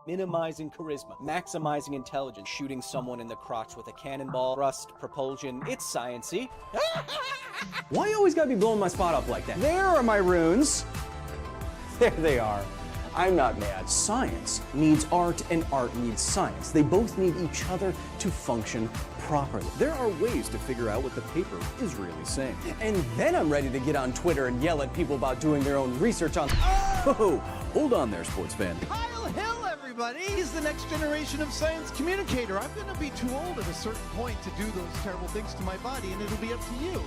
minimizing charisma, maximizing intelligence, shooting someone in the crotch with a cannonball, thrust, propulsion. It's science-y. Why you always gotta be blowing my spot up like that? There are my runes. There they are. I'm not mad. Science needs art and art needs science. They both need each other to function properly. There are ways to figure out what the paper is really saying. And then I'm ready to get on Twitter and yell at people about doing their own research on... Oh, hold on there, sports fan. Kyle Hill, everybody! He's the next generation of science communicator. I'm gonna be too old at a certain point to do those terrible things to my body, and it'll be up to you.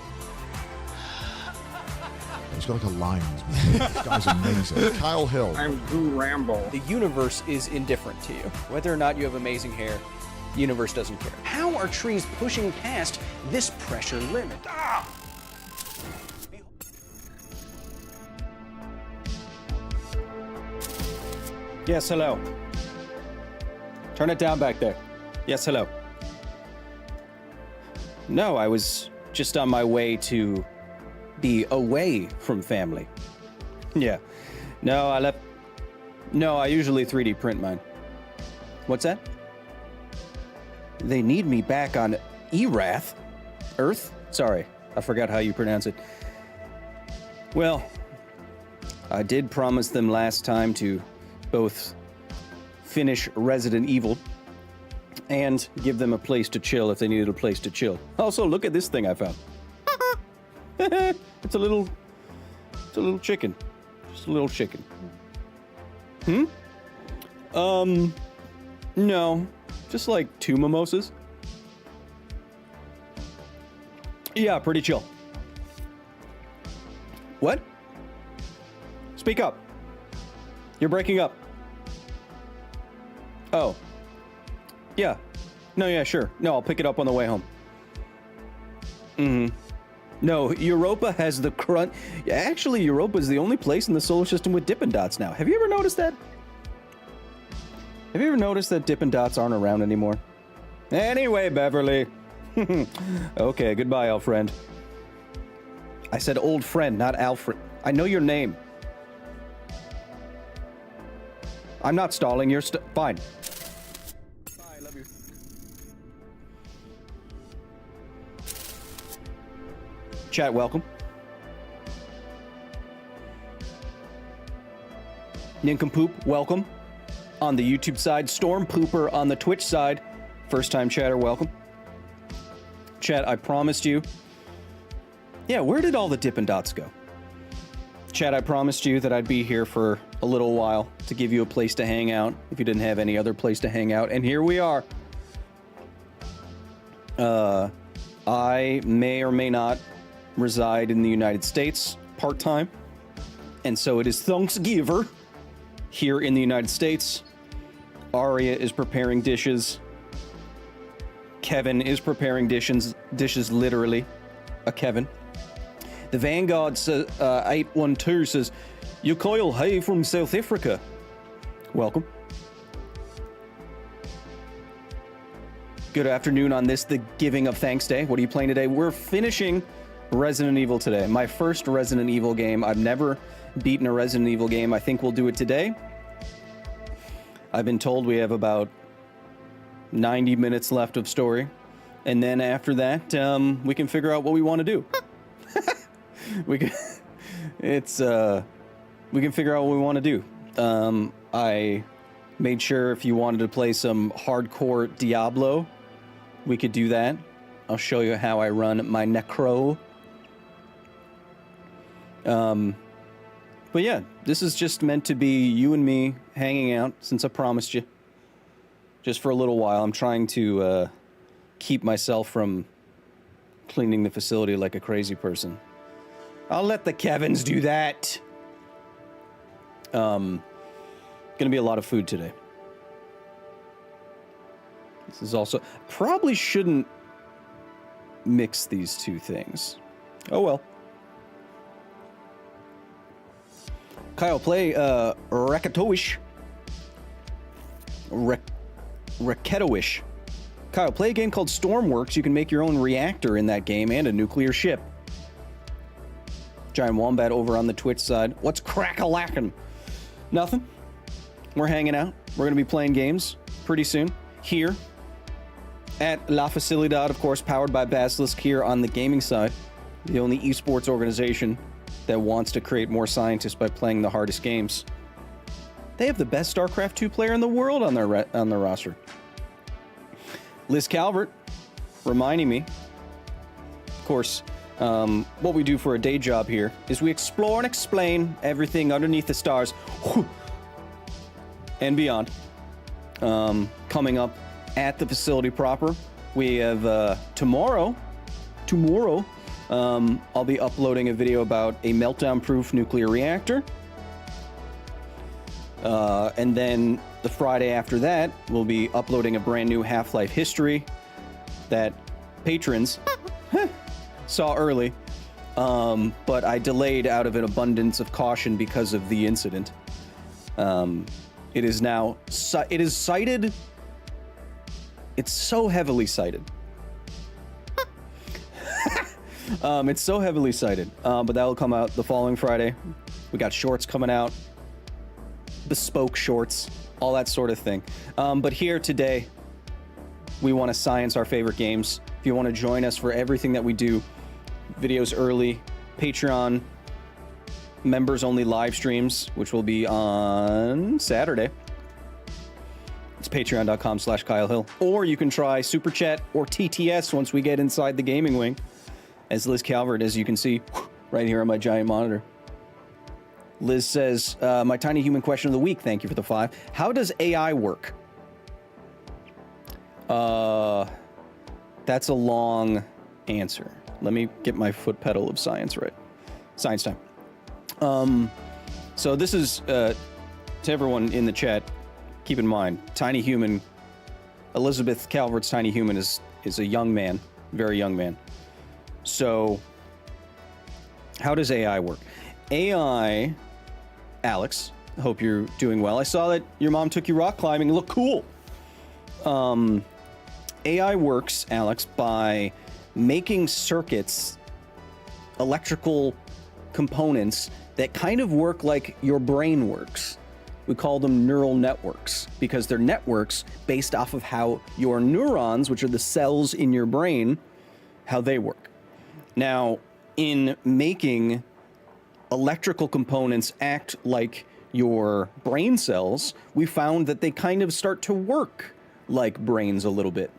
He's got like a lion's mane. This guy's amazing. Kyle Hill. I'm Goo Rambo. The universe is indifferent to you. Whether or not you have amazing hair, the universe doesn't care. How are trees pushing past this pressure limit? Ah! Yes, hello. Turn it down back there. Yes, hello. No, I was just on my way to be away from family. Yeah. No, I usually 3D print mine. What's that? They need me back on Erath? Earth? Sorry, I forgot how you pronounce it. Well, I did promise them last time to both finish Resident Evil and give them a place to chill if they needed a place to chill. Also, look at this thing I found. It's a little chicken. Just a little chicken. No. Just like 2 mimosas. Yeah, pretty chill. What? Speak up. You're breaking up. Oh. Yeah. No, yeah, sure. No, I'll pick it up on the way home. No, Europa has the crunch. Actually, Europa is the only place in the solar system with Dippin' Dots now. Have you ever noticed that? Have you ever noticed that Dippin' Dots aren't around anymore? Anyway, Beverly. Okay, goodbye, old friend. I said old friend, not Alfred. I know your name. I'm not stalling, you're fine. Bye, I love you. Chat, welcome. Nincompoop, welcome. On the YouTube side, Storm Pooper on the Twitch side. First time chatter, welcome. Chat, I promised you. Yeah, where did all the Dippin' Dots go? Chat, I promised you that I'd be here for a little while to give you a place to hang out if you didn't have any other place to hang out, and here we are. I may or may not reside in the United States part-time, and so it is Thanksgiving here in the United States. Aria is preparing dishes. Kevin is preparing dishes literally. A Kevin. The Vanguard 812 says, "You Kyle Hay from South Africa." Welcome. Good afternoon on this, the Giving of Thanks Day. What are you playing today? We're finishing Resident Evil today. My first Resident Evil game. I've never beaten a Resident Evil game. I think we'll do it today. I've been told we have about 90 minutes left of story. And then after that, we can figure out what we want to do. We can figure out what we want to do. I made sure if you wanted to play some hardcore Diablo, we could do that. I'll show you how I run my Necro. But yeah, this is just meant to be you and me hanging out since I promised you. Just for a little while. I'm trying to keep myself from cleaning the facility like a crazy person. I'll let the Kevins do that. Gonna be a lot of food today. This is also... Probably shouldn't mix these two things. Oh well. Kyle, play Rakatowish. Raketowish. Kyle, play a game called Stormworks. You can make your own reactor in that game and a nuclear ship. Giant Wombat over on the Twitch side. What's crack-a-lackin'? Nothing. we're hanging out. We're going to be playing games pretty soon here at La Facilidad, of course, powered by Basilisk here on the gaming side. The only esports organization that wants to create more scientists by playing the hardest games. They have the best StarCraft 2 player in the world on their roster. Liz Calvert reminding me, of course, what we do for a day job here is we explore and explain everything underneath the stars and beyond. Coming up at the facility proper, we have tomorrow, I'll be uploading a video about a meltdown-proof nuclear reactor. And then the Friday after that, we'll be uploading a brand new Half-Life history that patrons saw early, but I delayed out of an abundance of caution because of the incident. It is now, it is cited, it's so heavily cited. It's so heavily cited, but that will come out the following Friday. We got shorts coming out, bespoke shorts, all that sort of thing. But here today, we want to science our favorite games. If you want to join us for everything that we do, videos early, Patreon, members-only live streams, which will be on Saturday. It's patreon.com/Kyle Hill. Or you can try Super Chat or TTS once we get inside the gaming wing. As Liz Calvert, as you can see right here on my giant monitor. Liz says, my tiny human question of the week, thank you for the 5. How does AI work? That's a long answer. Let me get my foot pedal of science right. Science time. So this is, to everyone in the chat, keep in mind, tiny human, Elizabeth Calvert's tiny human is a young man, very young man. So, how does AI work? AI, Alex, I hope you're doing well. I saw that your mom took you rock climbing. Look cool. AI works, Alex, by making circuits, electrical components that kind of work like your brain works. We call them neural networks because they're networks based off of how your neurons, which are the cells in your brain, how they work. Now, in making electrical components act like your brain cells, we found that they kind of start to work like brains a little bit.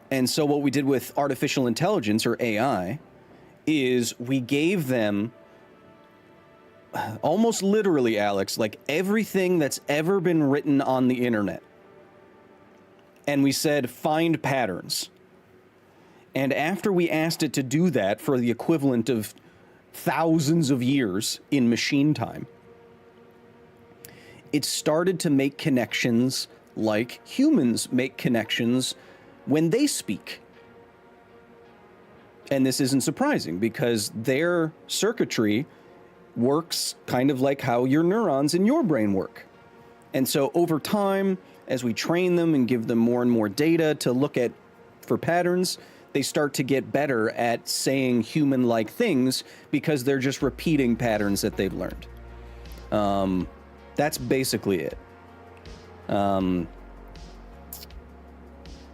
And so what we did with artificial intelligence, or AI, is we gave them, almost literally, Alex, like everything that's ever been written on the internet. And we said, find patterns. And after we asked it to do that for the equivalent of thousands of years in machine time, it started to make connections like humans make connections when they speak. And this isn't surprising because their circuitry works kind of like how your neurons in your brain work. And so over time, as we train them and give them more and more data to look at for patterns, they start to get better at saying human-like things because they're just repeating patterns that they've learned. That's basically it.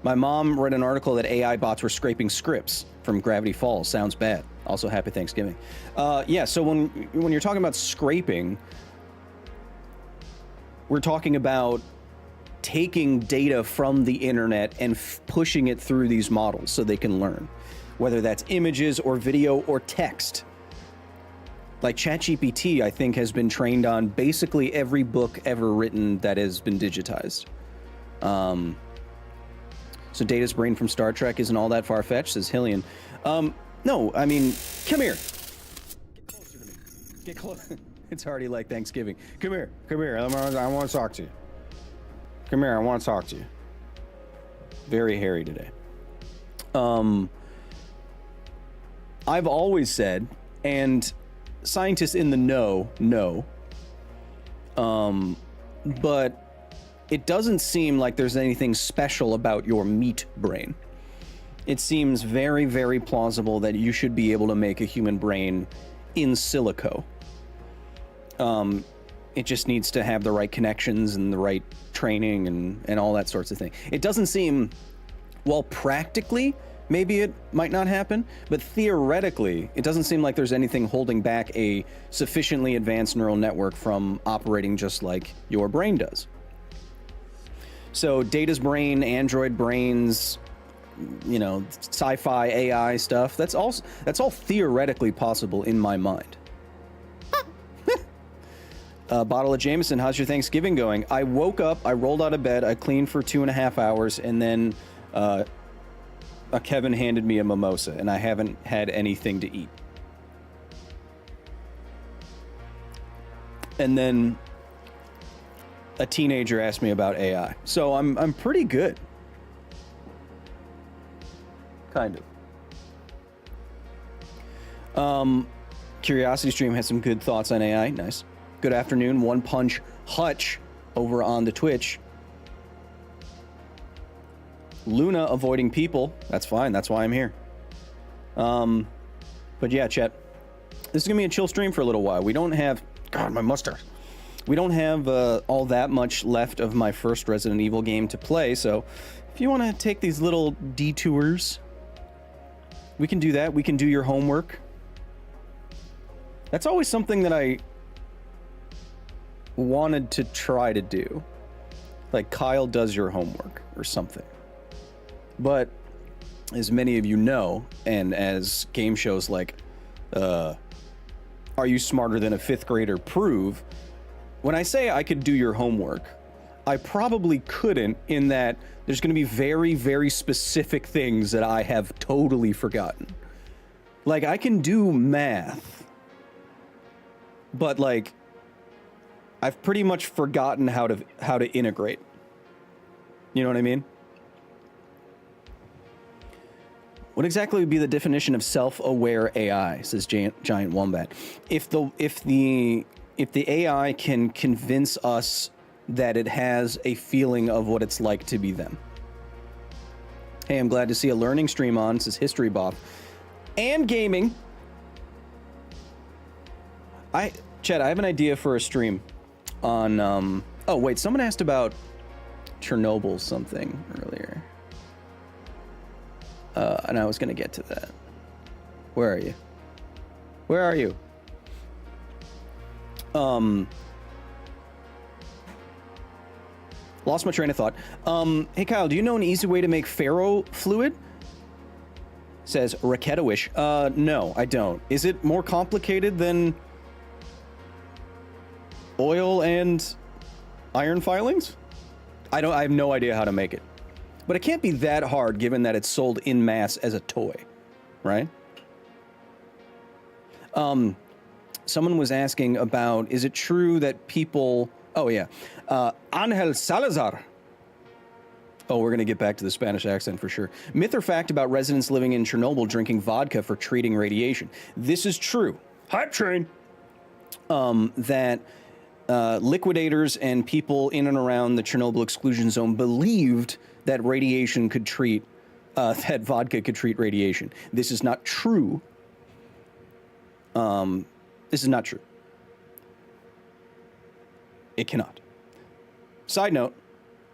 My mom read an article that AI bots were scraping scripts from Gravity Falls. Sounds bad. Also, happy Thanksgiving. Yeah, so when you're talking about scraping, we're talking about taking data from the internet and pushing it through these models so they can learn, whether that's images or video or text. Like ChatGPT, I think, has been trained on basically every book ever written that has been digitized. So Data's brain from Star Trek isn't all that far-fetched, says Hillian. No, I mean, come here. Get closer to me. Get close. It's already like Thanksgiving. Come here. Come here. I want to talk to you. Come here, I want to talk to you. Very hairy today. I've always said, and scientists in the know, but it doesn't seem like there's anything special about your meat brain. It seems very, very plausible that you should be able to make a human brain in silico. It just needs to have the right connections and the right training and all that sorts of thing. It doesn't seem, well, practically, maybe it might not happen, but theoretically, it doesn't seem like there's anything holding back a sufficiently advanced neural network from operating just like your brain does. So Data's brain, Android brains, you know, sci-fi AI stuff, that's all theoretically possible in my mind. Bottle of Jameson, how's your Thanksgiving going? I woke up, I rolled out of bed, I cleaned for 2.5 hours, and then Kevin handed me a mimosa, and I haven't had anything to eat. And then a teenager asked me about AI. So I'm pretty good. Kind of. Curiosity Stream has some good thoughts on AI. Nice. Good afternoon, One Punch Hutch over on the Twitch. Luna avoiding people. That's fine. That's why I'm here. But yeah, chat. This is gonna be a chill stream for a little while. We don't have, God, my mustache. We don't have all that much left of my first Resident Evil game to play. So if you want to take these little detours, we can do that. We can do your homework. That's always something that I wanted to try to do. Like Kyle does your homework or something. But as many of you know, and as game shows like Are You Smarter Than a Fifth Grader prove, when I say I could do your homework, I probably couldn't, in that there's going to be very, very specific things that I have totally forgotten. Like, I can do math, but like I've pretty much forgotten how to integrate. You know what I mean? What exactly would be the definition of self-aware AI? Says Giant Wombat. If the AI can convince us that it has a feeling of what it's like to be them. Hey, I'm glad to see a learning stream on, says History Bob. And gaming. Chad, I have an idea for a stream on, oh wait, someone asked about Chernobyl something earlier. And I was gonna get to that. Where are you? Where are you? Lost my train of thought. Hey Kyle, do you know an easy way to make ferro fluid? Says Raketowish. No, I don't. Is it more complicated than oil and iron filings? I have no idea how to make it. But it can't be that hard given that it's sold in mass as a toy, right? Someone was asking about, is it true that people... Oh, yeah. Angel Salazar. Oh, we're going to get back to the Spanish accent for sure. Myth or fact about residents living in Chernobyl drinking vodka for treating radiation. This is true. Hype train. That liquidators and people in and around the Chernobyl exclusion zone believed that radiation could treat, that vodka could treat radiation. This is not true. This is not true. It cannot. Side note,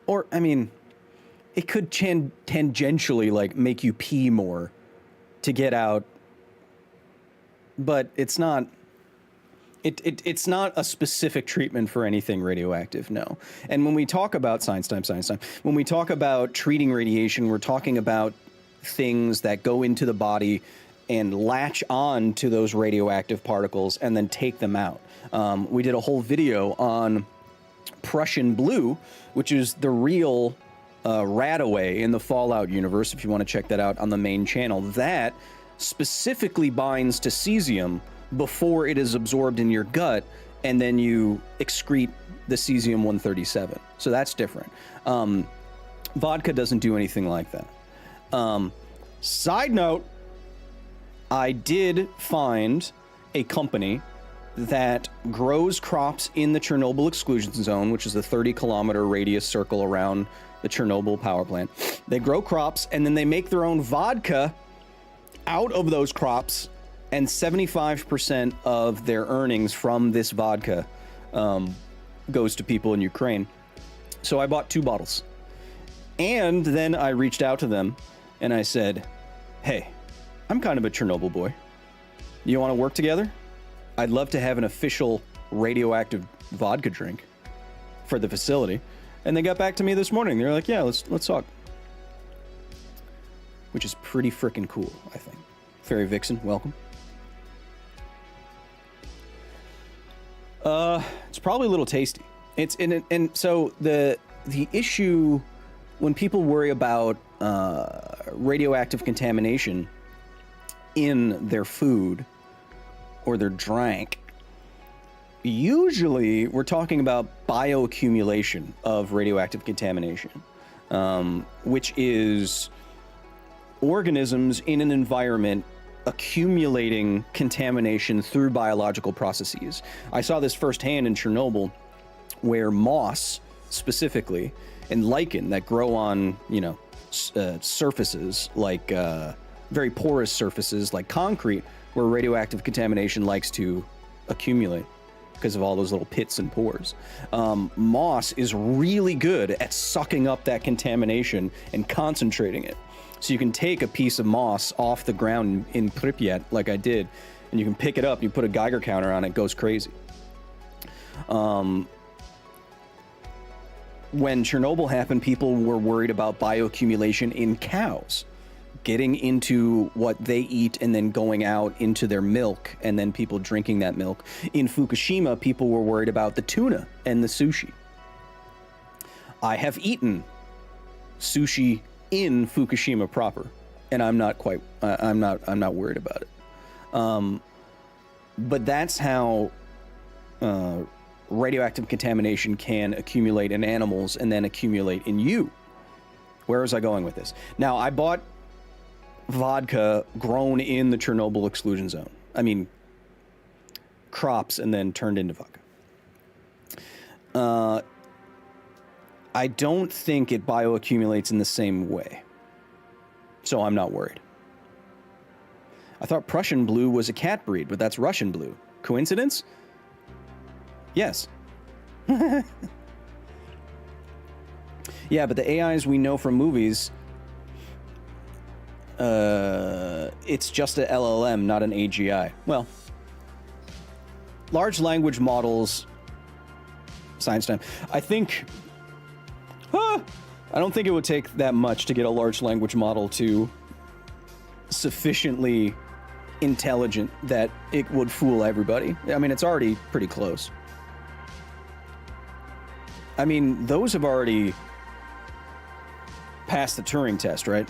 or, I mean, it could tangentially, like, make you pee more to get out, but it's not... It's not a specific treatment for anything radioactive, no. And when we talk about science time, when we talk about treating radiation, we're talking about things that go into the body and latch on to those radioactive particles and then take them out. We did a whole video on Prussian blue, which is the real Radaway in the Fallout universe, if you want to check that out on the main channel. That specifically binds to cesium before it is absorbed in your gut, and then you excrete the cesium-137. So that's different. Vodka doesn't do anything like that. Side note, I did find a company that grows crops in the Chernobyl exclusion zone, which is a 30-kilometer radius circle around the Chernobyl power plant. They grow crops, and then they make their own vodka out of those crops, and 75% of their earnings from this vodka goes to people in Ukraine. So I bought 2 bottles. And then I reached out to them and I said, hey, I'm kind of a Chernobyl boy. You want to work together? I'd love to have an official radioactive vodka drink for the facility. And they got back to me this morning. They're like, yeah, let's talk. Which is pretty freaking cool, I think. Fairy Vixen, welcome. It's probably a little tasty. It's in it, and so the issue when people worry about radioactive contamination in their food or their drink, usually we're talking about bioaccumulation of radioactive contamination, which is organisms in an environment accumulating contamination through biological processes. I saw this firsthand in Chernobyl, where moss specifically and lichen that grow on, surfaces like very porous surfaces like concrete, where radioactive contamination likes to accumulate because of all those little pits and pores. Moss is really good at sucking up that contamination and concentrating it. So you can take a piece of moss off the ground in Pripyat, like I did, and you can pick it up, you put a Geiger counter on it, it goes crazy. When Chernobyl happened, people were worried about bioaccumulation in cows, getting into what they eat and then going out into their milk, and then people drinking that milk. In Fukushima, people were worried about the tuna and the sushi. I have eaten sushi in Fukushima proper, and I'm not worried about it. But that's how radioactive contamination can accumulate in animals and then accumulate in you. Where was I going with this? Now, I bought vodka grown in the Chernobyl exclusion zone. I mean, crops and then turned into vodka. I don't think it bioaccumulates in the same way, so I'm not worried. I thought Prussian blue was a cat breed, but that's Russian blue. Coincidence? Yes. Yeah, but the AIs we know from movies, it's just a LLM, not an AGI. Well, large language models, science time. I don't think it would take that much to get a large language model to sufficiently intelligent that it would fool everybody. I mean, it's already pretty close. I mean, those have already passed the Turing test, right?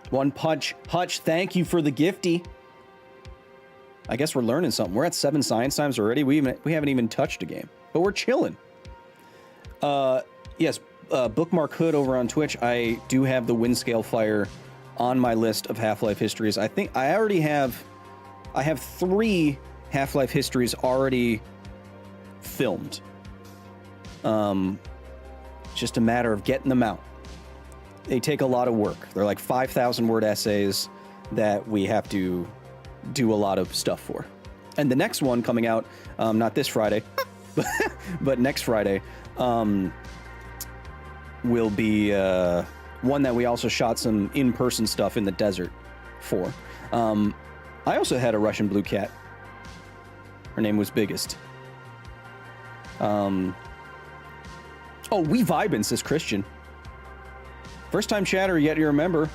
One Punch Hutch, thank you for the gifty. I guess we're learning something. We're at 7 science times already. We haven't even touched a game, but we're chilling. Yes, Bookmark Hood over on Twitch. I do have the Windscale Fire on my list of Half-Life histories. I think I have 3 Half-Life histories already filmed. Just a matter of getting them out. They take a lot of work. They're like 5,000 word essays that we have to do a lot of stuff for. And the next one coming out, not this Friday, but next Friday, will be one that we also shot some in-person stuff in the desert for. I also had a Russian blue cat. Her name was Biggest. Oh, we vibin', says Christian. First time chatter, yet you remember.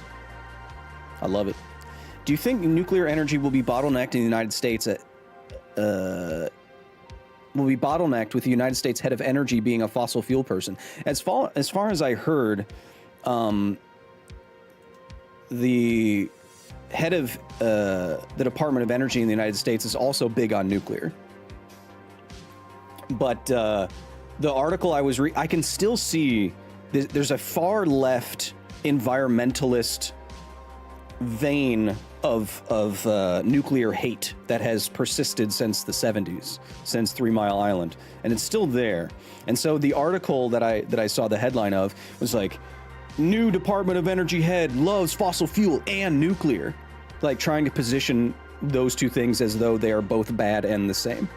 I love it. Do you think nuclear energy will be bottlenecked in the United States will be bottlenecked with the United States head of energy being a fossil fuel person? As far as I heard, the head of the Department of Energy in the United States is also big on nuclear. But the article I was I can still see there's a far left environmentalist vein of nuclear hate that has persisted since the 70s, since 3 Mile Island, and it's still there. And so the article that I saw the headline of was like, new Department of Energy head loves fossil fuel and nuclear, like trying to position those two things as though they are both bad and the same.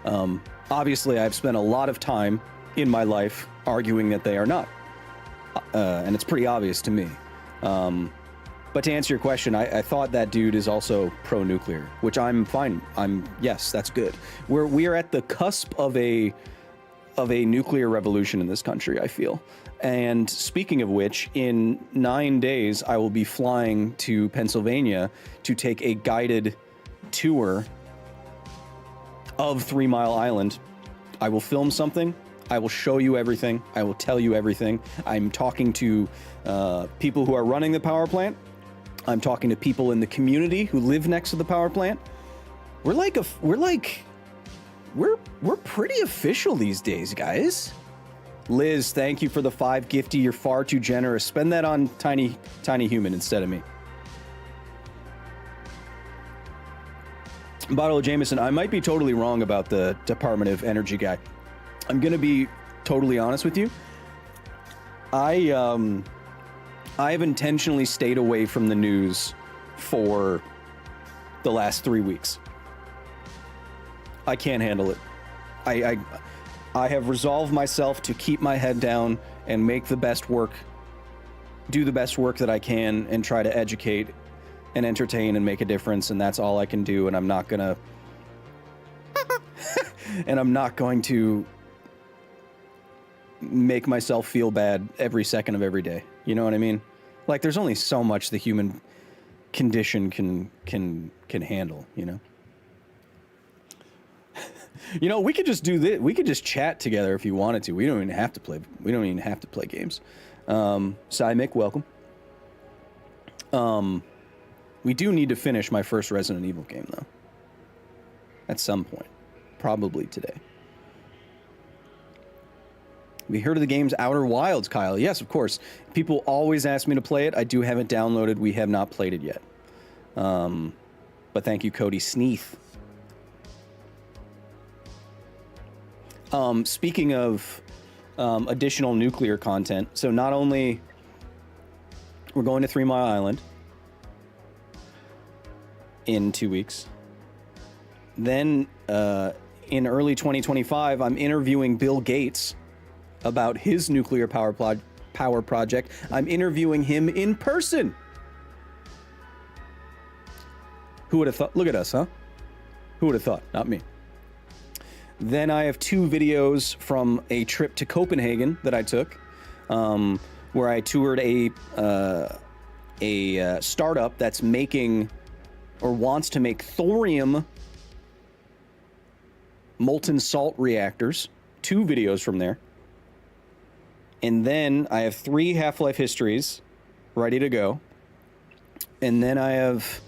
Obviously, I've spent a lot of time in my life arguing that they are not. And it's pretty obvious to me. But to answer your question, I thought that dude is also pro-nuclear, which I'm fine. Yes, that's good. We are at the cusp of a nuclear revolution in this country, I feel. And speaking of which, in 9 days, I will be flying to Pennsylvania to take a guided tour of 3 Mile Island. I will film something. I will show you everything. I will tell you everything. I'm talking to people who are running the power plant. I'm talking to people in the community who live next to the power plant. We're pretty official these days, guys. Liz, thank you for the 5 gifty. You're far too generous. Spend that on tiny human instead of me. Bottle of Jameson, I might be totally wrong about the Department of Energy guy. I'm gonna be totally honest with you. I've intentionally stayed away from the news for the last 3 weeks. I can't handle it. I have resolved myself to keep my head down and make the best work, do the best work that I can, and try to educate and entertain and make a difference, and that's all I can do, and I'm not gonna going to make myself feel bad every second of every day. You know what I mean? Like, there's only so much the human condition can handle, you know? You know, we could just do this. We could just chat together if you wanted to. We don't even have to play games. Mick, welcome. We do need to finish my first Resident Evil game, though. At some point. Probably today. We heard of the game's Outer Wilds, Kyle. Yes, of course. People always ask me to play it. I do have it downloaded. We have not played it yet. But thank you, Cody Sneath. Speaking of additional nuclear content, so not only we're going to 3 Mile Island in 2 weeks, then in early 2025, I'm interviewing Bill Gates about his nuclear power project. I'm interviewing him in person. Who would have thought? Look at us, huh? Who would have thought? Not me. Then I have 2 videos from a trip to Copenhagen that I took, where I toured a startup that's making or wants to make thorium molten salt reactors. 2 videos from there. And then I have 3 Half-Life histories ready to go. And then I have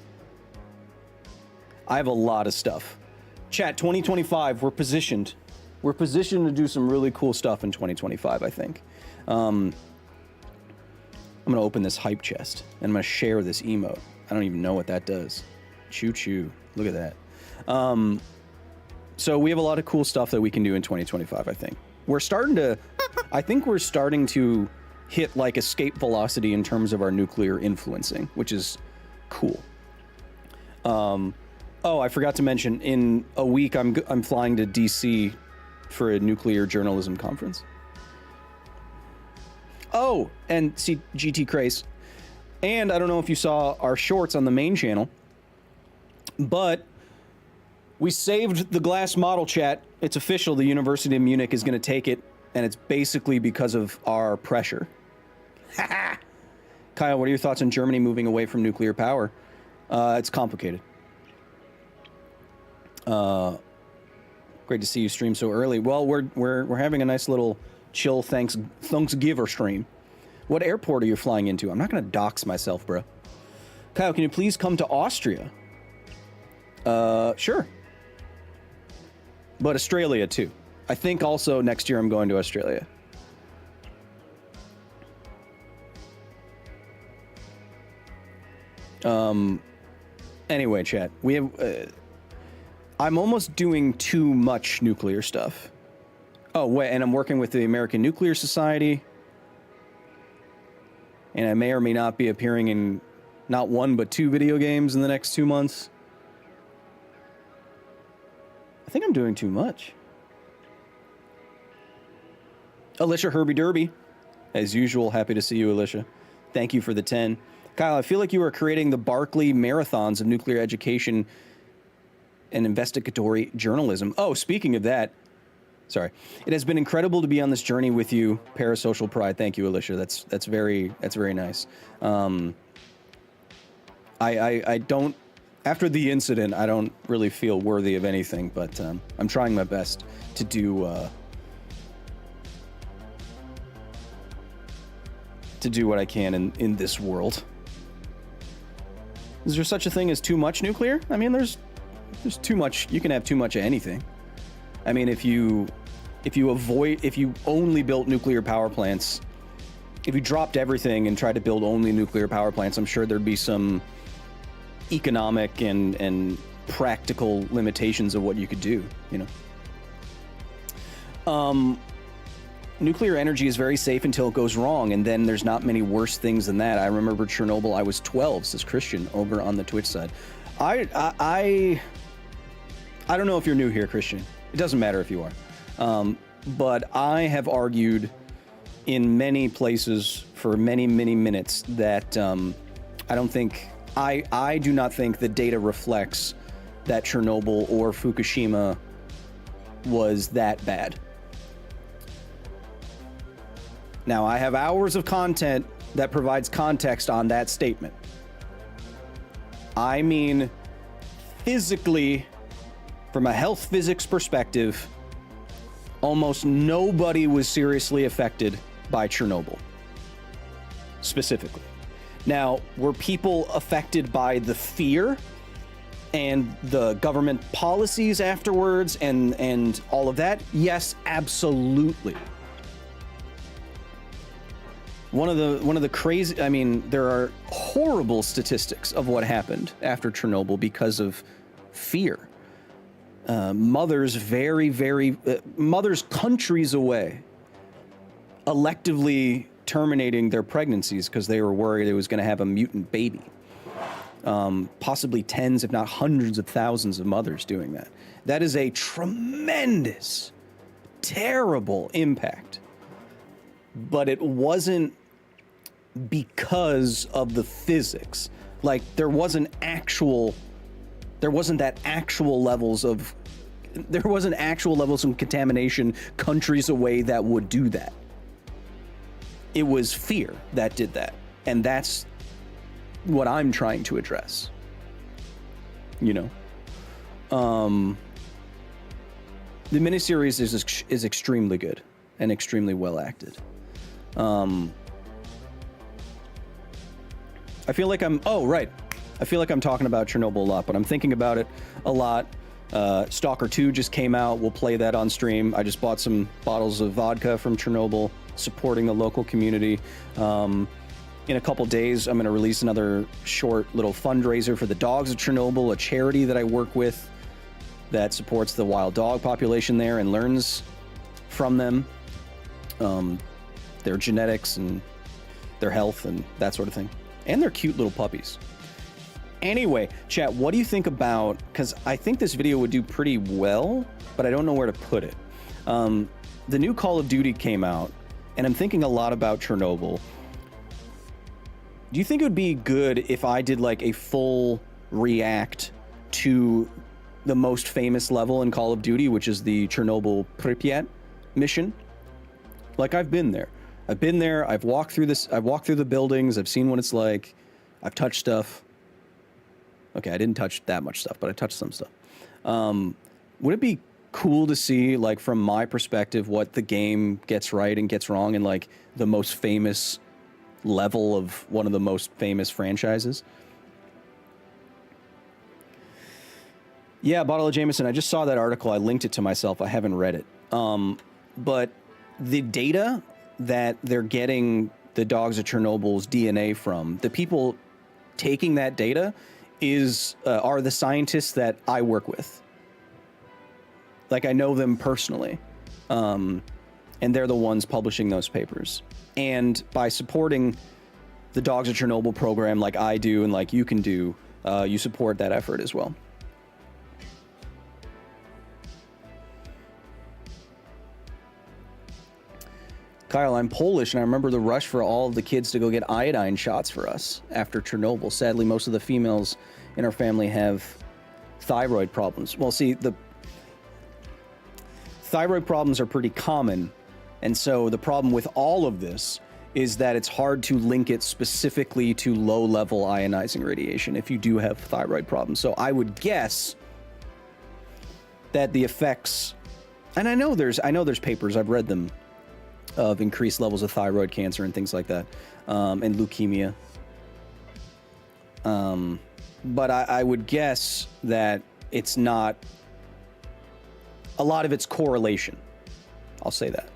a lot of stuff. Chat, 2025, we're positioned. We're positioned to do some really cool stuff in 2025, I think. I'm going to open this hype chest, and I'm going to share this emote. I don't even know what that does. Choo-choo. Look at that. So we have a lot of cool stuff that we can do in 2025, I think. I think we're starting to hit, like, escape velocity in terms of our nuclear influencing, which is cool. Oh, I forgot to mention, in a week, I'm flying to DC for a nuclear journalism conference. Oh, and see GT Craze. And I don't know if you saw our shorts on the main channel, but we saved the glass model, chat. It's official. The University of Munich is going to take it, and it's basically because of our pressure. Kyle, what are your thoughts on Germany moving away from nuclear power? It's complicated. Great to see you stream so early. Well, we're having a nice little chill Thanksgiving stream. What airport are you flying into? I'm not going to dox myself, bro. Kyle, can you please come to Austria? Sure. But Australia too. I think also next year I'm going to Australia. Anyway, chat, we have. I'm almost doing too much nuclear stuff. Oh, wait, and I'm working with the American Nuclear Society. And I may or may not be appearing in not 1, but 2 video games in the next 2 months. think I'm doing too much. Alicia Herbie Derby, as usual, happy to see you, Alicia. Thank you for the 10. Kyle, I feel like you are creating the Barkley marathons of nuclear education and investigatory journalism. Oh, speaking of that, sorry. It has been incredible to be on this journey with you, Parasocial Pride. Thank you, Alicia. That's very nice. I don't, after the incident, I don't really feel worthy of anything, but I'm trying my best to do what I can in this world. Is there such a thing as too much nuclear? I mean, there's too much. You can have too much of anything. I mean, if you only built nuclear power plants, if you dropped everything and tried to build only nuclear power plants, I'm sure there'd be some economic and practical limitations of what you could do, you know? Nuclear energy is very safe until it goes wrong, and then there's not many worse things than that. I remember Chernobyl. I was 12, says Christian over on the Twitch side. I don't know if you're new here, Christian. It doesn't matter if you are. But I have argued in many places for many minutes that I do not think the data reflects that Chernobyl or Fukushima was that bad. Now, I have hours of content that provides context on that statement. I mean, physically, from a health physics perspective, almost nobody was seriously affected by Chernobyl, specifically. Now, were people affected by the fear and the government policies afterwards and all of that? Yes, absolutely. One of the crazy, I mean, there are horrible statistics of what happened after Chernobyl because of fear. Mothers mothers countries away electively terminating their pregnancies because they were worried it was going to have a mutant baby. Possibly tens, if not hundreds of thousands of mothers doing that. That is a tremendous, terrible impact. But it wasn't because of the physics. Like, there wasn't actual levels of contamination countries away that would do that. It was fear that did that. And that's what I'm trying to address. You know? The miniseries is extremely good and extremely well acted. I feel like I'm talking about Chernobyl a lot, but I'm thinking about it a lot. Stalker 2 just came out. We'll play that on stream. I just bought some bottles of vodka from Chernobyl, supporting the local community. In a couple days, I'm going to release another short little fundraiser for the dogs of Chernobyl, a charity that I work with that supports the wild dog population there and learns from them, their genetics and their health and that sort of thing. And they're cute little puppies. Anyway, chat, what do you think about, because I think this video would do pretty well, but I don't know where to put it. The new Call of Duty came out, and I'm thinking a lot about Chernobyl. Do you think it would be good if I did like a full react to the most famous level in Call of Duty, which is the Chernobyl Pripyat mission? Like, I've been there. I've walked through this. I've walked through the buildings. I've seen what it's like. I've touched stuff. Okay, I didn't touch that much stuff, but I touched some stuff. Would it be cool to see, like, from my perspective, what the game gets right and gets wrong in, like, the most famous level of one of the most famous franchises? Yeah, Bottle of Jameson, I just saw that article. I linked it to myself. I haven't read it. But the data that they're getting the dogs of Chernobyl's DNA from, the people taking that data are the scientists that I work with. Like, I know them personally. And they're the ones publishing those papers. And by supporting the Dogs of Chernobyl program like I do and like you can do, you support that effort as well. Kyle, I'm Polish, and I remember the rush for all of the kids to go get iodine shots for us after Chernobyl. Sadly, most of the females in our family have thyroid problems. Well, see, the thyroid problems are pretty common, and so the problem with all of this is that it's hard to link it specifically to low-level ionizing radiation if you do have thyroid problems. So I would guess that the effects, and I know there's papers, I've read them, of increased levels of thyroid cancer and things like that, and leukemia. But I would guess that it's not, a lot of it's correlation. I'll say that.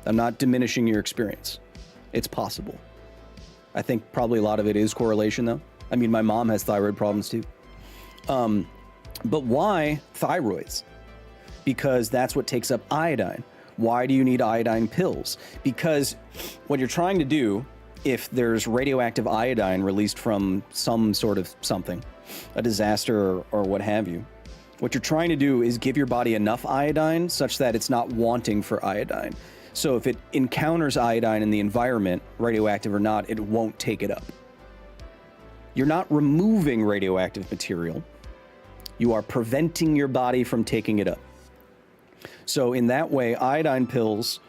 I'm not diminishing your experience. It's possible. I think probably a lot of it is correlation, though. I mean, my mom has thyroid problems, too. But why thyroids? Because that's what takes up iodine. Why do you need iodine pills? Because what you're trying to do, if there's radioactive iodine released from some sort of something, a disaster or what have you, what you're trying to do is give your body enough iodine such that it's not wanting for iodine. So if it encounters iodine in the environment, radioactive or not, it won't take it up. You're not removing radioactive material. You are preventing your body from taking it up. So in that way, iodine pills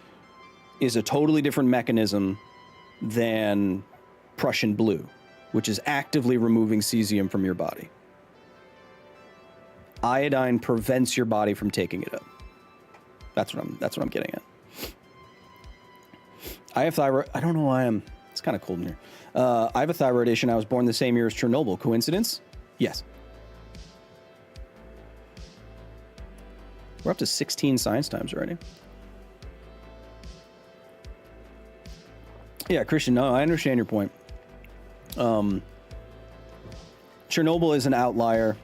is a totally different mechanism than Prussian blue, which is actively removing cesium from your body. Iodine prevents your body from taking it up. That's what I'm getting at. I have thyroid. I don't know why it's kind of cold in here. I have a thyroid issue. I was born the same year as Chernobyl. Coincidence? Yes. We're up to 16 science times already. Yeah, Christian, no, I understand your point. Chernobyl is an outlier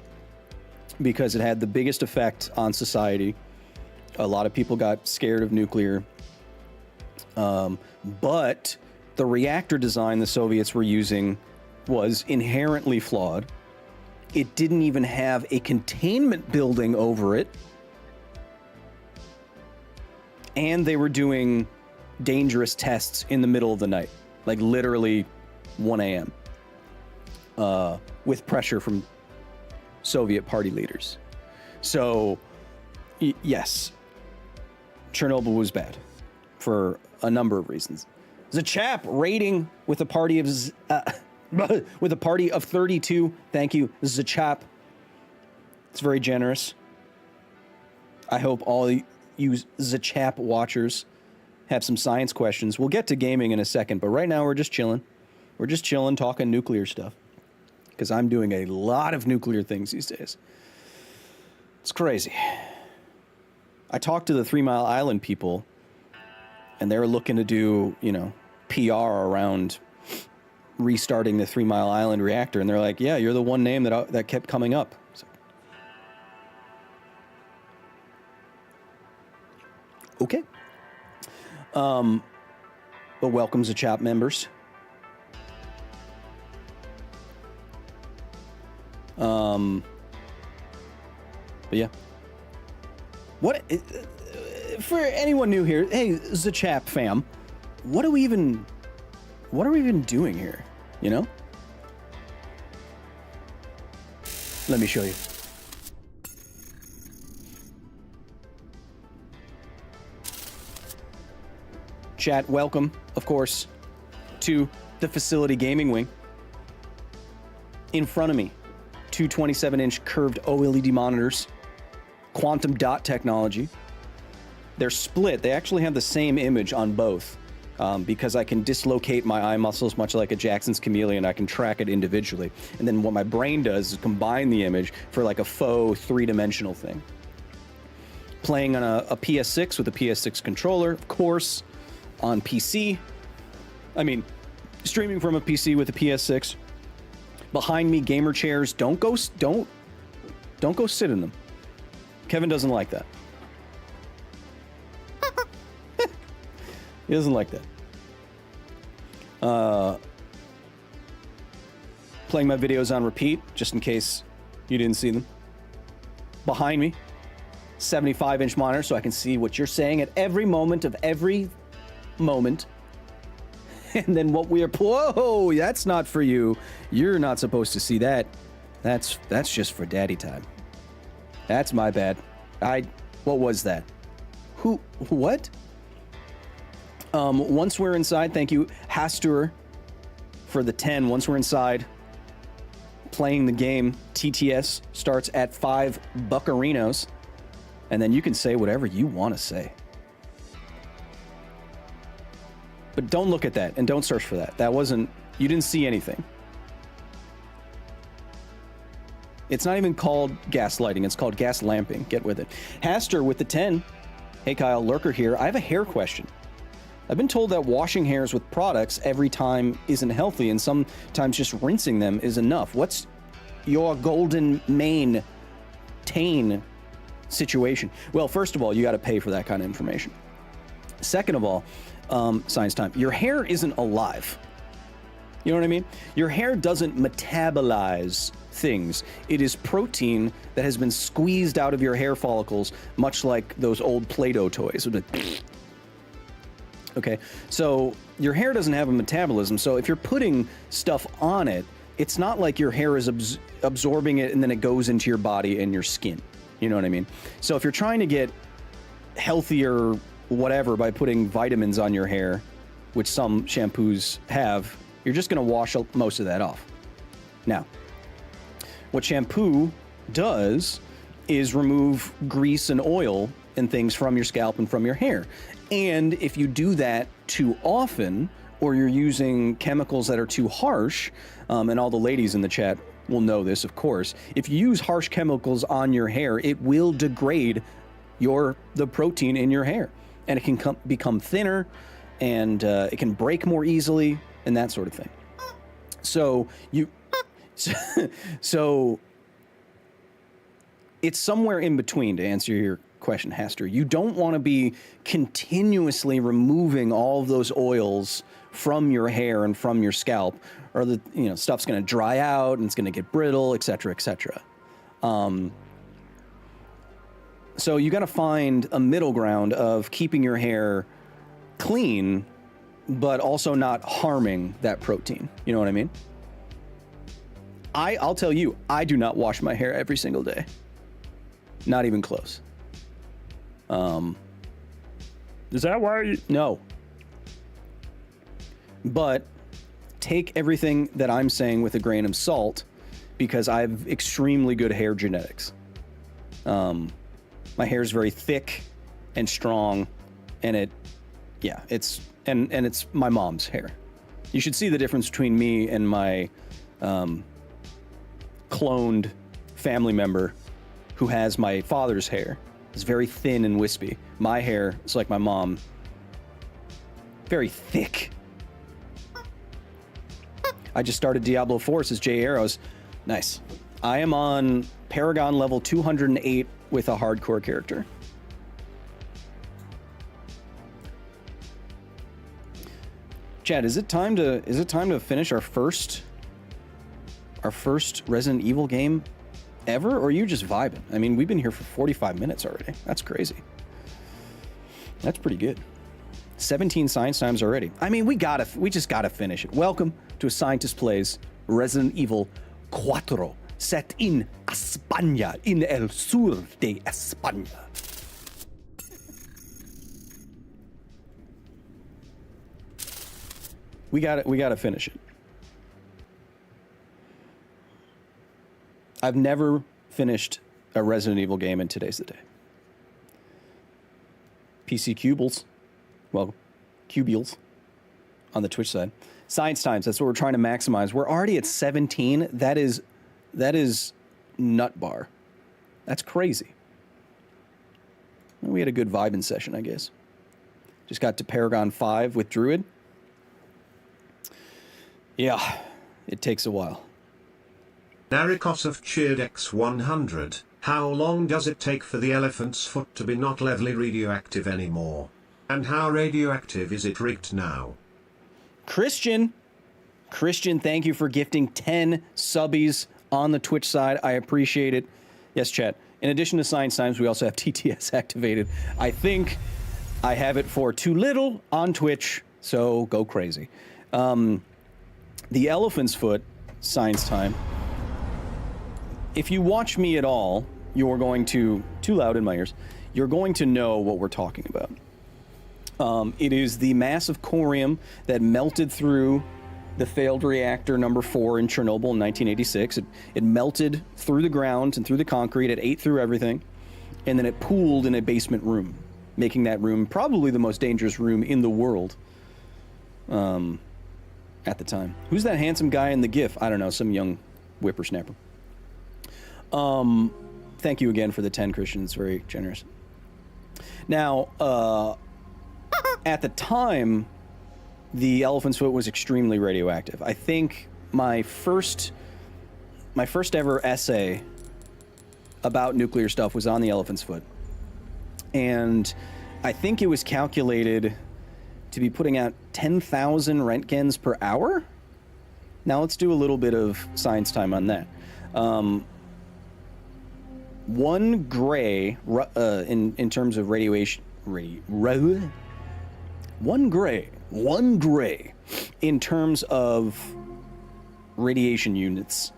because it had the biggest effect on society. A lot of people got scared of nuclear. But the reactor design the Soviets were using was inherently flawed. It didn't even have a containment building over it. And they were doing dangerous tests in the middle of the night, like literally 1 a.m. With pressure from Soviet party leaders. So, yes, Chernobyl was bad for a number of reasons. There's a chap raiding with a party of 32. Thank you, Zachap. It's very generous. I hope all you Zachap watchers have some science questions. We'll get to gaming in a second, but right now we're just chilling. We're just chilling, talking nuclear stuff. Because I'm doing a lot of nuclear things these days. It's crazy. I talked to the 3 Mile Island people, and they're looking to do, PR around restarting the 3 Mile Island reactor, and they're like, yeah, you're the one name that kept coming up. So, okay. But welcome to chat members. But yeah. What, for anyone new here, hey, Zachap fam, what are we even doing here? Let me show you. Chat, welcome, of course, to the facility gaming wing. In front of me, two 27-inch curved OLED monitors, quantum dot technology. They're split. They actually have the same image on both because I can dislocate my eye muscles much like a Jackson's chameleon. I can track it individually. And then what my brain does is combine the image for like a faux three-dimensional thing. Playing on a PS6 with a PS6 controller, of course, on PC. I mean, streaming from a PC with a PS6. Behind me, gamer chairs. Don't go sit in them. Kevin doesn't like that. He doesn't like that. Playing my videos on repeat, just in case you didn't see them. Behind me, 75-inch monitor, so I can see what you're saying at every moment of every moment And then what we are, whoa, that's not for you. You're not supposed to see that. That's just for daddy time. That's my bad. What was that? What? Once we're inside, thank you, Hastur, for the 10. Once we're inside, playing the game, TTS starts at 5 buccarinos, and then you can say whatever you want to say. But don't look at that, and don't search for that. That wasn't, you didn't see anything. It's not even called gaslighting, it's called gas lamping. Get with it. Hastur with the 10. Hey Kyle, Lurker here. I have a hair question. I've been told that washing hairs with products every time isn't healthy, and sometimes just rinsing them is enough. What's your golden mane tane situation? Well, first of all, you got to pay for that kind of information. Second of all, science time. Your hair isn't alive. You know what I mean? Your hair doesn't metabolize things. It is protein that has been squeezed out of your hair follicles, much like those old Play-Doh toys. Okay, so your hair doesn't have a metabolism, so if you're putting stuff on it, it's not like your hair is absorbing it and then it goes into your body and your skin. You know what I mean? So if you're trying to get healthier whatever by putting vitamins on your hair, which some shampoos have, you're just going to wash most of that off. Now, what shampoo does is remove grease and oil and things from your scalp and from your hair. And if you do that too often, or you're using chemicals that are too harsh, and all the ladies in the chat will know this, of course, if you use harsh chemicals on your hair, it will degrade the protein in your hair. And it can become thinner, and it can break more easily, and that sort of thing. So it's somewhere in between, to answer your question, Hastur. You don't want to be continuously removing all of those oils from your hair and from your scalp, or the stuff's going to dry out and it's going to get brittle, etc., etc. So you got to find a middle ground of keeping your hair clean, but also not harming that protein. You know what I mean? I'll tell you, I do not wash my hair every single day. Not even close. Is that why you... No. But take everything that I'm saying with a grain of salt, because I have extremely good hair genetics. My hair is very thick and strong, and it's my mom's hair. You should see the difference between me and my cloned family member who has my father's hair. It's very thin and wispy. My hair is like my mom. Very thick. I just started Diablo 4, says J Arrows. Nice. I am on Paragon level 208 with a hardcore character. Chad, is it time to finish our first Resident Evil game ever, or are you just vibing? I mean, we've been here for 45 minutes already. That's crazy. That's pretty good. 17 science times already. I mean, we just gotta finish it. Welcome to A Scientist Plays Resident Evil 4, set in España, in el sur de España. We gotta finish it. I've never finished a Resident Evil game, and today's the day. PC Cubles. Well, Cubules on the Twitch side. Science times, that's what we're trying to maximize. We're already at 17. That is nut bar. That's crazy. Well, we had a good vibing session, I guess. Just got to Paragon 5 with Druid. Yeah, it takes a while. Narikosov cheered X100. How long does it take for the elephant's foot to be not levelly radioactive anymore? And how radioactive is it rigged now? Christian, thank you for gifting 10 subbies on the Twitch side. I appreciate it. Yes, chat. In addition to Science Times, we also have TTS activated. I think I have it for too little on Twitch, so go crazy. The elephant's foot, science time. If you watch me at all, you're going to, too loud in my ears, you're going to know what we're talking about. It is the massive corium that melted through the failed reactor number 4 in Chernobyl in 1986. It melted through the ground and through the concrete. It ate through everything. And then it pooled in a basement room, making that room probably the most dangerous room in the world at the time. Who's that handsome guy in the GIF? I don't know, some young whippersnapper. Thank you again for the 10, Christian. It's very generous. Now, at the time, the elephant's foot was extremely radioactive. I think my first ever essay about nuclear stuff was on the elephant's foot. And I think it was calculated to be putting out 10,000 Roentgens per hour. Now let's do a little bit of science time on that. 1 gray in terms of radiation, 1 gray in terms of radiation units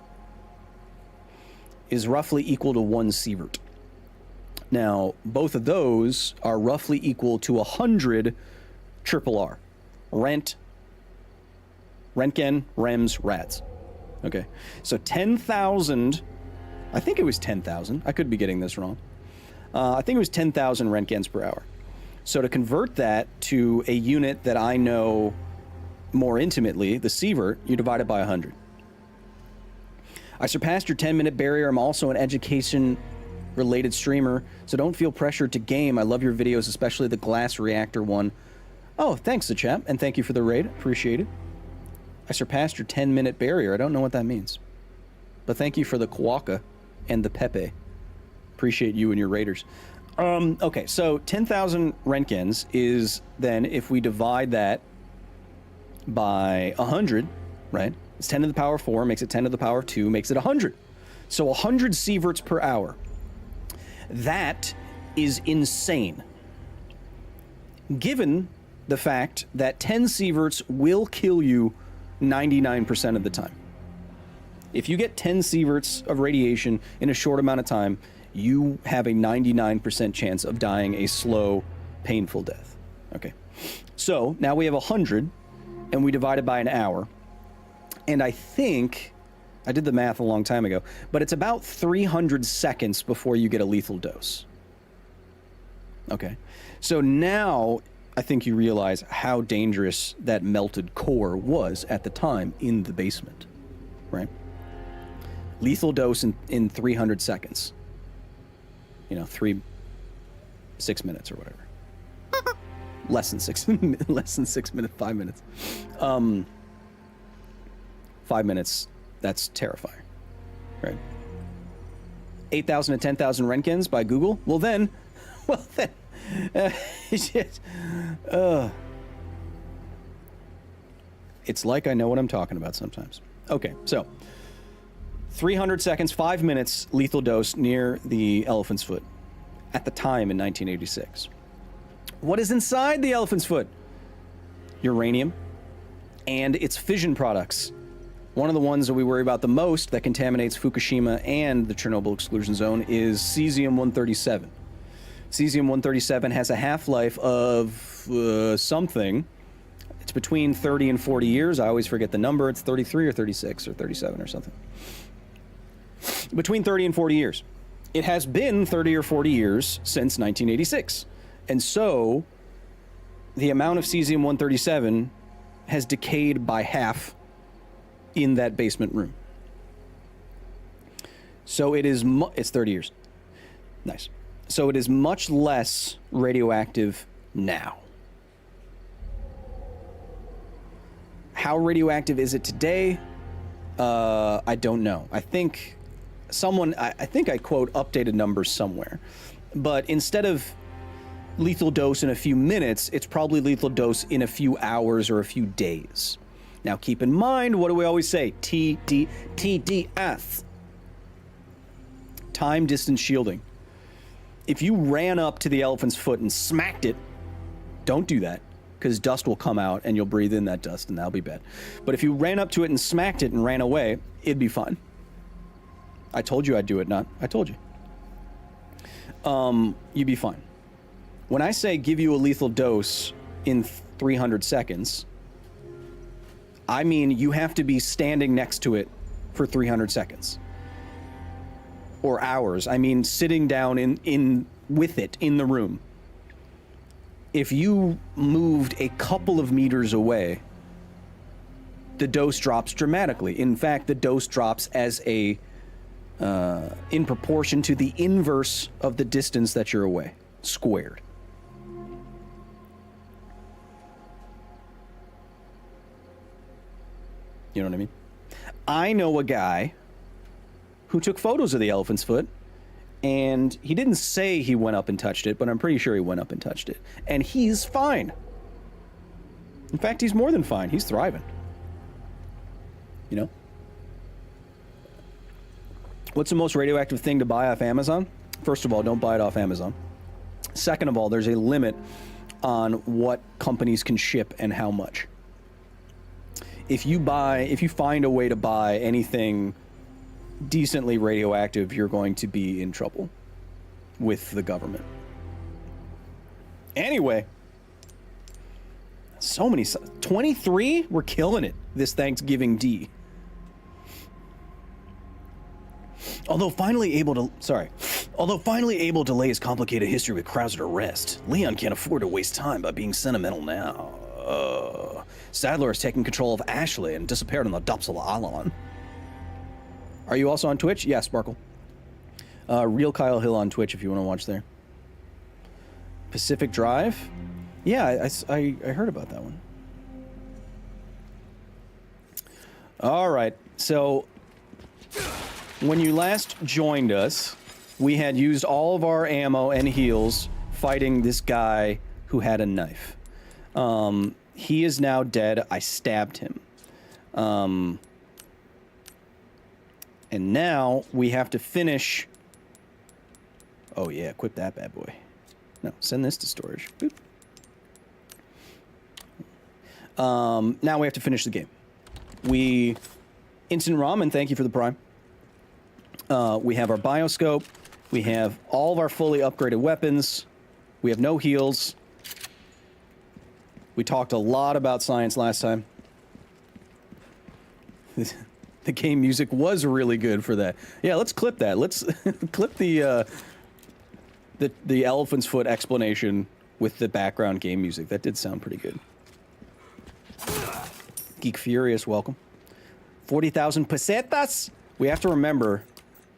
is roughly equal to 1 sievert. Now, both of those are roughly equal to 100 triple R. Rentgen, REMS, RADS. Okay, so 10,000, I think it was 10,000, I could be getting this wrong. I think it was 10,000 Roentgens per hour. So to convert that to a unit that I know more intimately, the sievert, you divide it by 100. I surpassed your 10-minute barrier. I'm also an education-related streamer, so don't feel pressured to game. I love your videos, especially the glass reactor one. Oh, thanks, the chap, and thank you for the raid. Appreciate it. I surpassed your 10-minute barrier. I don't know what that means. But thank you for the Kwaka and the Pepe. Appreciate you and your raiders. Okay, so 10,000 Roentgens is then, if we divide that by 100, right? It's 10 to the power 4, makes it 10 to the power 2, makes it 100. So 100 sieverts per hour. That is insane. Given the fact that 10 sieverts will kill you 99% of the time. If you get 10 sieverts of radiation in a short amount of time, you have a 99% chance of dying a slow, painful death. Okay. So now we have 100, and we divide it by an hour. And I think, I did the math a long time ago, but it's about 300 seconds before you get a lethal dose. Okay. So now I think you realize how dangerous that melted core was at the time in the basement, right? Lethal dose in 300 seconds. You know, 6 minutes or whatever. less than 6 minutes, 5 minutes. 5 minutes, that's terrifying, right? 8,000 to 10,000 Roentgens by Google? Well then, it's like I know what I'm talking about sometimes. Okay, so 300 seconds, 5 minutes, lethal dose near the elephant's foot at the time in 1986. What is inside the elephant's foot? Uranium and its fission products. One of the ones that we worry about the most that contaminates Fukushima and the Chernobyl exclusion zone is cesium-137. Cesium-137 has a half-life of something. It's between 30 and 40 years. I always forget the number. It's 33 or 36 or 37 or something. Between 30 and 40 years. It has been 30 or 40 years since 1986. And so the amount of cesium-137 has decayed by half in that basement room. So it is, it's 30 years. Nice. So it is much less radioactive now. How radioactive is it today? I don't know. I think I quote updated numbers somewhere. But instead of lethal dose in a few minutes, it's probably lethal dose in a few hours or a few days. Now keep in mind, what do we always say? TDS. Time distance shielding. If you ran up to the elephant's foot and smacked it, don't do that. because dust will come out and you'll breathe in that dust and that'll be bad. But if you ran up to it and smacked it and ran away, it'd be fine. I told you I'd do it, not I told you. You'd be fine. When I say give you a lethal dose in 300 seconds, I mean you have to be standing next to it for 300 seconds. Or hours. I mean sitting down in with it in the room. If you moved a couple of meters away, the dose drops dramatically. In fact, the dose drops as a in proportion to the inverse of the distance that you're away, squared. You know what I mean? I know a guy who took photos of the elephant's foot, and he didn't say he went up and touched it, but I'm pretty sure he went up and touched it. And he's fine. In fact, he's more than fine. He's thriving. You know? What's the most radioactive thing to buy off Amazon? First of all, don't buy it off Amazon. Second of all, there's a limit on what companies can ship and how much. If you find a way to buy anything decently radioactive, you're going to be in trouble with the government. Anyway, so many, 23? We're killing it this Thanksgiving D. Although finally able to lay his complicated history with Krauser to rest, Leon can't afford to waste time by being sentimental now. Sadler has taken control of Ashley and disappeared on the Dopsala Island. Are you also on Twitch? Yeah, Sparkle. Real Kyle Hill on Twitch if you want to watch there. Pacific Drive? Yeah, I heard about that one. All right, so when you last joined us, we had used all of our ammo and heals fighting this guy who had a knife. He is now dead. I stabbed him. And now we have to finish. Oh yeah, equip that bad boy. No, send this to storage. Boop. Now we have to finish the game. Instant Ramen, thank you for the prime. We have our bioscope. We have all of our fully upgraded weapons. We have no heals. We talked a lot about science last time. The game music was really good for that. Yeah, let's clip that. Let's clip the elephant's foot explanation with the background game music. That did sound pretty good. Geek Furious, welcome. 40,000 pesetas. We have to remember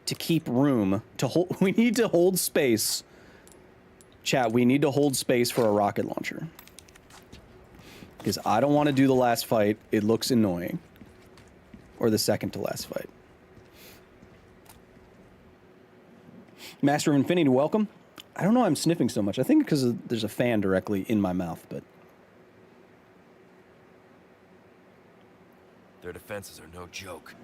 to keep room to hold. We need to hold space. Chat, we need to hold space for a rocket launcher. Because I don't want to do the last fight. It looks annoying. Or the second to last fight. Master of Infinity, welcome. I don't know why I'm sniffing so much. I think because there's a fan directly in my mouth, but... Their defenses are no joke.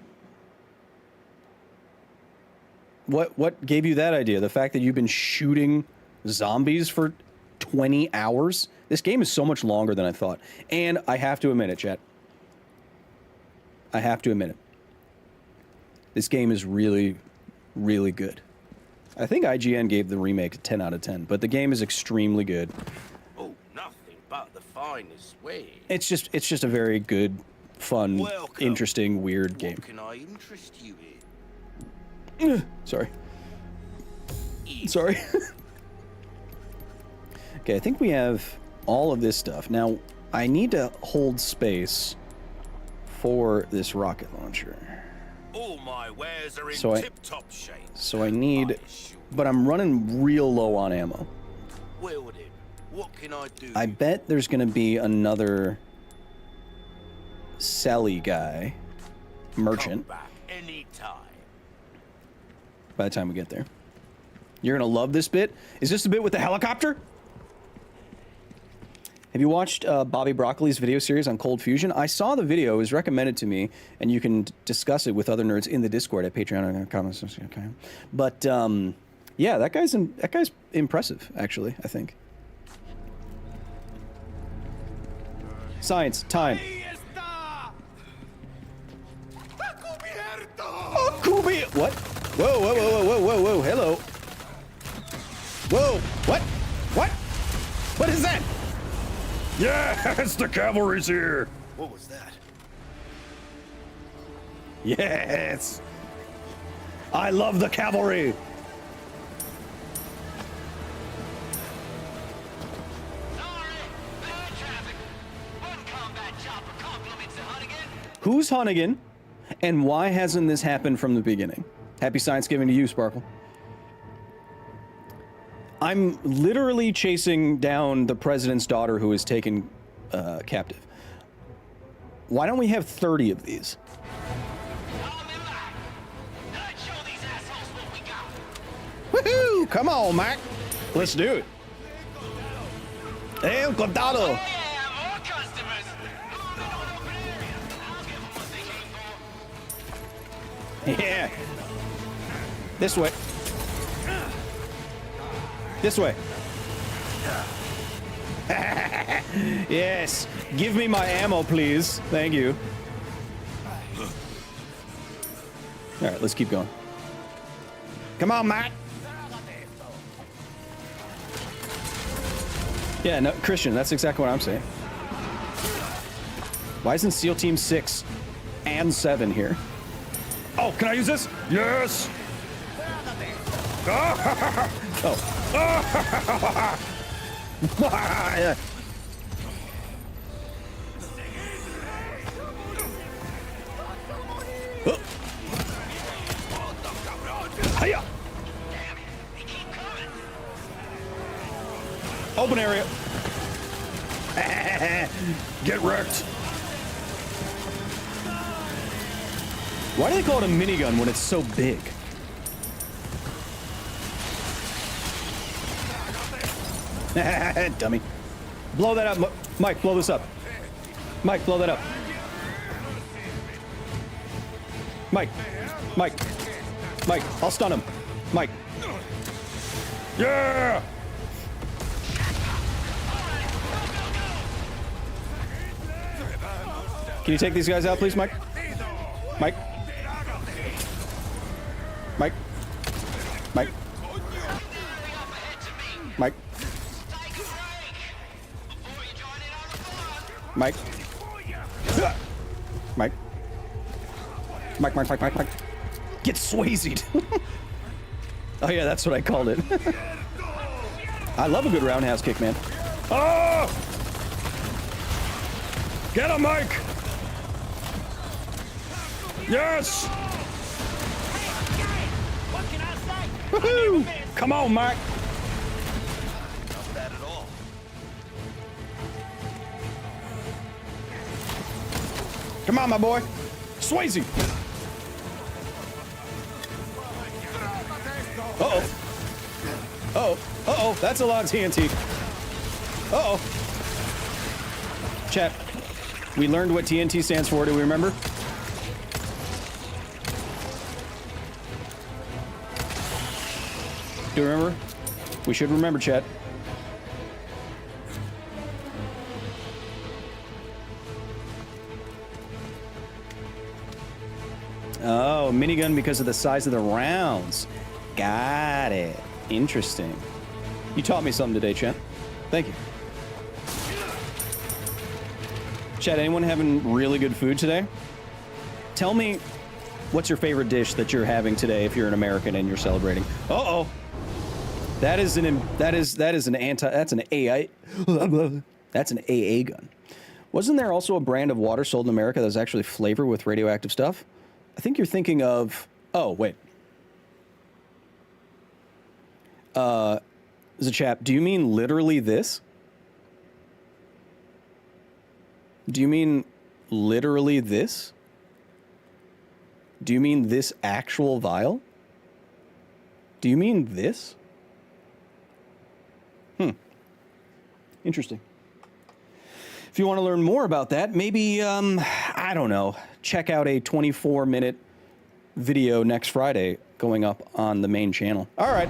What gave you that idea? The fact that you've been shooting zombies for 20 hours? This game is so much longer than I thought. And I have to admit it, chat. I have to admit it. This game is really, really good. I think IGN gave the remake a 10 out of 10, but the game is extremely good. Oh, nothing but the finest way. It's just a very good, fun, Welcome. interesting, weird game. What can I interest you in? Sorry. Sorry. Okay, I think we have all of this stuff. Now, I need to hold space for this rocket launcher. All my wares are in So tip-top shape. So I need... But I'm running real low on ammo. Well then, what can I do? I bet there's going to be another... Selly guy. Merchant. Come back anytime. By the time we get there. You're going to love this bit. Is this the bit with the helicopter? Have you watched Bobby Broccoli's video series on Cold Fusion? I saw the video. It was recommended to me, and you can discuss it with other nerds in the Discord at patreon.com. Okay. But, yeah, that guy's impressive, actually, I think. Science, time. What? Whoa, whoa, whoa, whoa, whoa, whoa, hello. Whoa, what? What? What is that? Yes, the cavalry's here. What was that? Yes. I love the cavalry. Who's Hunnigan? And why hasn't this happened from the beginning? Happy Science-Giving to you, Sparkle. I'm literally chasing down the president's daughter who is taken captive. Why don't we have 30 of these? Woohoo! Come on, Mac. Let's do it. El Condado. Yeah. This way. This way. Yes. Give me my ammo, please. Thank you. All right, let's keep going. Come on, Matt. Yeah, no, Christian, that's exactly what I'm saying. Why isn't SEAL Team 6 and 7 here? Oh, can I use this? Yes! Oh. Hiya! Open area. Get wrecked. Why do they call it a minigun when it's so big? Dummy. Blow that up. Mike, blow this up. Mike, blow that up. Mike. Mike. Mike, I'll stun him. Mike. Yeah! Can you take these guys out, please, Mike? Mike? Mike? Mike? Mike? Mike? Mike? Mike. Get swayzed. Oh yeah, that's what I called it. I love a good roundhouse kick, man. Oh! Get him, Mike! Yes! Woohoo! Come on, Mike! Not bad at all. Come on, my boy. Swayze. Uh-oh. Uh-oh. Uh-oh. That's a lot of TNT. Uh-oh. Chat, we learned what TNT stands for. Do we remember? Do you remember? We should remember, chat. Oh, minigun because of the size of the rounds. Got it. Interesting. You taught me something today, chat. Thank you. Chat, anyone having really good food today? Tell me what's your favorite dish that you're having today if you're an American and you're celebrating. Uh-oh. That's an AA gun. Wasn't there also a brand of water sold in America that was actually flavored with radioactive stuff? I think you're thinking of... Oh, wait. As a chap, do you mean literally this? Do you mean literally this? Do you mean this actual vial? Do you mean this? Interesting. If you want to learn more about that, maybe, I don't know, check out a 24-minute video next Friday going up on the main channel. All right.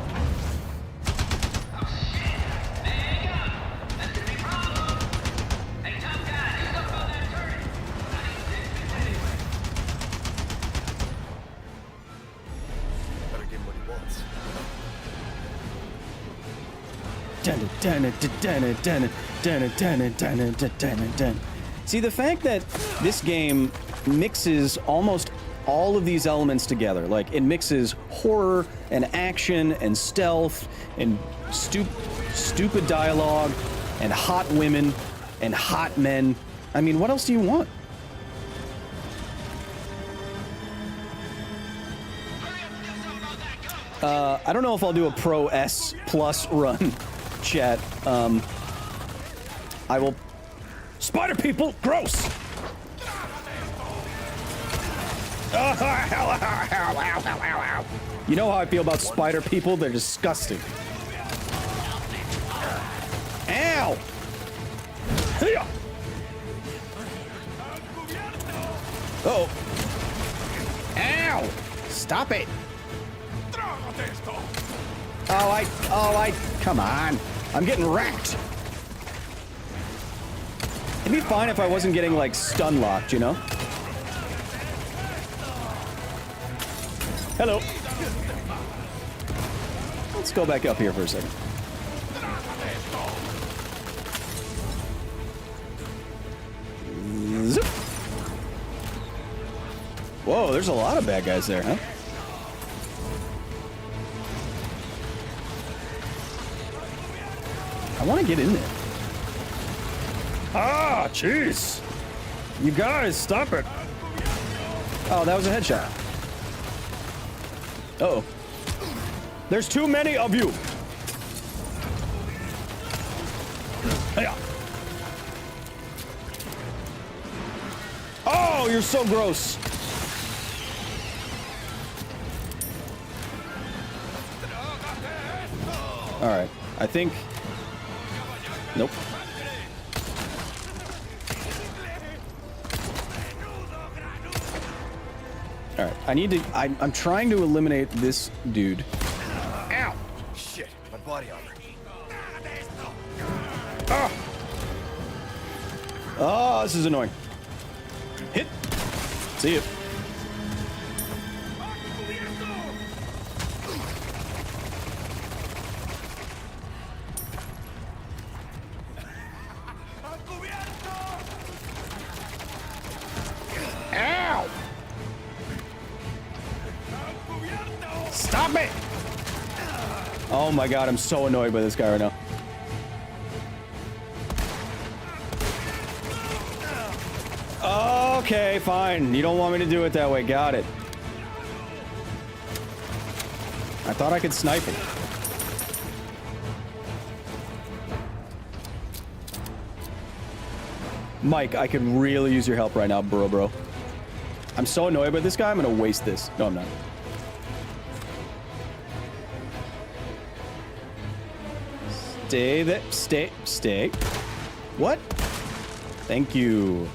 See, the fact that this game mixes almost all of these elements together, like it mixes horror and action and stealth and stupid dialogue and hot women and hot men. I mean, what else do you want? I don't know if I'll do a Pro S Plus run, chat. I will... Spider people, gross! You know how I feel about spider people? They're disgusting. Ow! Uh-oh. Ow! Stop it! Come on. I'm getting wrecked. It'd be fine if I wasn't getting, like, stun locked, you know? Hello. Let's go back up here for a second. Zip. Whoa, there's a lot of bad guys there, huh? I want to get in there. Ah, jeez. You guys, stop it. Oh, that was a headshot. Uh-oh. There's too many of you. Hiya. Oh, you're so gross. All right. I think... Nope. All right. I need to... I'm trying to eliminate this dude. Ow! Shit, my body armor. Ah! Oh, this is annoying. Hit. See you. Ow! Stop it! Oh my god, I'm so annoyed by this guy right now. Okay, fine. You don't want me to do it that way. Got it. I thought I could snipe him. Mike, I could really use your help right now, bro. I'm so annoyed by this guy, I'm gonna waste this. No, I'm not. Stay there. Stay. What? Thank you.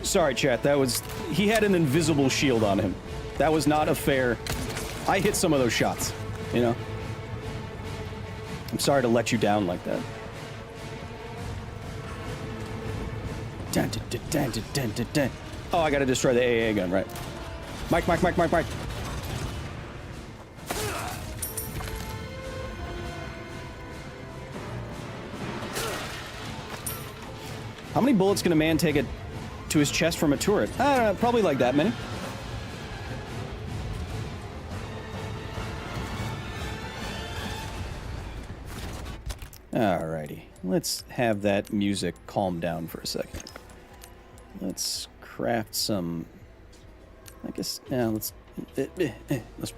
Sorry, chat. That was... He had an invisible shield on him. That was not a fair... I hit some of those shots, you know? I'm sorry to let you down like that. Oh, I gotta destroy the AA gun, right? Mike. How many bullets can a man take it to his chest from a turret? I don't know, probably like that many. Alrighty, let's have that music calm down for a second. Let's craft some... I guess, yeah, let's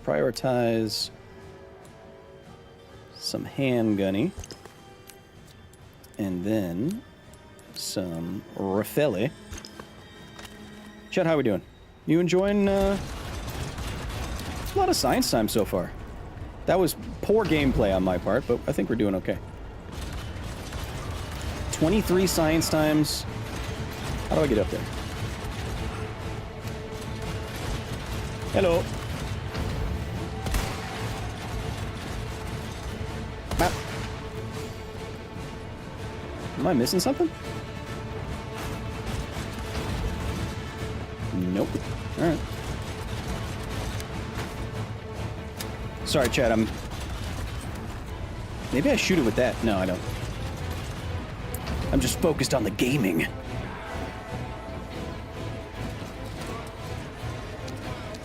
prioritize some handgunny. And then some Raffelli. Chet, how we doing? You enjoying a lot of science time so far? That was poor gameplay on my part, but I think we're doing okay. 23 science times. How do I get up there? Hello. Map. Am I missing something? Nope. All right. Sorry, Chad, maybe I shoot it with that. No, I don't. I'm just focused on the gaming.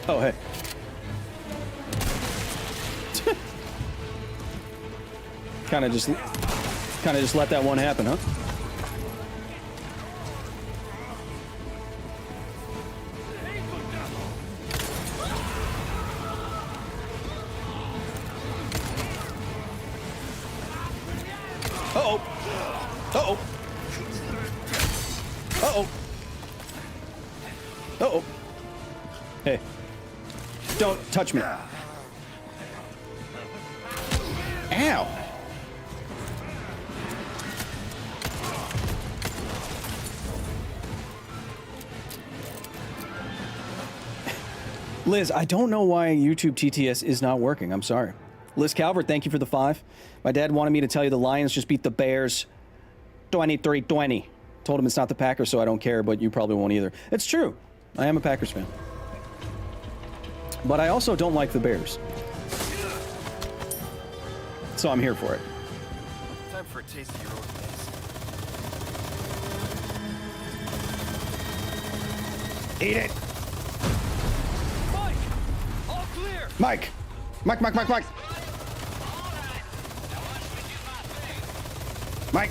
Oh, hey. Kind of just let that one happen, huh? Uh-oh. Uh-oh. Uh-oh. Uh-oh. Hey. Don't touch me. Ow. Liz, I don't know why YouTube TTS is not working. I'm sorry. Liz Calvert, thank you for the 5. My dad wanted me to tell you the Lions just beat the Bears 23-20. Told him it's not the Packers, so I don't care, but you probably won't either. It's true. I am a Packers fan. But I also don't like the Bears. So I'm here for it. Time for a taste of your own place. Eat it. Mike! All clear! Mike. Mike. Mike.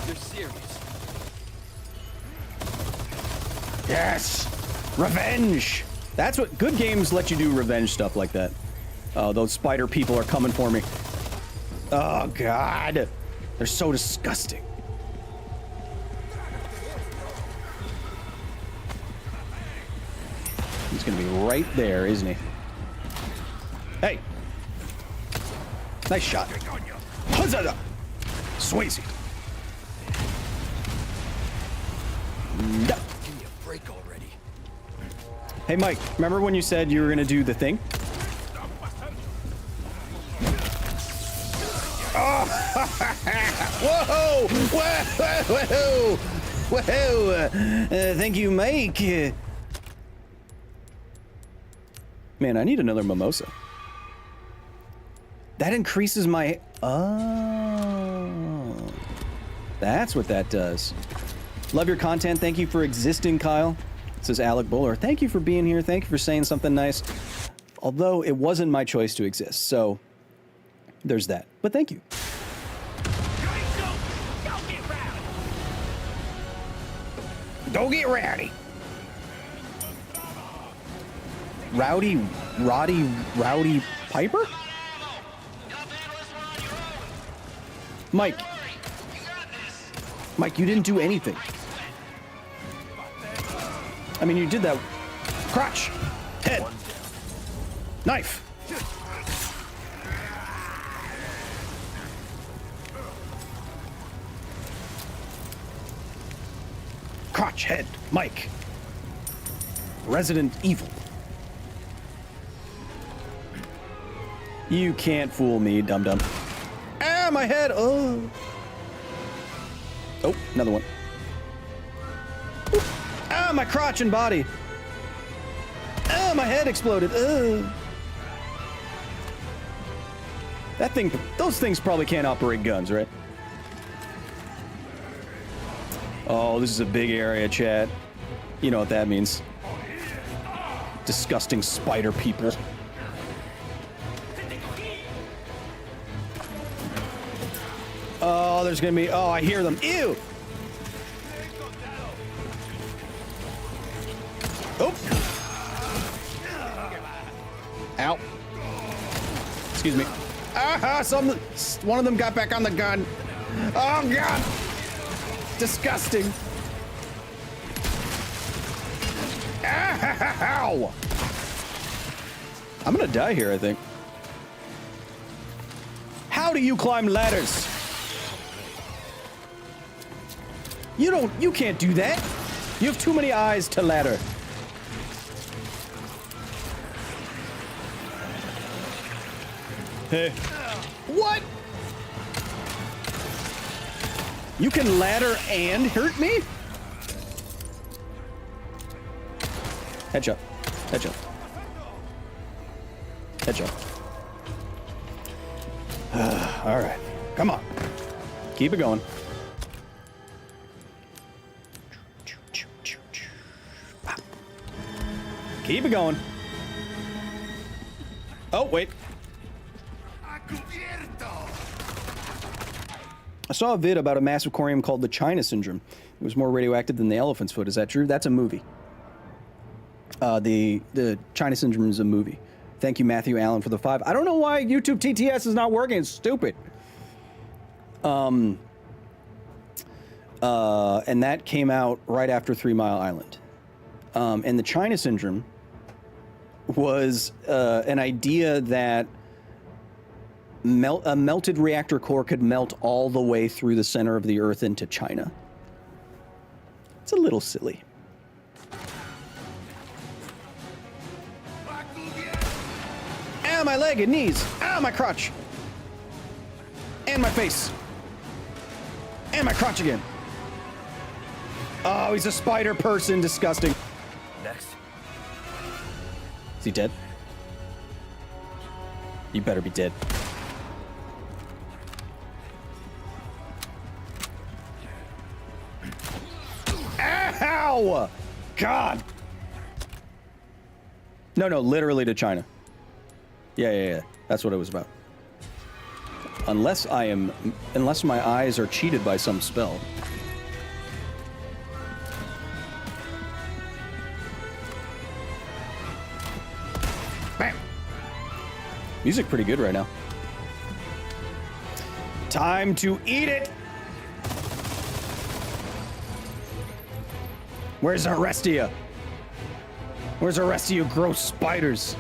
You're serious. Yes. Revenge. That's what good games let you do, revenge stuff like that. Oh, those spider people are coming for me. Oh, God. They're so disgusting. He's going to be right there, isn't he? Hey. Nice shot. Huzzah! Swayze. Give me a break already. Hey, Mike, remember when you said you were going to do the thing? Oh! Whoa! Whoa! Whoa! Thank you, Mike. Man, I need another mimosa. That increases my... Oh. That's what that does. Love your content. Thank you for existing, Kyle. Says Alec Bowler. Thank you for being here. Thank you for saying something nice. Although it wasn't my choice to exist, so there's that. But thank you. Go get rowdy. Rowdy Piper? Mike, you didn't do anything. I mean, you did that. Crotch. Head. Knife. Crotch, head, Mike. Resident Evil. You can't fool me, dum-dum. Ah, my head! Oh! Oh, another one. Ooh. Ah, my crotch and body! Ah, my head exploded! That thing, those things probably can't operate guns, right? Oh, this is a big area, chat. You know what that means. Disgusting spider people. Oh, there's gonna be... Oh, I hear them. Ew! Oh! Ow. Excuse me. Ah, one of them got back on the gun. Oh, God! Disgusting. Ow! I'm gonna die here, I think. How do you climb ladders? You can't do that. You have too many eyes to ladder. Hey. What? You can ladder and hurt me? Headshot. Headshot. Headshot. All right. Come on. Keep it going. Keep it going. Oh, wait. I saw a vid about a massive aquarium called the China Syndrome. It was more radioactive than the elephant's foot. Is that true? That's a movie. The China Syndrome is a movie. Thank you, Matthew Allen, for the 5. I don't know why YouTube TTS is not working. It's stupid. And that came out right after 3 Mile Island. And the China Syndrome was an idea that a melted reactor core could melt all the way through the center of the Earth into China. It's a little silly. Ow, my leg and knees. Ow, my crotch. And my face. And my crotch again. Oh, he's a spider person. Disgusting. Next. Is he dead? You better be dead. Ow! God! No, literally to China. Yeah. That's what it was about. Unless my eyes are cheated by some spell. Bam! Music pretty good right now. Time to eat it! Where's the rest of you? Where's the rest of you gross spiders?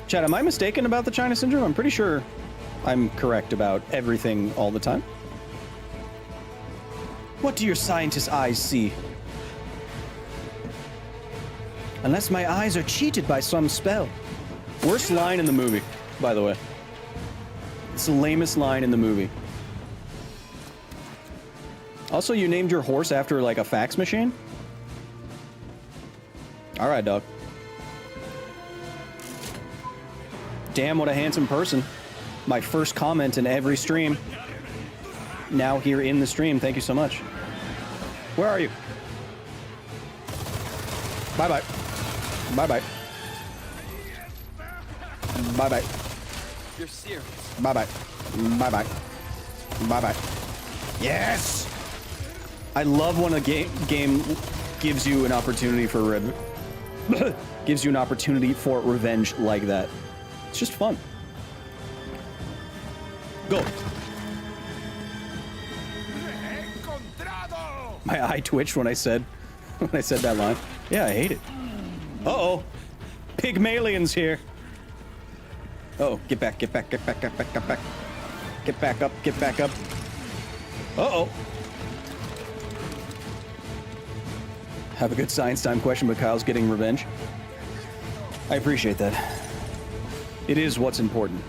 Chad, am I mistaken about the China Syndrome? I'm pretty sure I'm correct about everything all the time. What do your scientist eyes see? Unless my eyes are cheated by some spell. Worst line in the movie, by the way. It's the lamest line in the movie. Also, you named your horse after, like, a fax machine? Alright, dog. Damn, what a handsome person. My first comment in every stream. Now here in the stream. Thank you so much. Where are you? Bye-bye. Bye-bye. Bye-bye. You're serious. Bye-bye. Bye-bye. Bye-bye. Yes! I love when a game gives you an opportunity for gives you an opportunity for revenge like that. It's just fun. Go. My eye twitched when I said that line. Yeah, I hate it. Uh-oh. Pygmalion's here. Oh, get back, get back, get back, get back, get back. Get back up, get back up. Uh-oh. Have a good science time question, but Kyle's getting revenge. I appreciate that. It is what's important.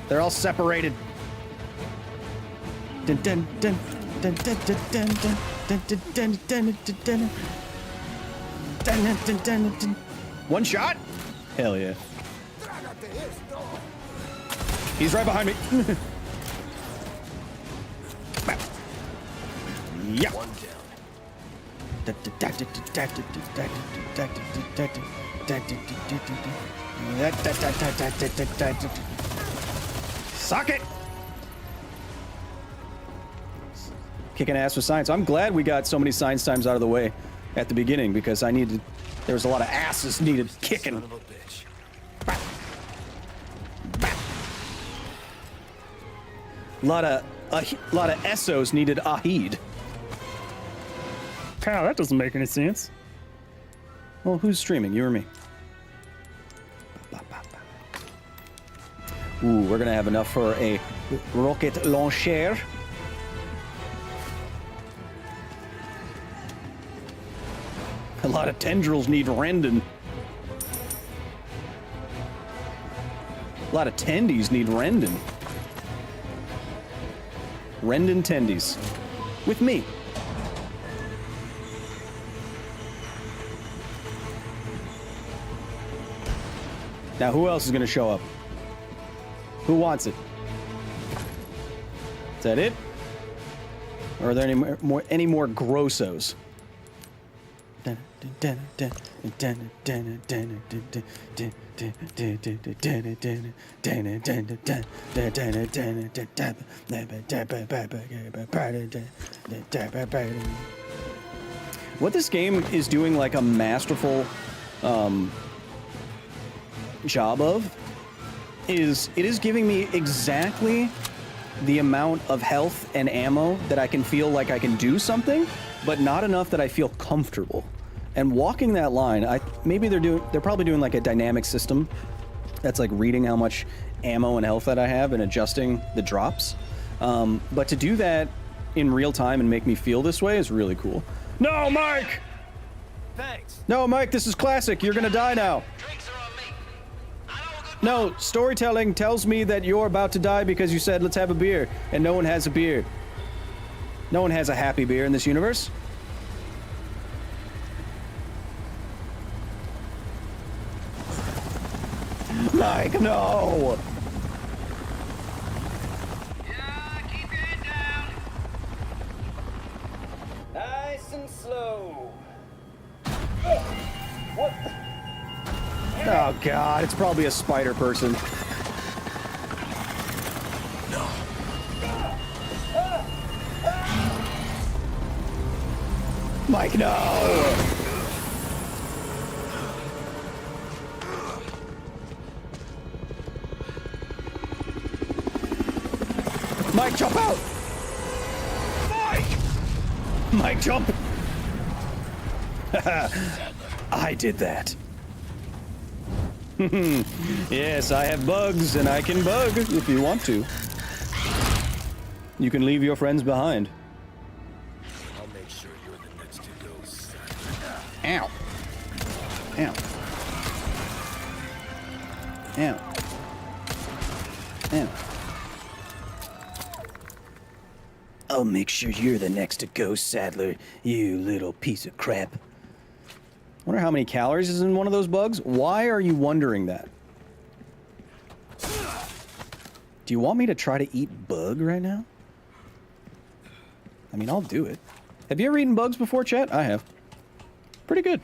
They're all separated. Dun dun dun dun dun dun dun dun dun dun dun dun dun dun dun. One shot? Hell yeah. He's right behind me. Yeah. One down. Suck it! Kicking ass with science. I'm glad we got so many science times out of the way at the beginning because there was a lot of asses needed kicking. Son of a bitch. A lot of Essos needed Ahid. Pal, that doesn't make any sense. Well, who's streaming? You or me? Ooh, we're gonna have enough for a rocket launcher. A lot of tendrils need rending. A lot of tendies need Rendon. Rendon tendies. With me. Now, who else is going to show up? Who wants it? Is that it? Or are there any more grossos? What this game is doing like a masterful job of is it is giving me exactly the amount of health and ammo that I can feel like I can do something, but not enough that I feel comfortable. And walking that line, maybe they're probably doing like a dynamic system that's like reading how much ammo and health that I have and adjusting the drops. But to do that in real time and make me feel this way is really cool. No, Mike! Thanks. No, Mike, this is classic. You're gonna die now. Drinks are on me. No, storytelling tells me that you're about to die because you said, let's have a beer, and no one has a beer. No one has a happy beer in this universe. Mike, no! Yeah, keep your head down. Nice and slow. What? Oh, God, it's probably a spider person. No. Mike, no! Mike, jump out! Mike, jump! I did that. Yes, I have bugs, and I can bug if you want to. You can leave your friends behind. I'll make sure you're the next to go, son. Ow. Ow. Ow. Ow. I'll make sure you're the next to go, Sadler, you little piece of crap. Wonder how many calories is in one of those bugs? Why are you wondering that? Do you want me to try to eat bug right now? I mean, I'll do it. Have you ever eaten bugs before, chat? I have. Pretty good.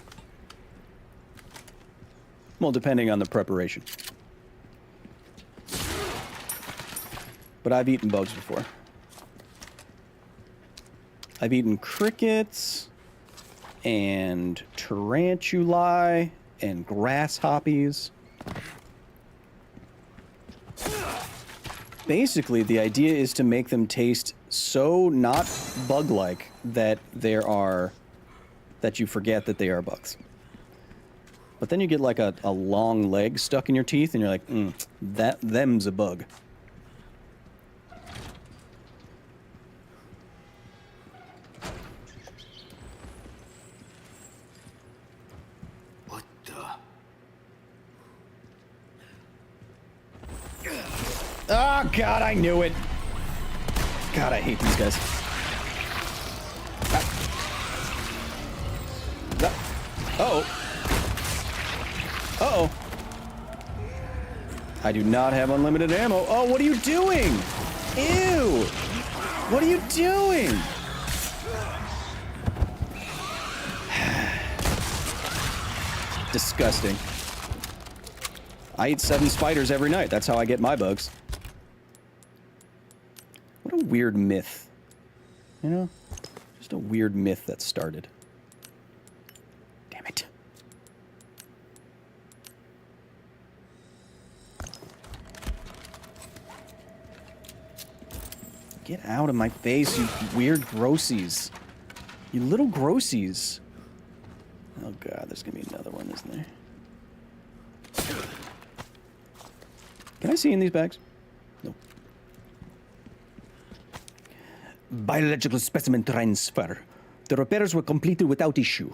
Well, depending on the preparation. But I've eaten bugs before. I've eaten crickets and tarantuli and grasshoppies. Basically, the idea is to make them taste so not bug-like that that you forget that they are bugs. But then you get like a long leg stuck in your teeth and you're like, them's a bug. What the? Oh, God, I knew it. God, I hate these guys. Uh-oh. Uh-oh. I do not have unlimited ammo. Oh, what are you doing? Ew. What are you doing? Disgusting. I eat 7 spiders every night. That's how I get my bugs. What a weird myth. You know? Just a weird myth that started. Damn it. Get out of my face, you weird grossies. You little grossies. Oh God, there's gonna be another one, isn't there? Can I see in these bags? No. Biological specimen transfer. The repairs were completed without issue.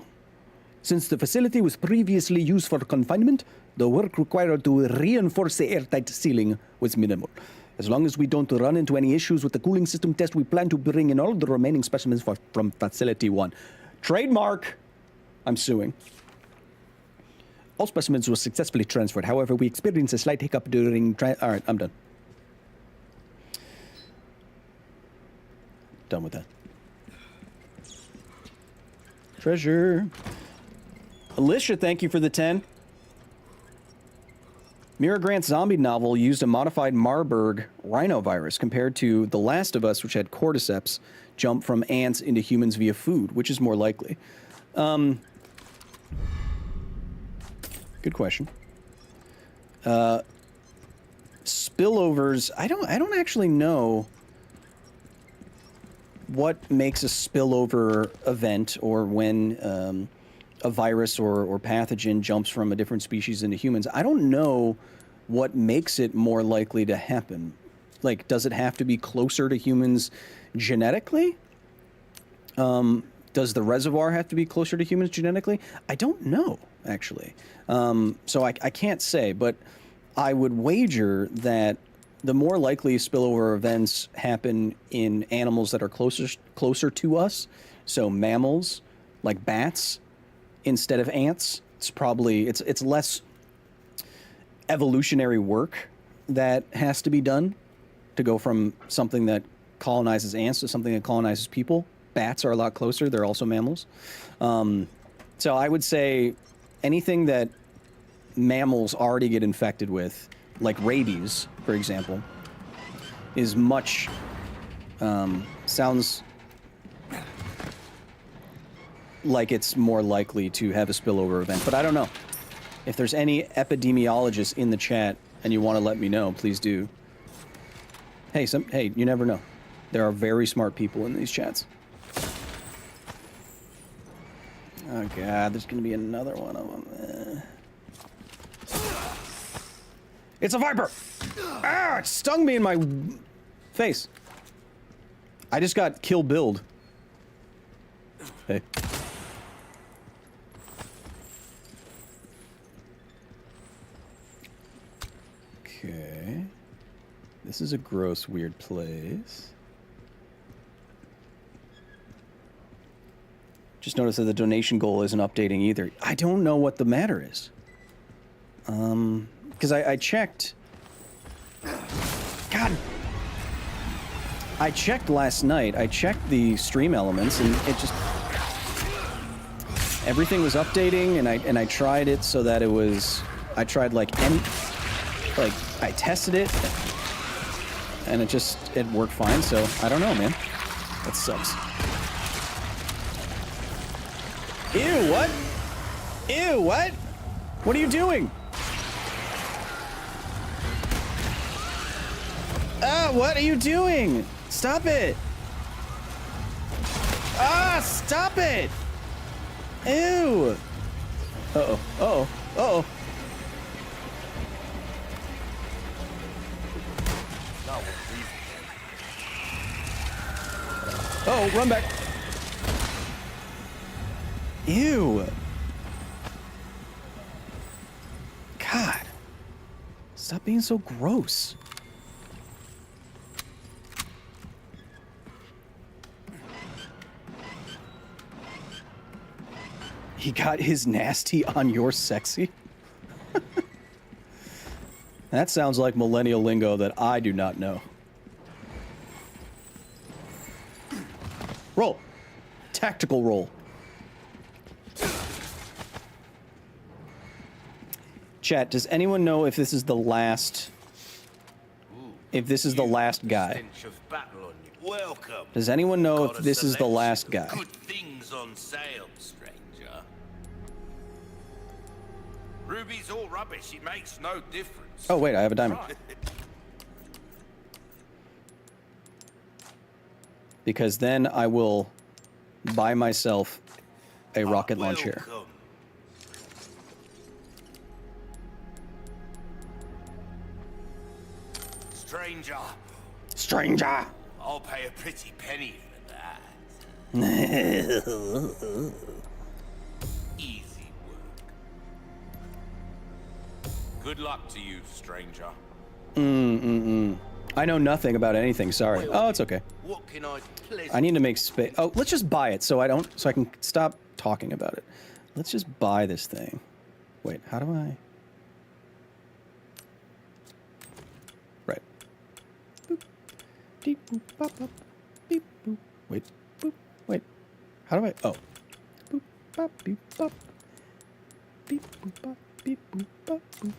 Since the facility was previously used for confinement, the work required to reinforce the airtight ceiling was minimal. As long as we don't run into any issues with the cooling system test, we plan to bring in all the remaining specimens from Facility 1. Trademark! I'm suing. All specimens were successfully transferred. However, we experienced a slight hiccup during... All right, I'm done. Done with that. Treasure. Alicia, thank you for the 10. Mira Grant's zombie novel used a modified Marburg rhinovirus compared to The Last of Us, which had cordyceps jump from ants into humans via food. Which is more likely? Good question. Spillovers. I don't actually know what makes a spillover event, or when a virus or pathogen jumps from a different species into humans. I don't know what makes it more likely to happen. Like, does it have to be closer to humans genetically? Does the reservoir have to be closer to humans genetically? I don't know, actually. So I can't say, but I would wager that the more likely spillover events happen in animals that are closer to us, so mammals, like bats, instead of ants. It's probably, it's less evolutionary work that has to be done to go from something that colonizes ants to something that colonizes people. Bats are a lot closer. They're also mammals. So I would say anything that mammals already get infected with, like rabies, for example, is much, sounds like it's more likely to have a spillover event. But I don't know. If there's any epidemiologists in the chat and you want to let me know, please do. Hey, you never know. There are very smart people in these chats. Oh god, there's gonna be another one of them. It's a viper! Ah, it stung me in my face. I just got kill billed. Hey. Okay. This is a gross, weird place. Just noticed that the donation goal isn't updating either. I don't know what the matter is. Because I checked. God. I checked last night. I checked the stream elements, and it just... everything was updating, and I tried it so that it was... I tried, like, I tested it, and it worked fine, so I don't know, man. That sucks. Ew, what? Ew, what? What are you doing? Ah, what are you doing? Stop it. Ah, stop it. Ew. Uh-oh, uh-oh, uh-oh. Oh, run back. Ew. God. Stop being so gross. He got his nasty on your sexy? That sounds like millennial lingo that I do not know. Roll. Tactical roll. Chat, does anyone know if this is the last... if this is the last guy? Welcome. Does anyone know if this is the last guy? Good things on sale, stranger. Ruby's all rubbish. It makes no difference. Oh, wait, I have a diamond. Because then I will buy myself a rocket launcher. Stranger. Stranger! I'll pay a pretty penny for that. Easy. Good luck to you, stranger. I know nothing about anything, sorry. Oh, it's okay. What can I I need to make space. Oh, let's just buy it so I can stop talking about it. Let's just buy this thing. Wait, how do I? Right. Boop. Deep boop bop bop. Beep boop. Wait. Boop. Wait. How do I? Oh. Boop bop beep bop. Beep boop bop. Beep boop bop boop.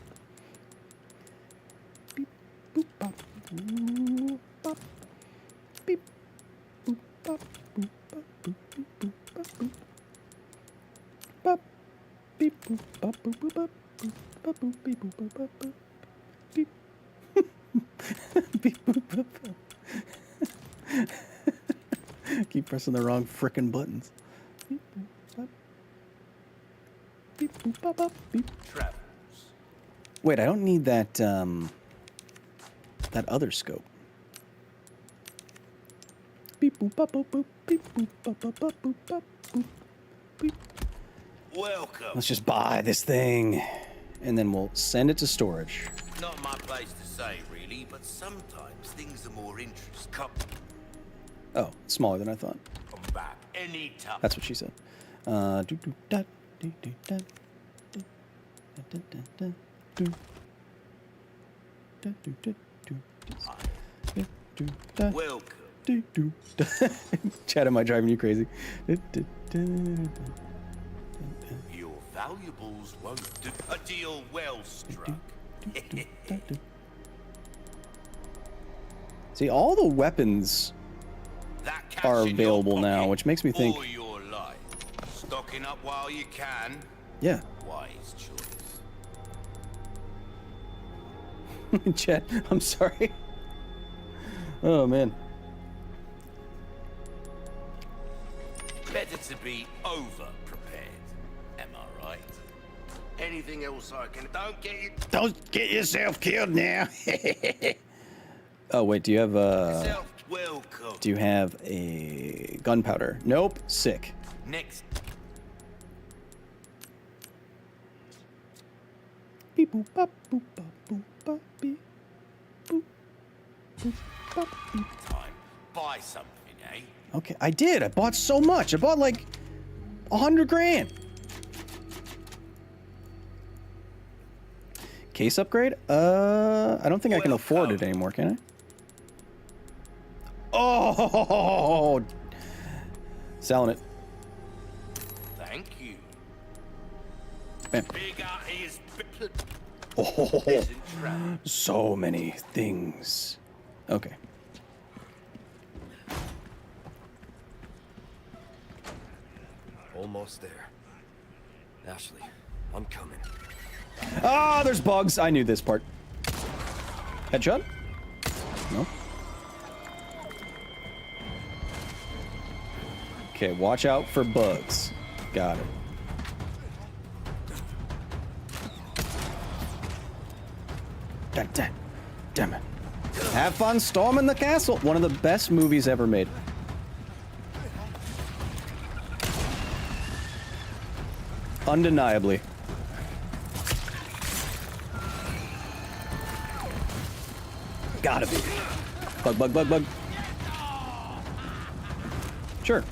Beep boop bop. Boop bop. Beep boop bop boop bop boop beep boop bop boop. Bop. Beep boop bop boop boop bop boop bop boop beep boop bop bop boop. Beep. Beep boop bop bop. Keep pressing the wrong frickin' buttons. Beep boop bop. Beep boop bop bop beep. Travels. Wait, I don't need that that other scope. Beep boop bop boop boop beep boop bop bop bop boop bop boop beep. Welcome. Let's just buy this thing, and then we'll send it to storage. Not my place to say, really, but sometimes things are more interesting. Come Oh, smaller than I thought. back anytime. That's what she said. Do do da do do da do da da da da do da do da do da do da Welcome. do do da. Chad, am I driving you crazy? Da, da, da, da. Your valuables won't do. A deal well struck. See, all the weapons That cash are in your available now, pocket which makes me think, all your life. Stocking up while you can. yeah. Wise choice. Chad, I'm sorry. Oh, man. Better to be over prepared. Am I right? Anything else I can? Don't get yourself killed now. Oh, wait, do you have Self welcome. do you have a gunpowder? Nope. Sick. Next. Beep boop bop boop bop boop bop beep boop boop bop beep. Time. Buy something, eh? Okay, I did. I bought so much. I bought like 100 grand. Case upgrade? I don't think I can afford it anymore, can I? Oh, selling it. Thank you. Bam. Bigger is Oh, isn't travel. so many things. Okay. Almost there. Ashley, I'm coming. Ah, there's bugs. I knew this part. Headshot? No. Okay, watch out for bugs. Got it. Damn it. Have fun storming the castle. One of the best movies ever made. Undeniably. Gotta be. Bug, bug, bug, bug. Sure.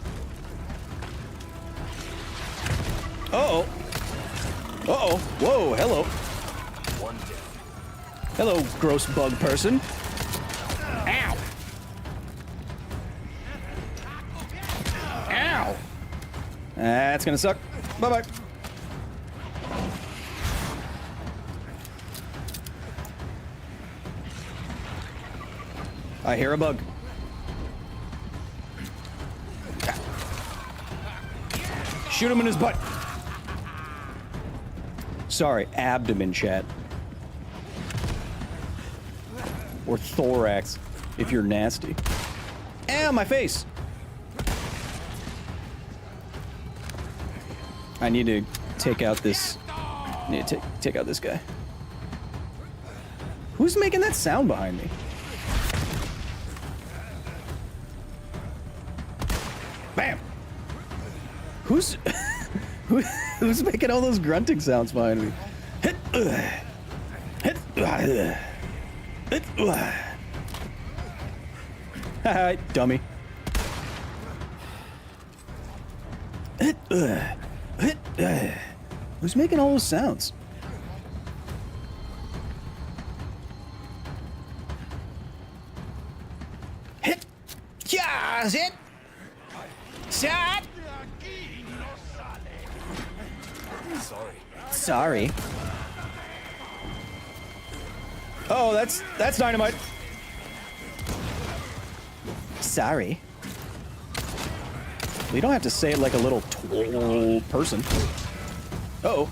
Uh-oh. Uh-oh. Whoa, hello. One down. Hello, gross bug person. Ow. Ow. That's gonna suck. Bye-bye. I hear a bug. Shoot him in his butt. Sorry, abdomen, chat. Or thorax, if you're nasty. Ow, my face! I need to take out this... need to take out this guy. Who's making that sound behind me? Bam! Who's... who's making all those grunting sounds behind me? Haha, dummy. Who's making all those sounds? Hit! Yeah, hit! Shot! Sorry. Oh, that's dynamite. Sorry. We don't have to say it like a little person. Uh-oh.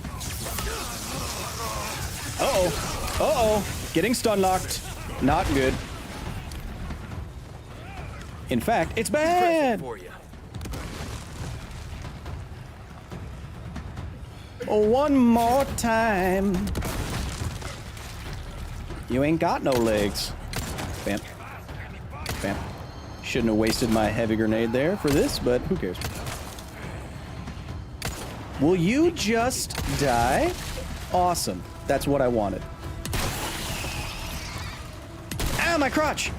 Uh-oh. Uh-oh. Getting stun locked. Not good. In fact, it's bad. For you. One more time. You ain't got no legs. Bam. Bam. Shouldn't have wasted my heavy grenade there for this, but who cares? Will you just die? Awesome. That's what I wanted. Ow, my crotch!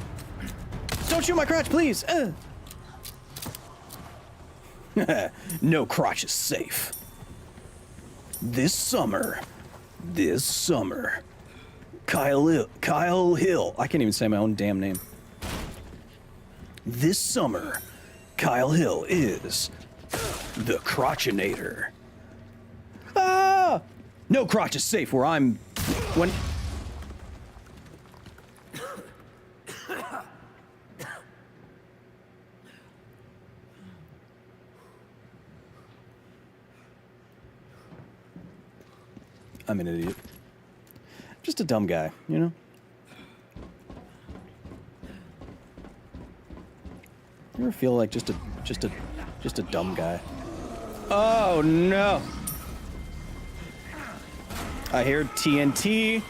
Don't shoot my crotch, please! No crotch is safe. This summer, Kyle Hill. I can't even say my own damn name. This summer, Kyle Hill is the Crotchinator. Ah! No crotch is safe where I'm... When... I'm an idiot. Just a dumb guy, you know? You ever feel like just a dumb guy? Oh no! I hear TNT.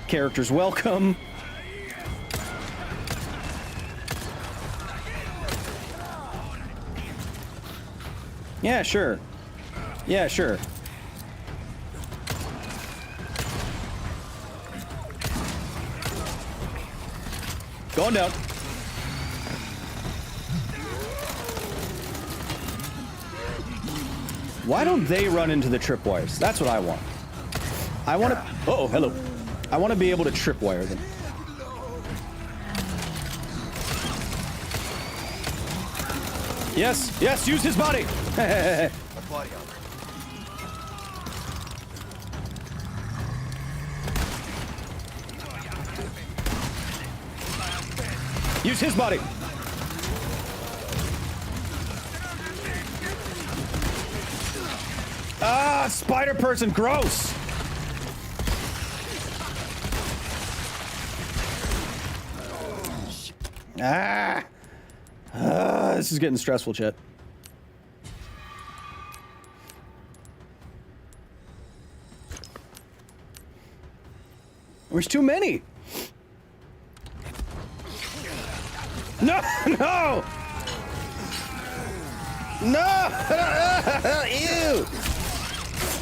Characters welcome. Yeah, sure. Yeah, sure. Going down. Why don't they run into the tripwires? That's what I want. I want to... Uh-oh, hello. I want to be able to tripwire them. Yes, yes, use his body. Use his body. Ah, spider person, gross. This is getting stressful, chat. There's too many. No, no! No! Ew!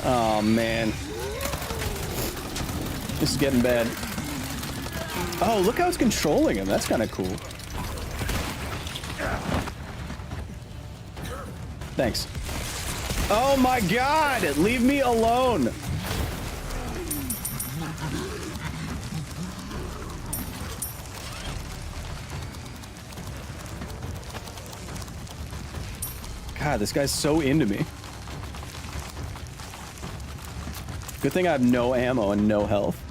Oh, man. This is getting bad. Oh, look how it's controlling him. That's kind of cool. Thanks. Oh my god! Leave me alone! God, this guy's so into me. Good thing I have no ammo and no health.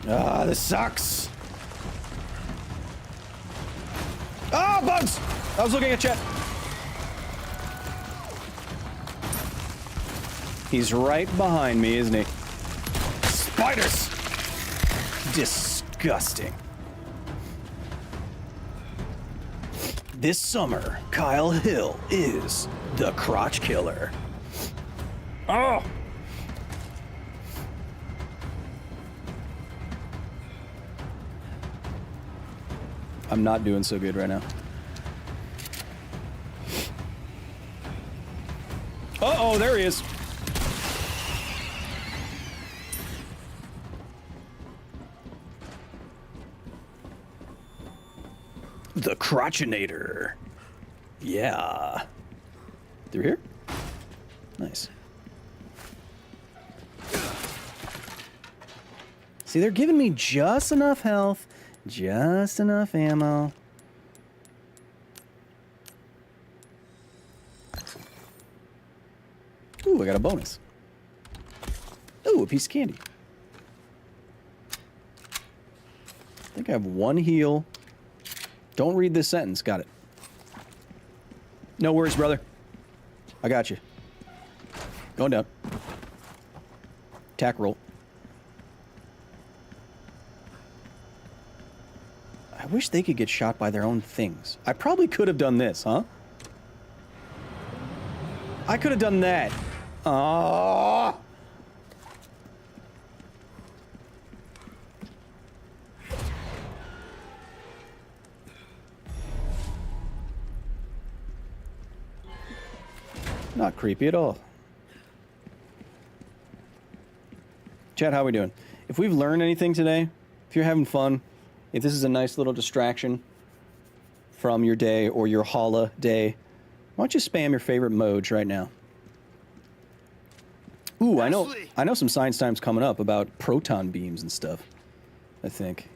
Ah, this sucks. Oh, bugs! I was looking at chat. He's right behind me, isn't he? Spiders! Disgusting. This summer, Kyle Hill is the crotch killer. Oh! I'm not doing so good right now. Uh-oh, there he is. The Crotchinator. Yeah. Through here? Nice. See, they're giving me just enough health, just enough ammo. Ooh, I got a bonus. Ooh, a piece of candy. I think I have one heal. Don't read this sentence. Got it. No worries, brother. I got you. Going down. Attack roll. I wish they could get shot by their own things. I probably could have done this, huh? I could have done that. Oh. Not creepy at all. Chat, how are we doing? If we've learned anything today, if you're having fun, if this is a nice little distraction from your day or your holla day, why don't you spam your favorite modes right now? Ooh, I know some science time's coming up about proton beams and stuff, I think.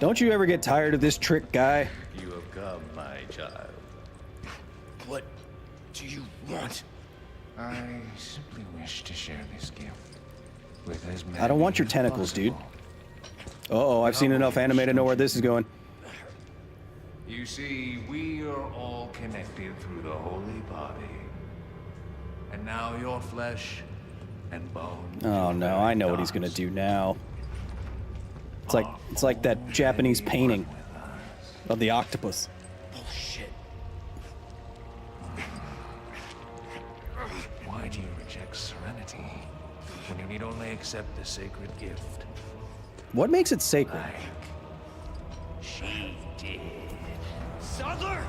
Don't you ever get tired of this trick, guy? You have come, my child. What do you want? I simply wish to share this gift with as many. I don't want your as tentacles, dude. possible. Uh-oh, I've seen enough anime to know where this is going. You see, we are all connected through the holy body. And now your flesh and bone. Oh no, I know what he's gonna do now. It's like that Japanese painting of the octopus. Bullshit. Why do you reject serenity when you need only accept the sacred gift? What makes it sacred? Like she did. Sadler!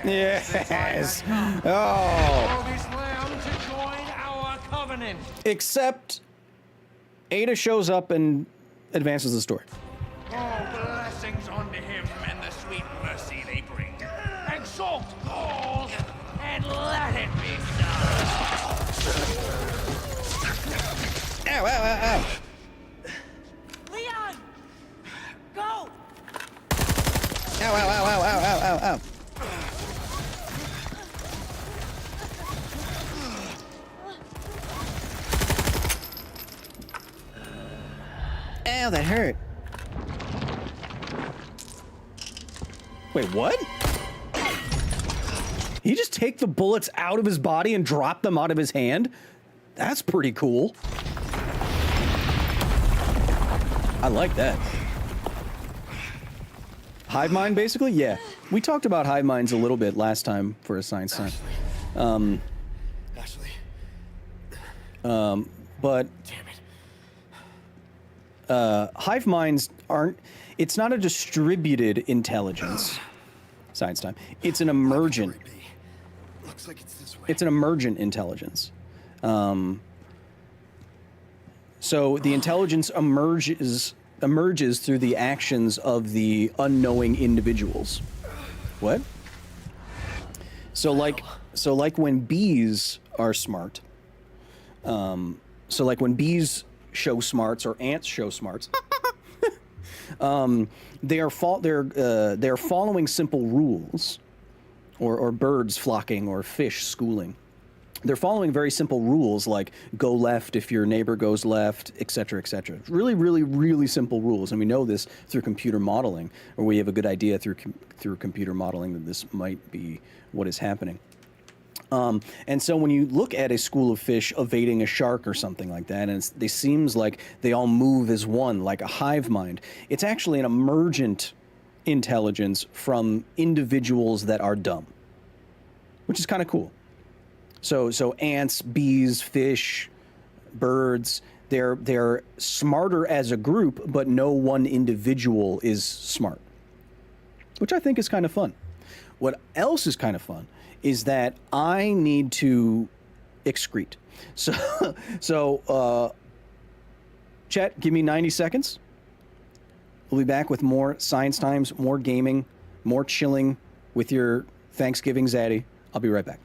Yes. Oh. Oh, this lamb to join our covenant. Except Ada shows up and advances the story. Oh, blessings unto him and the sweet mercy they bring. Exalt all and let it be so. Ow, ow, ow, ow. Leon! Go! Ow, ow, ow, ow, ow, ow, ow, ow. Ow, that hurt. Wait, what? He just take the bullets out of his body and drop them out of his hand? That's pretty cool. I like that. Hive mind, basically? Yeah. We talked about hive minds a little bit last time for a science time. Ashley. But Damn it. hive minds aren't... It's not a distributed intelligence. Science time. It's an emergent... Looks like it's this way. It's an emergent intelligence. So the intelligence emerges through the actions of the unknowing individuals. What? So like when bees are smart. So like when bees show smarts or ants show smarts. They're following simple rules, or birds flocking or fish schooling. They're following very simple rules like go left if your neighbor goes left, etc., etc. Really, really, really simple rules, and we know this through computer modeling, or we have a good idea through computer modeling that this might be what is happening. And so when you look at a school of fish evading a shark or something like that, and it seems like they all move as one, like a hive mind, it's actually an emergent intelligence from individuals that are dumb, which is kind of cool. So ants, bees, fish, birds, they're smarter as a group, but no one individual is smart, which I think is kind of fun. What else is kind of fun is that I need to excrete. So chat, give me 90 seconds. We'll be back with more Science Times, more gaming, more chilling with your Thanksgiving zaddy. I'll be right back.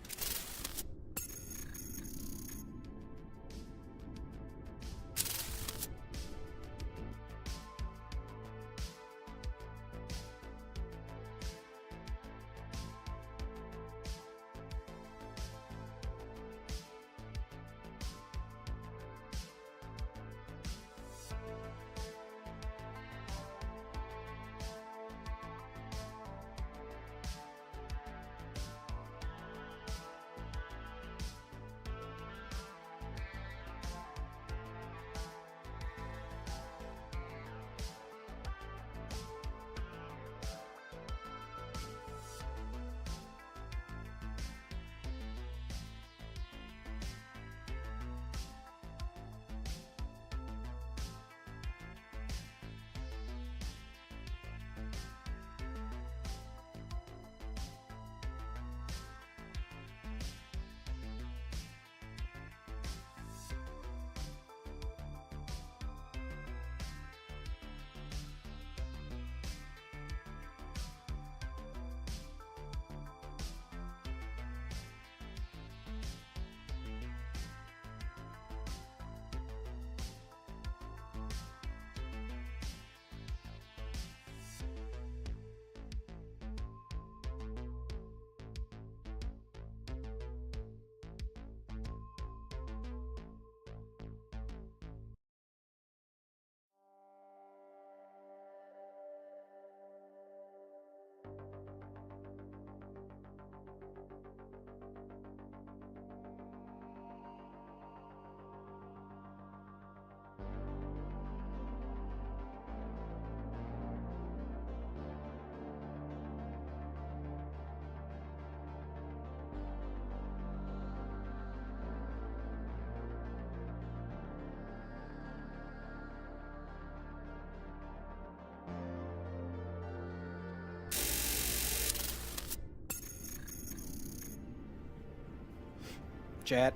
Chat.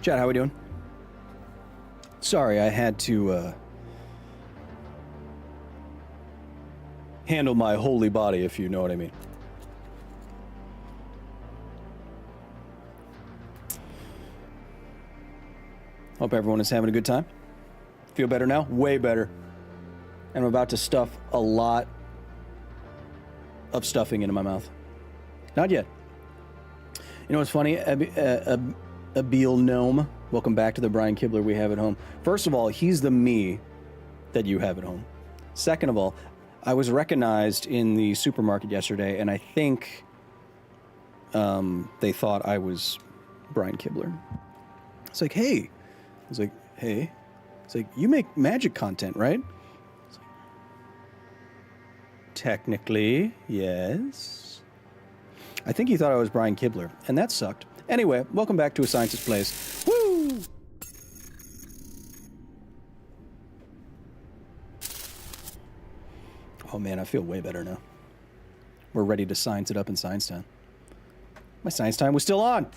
Chat, how we doing? Sorry, I had to handle my holy body, if you know what I mean. Hope everyone is having a good time. Feel better now? Way better. And I'm about to stuff a lot of stuffing into my mouth. Not yet. You know what's funny? Abil Gnome, welcome back to the Brian Kibler we have at home. First of all, he's the me that you have at home. Second of all, I was recognized in the supermarket yesterday, and I think they thought I was Brian Kibler. It's like, hey. I was like, hey. It's like, you make magic content, right? It's like, technically, yes. I think he thought I was Brian Kibler, and that sucked. Anyway, welcome back to A Scientist Plays. Woo! Oh man, I feel way better now. We're ready to science it up in Science Town. My Science Time was still on.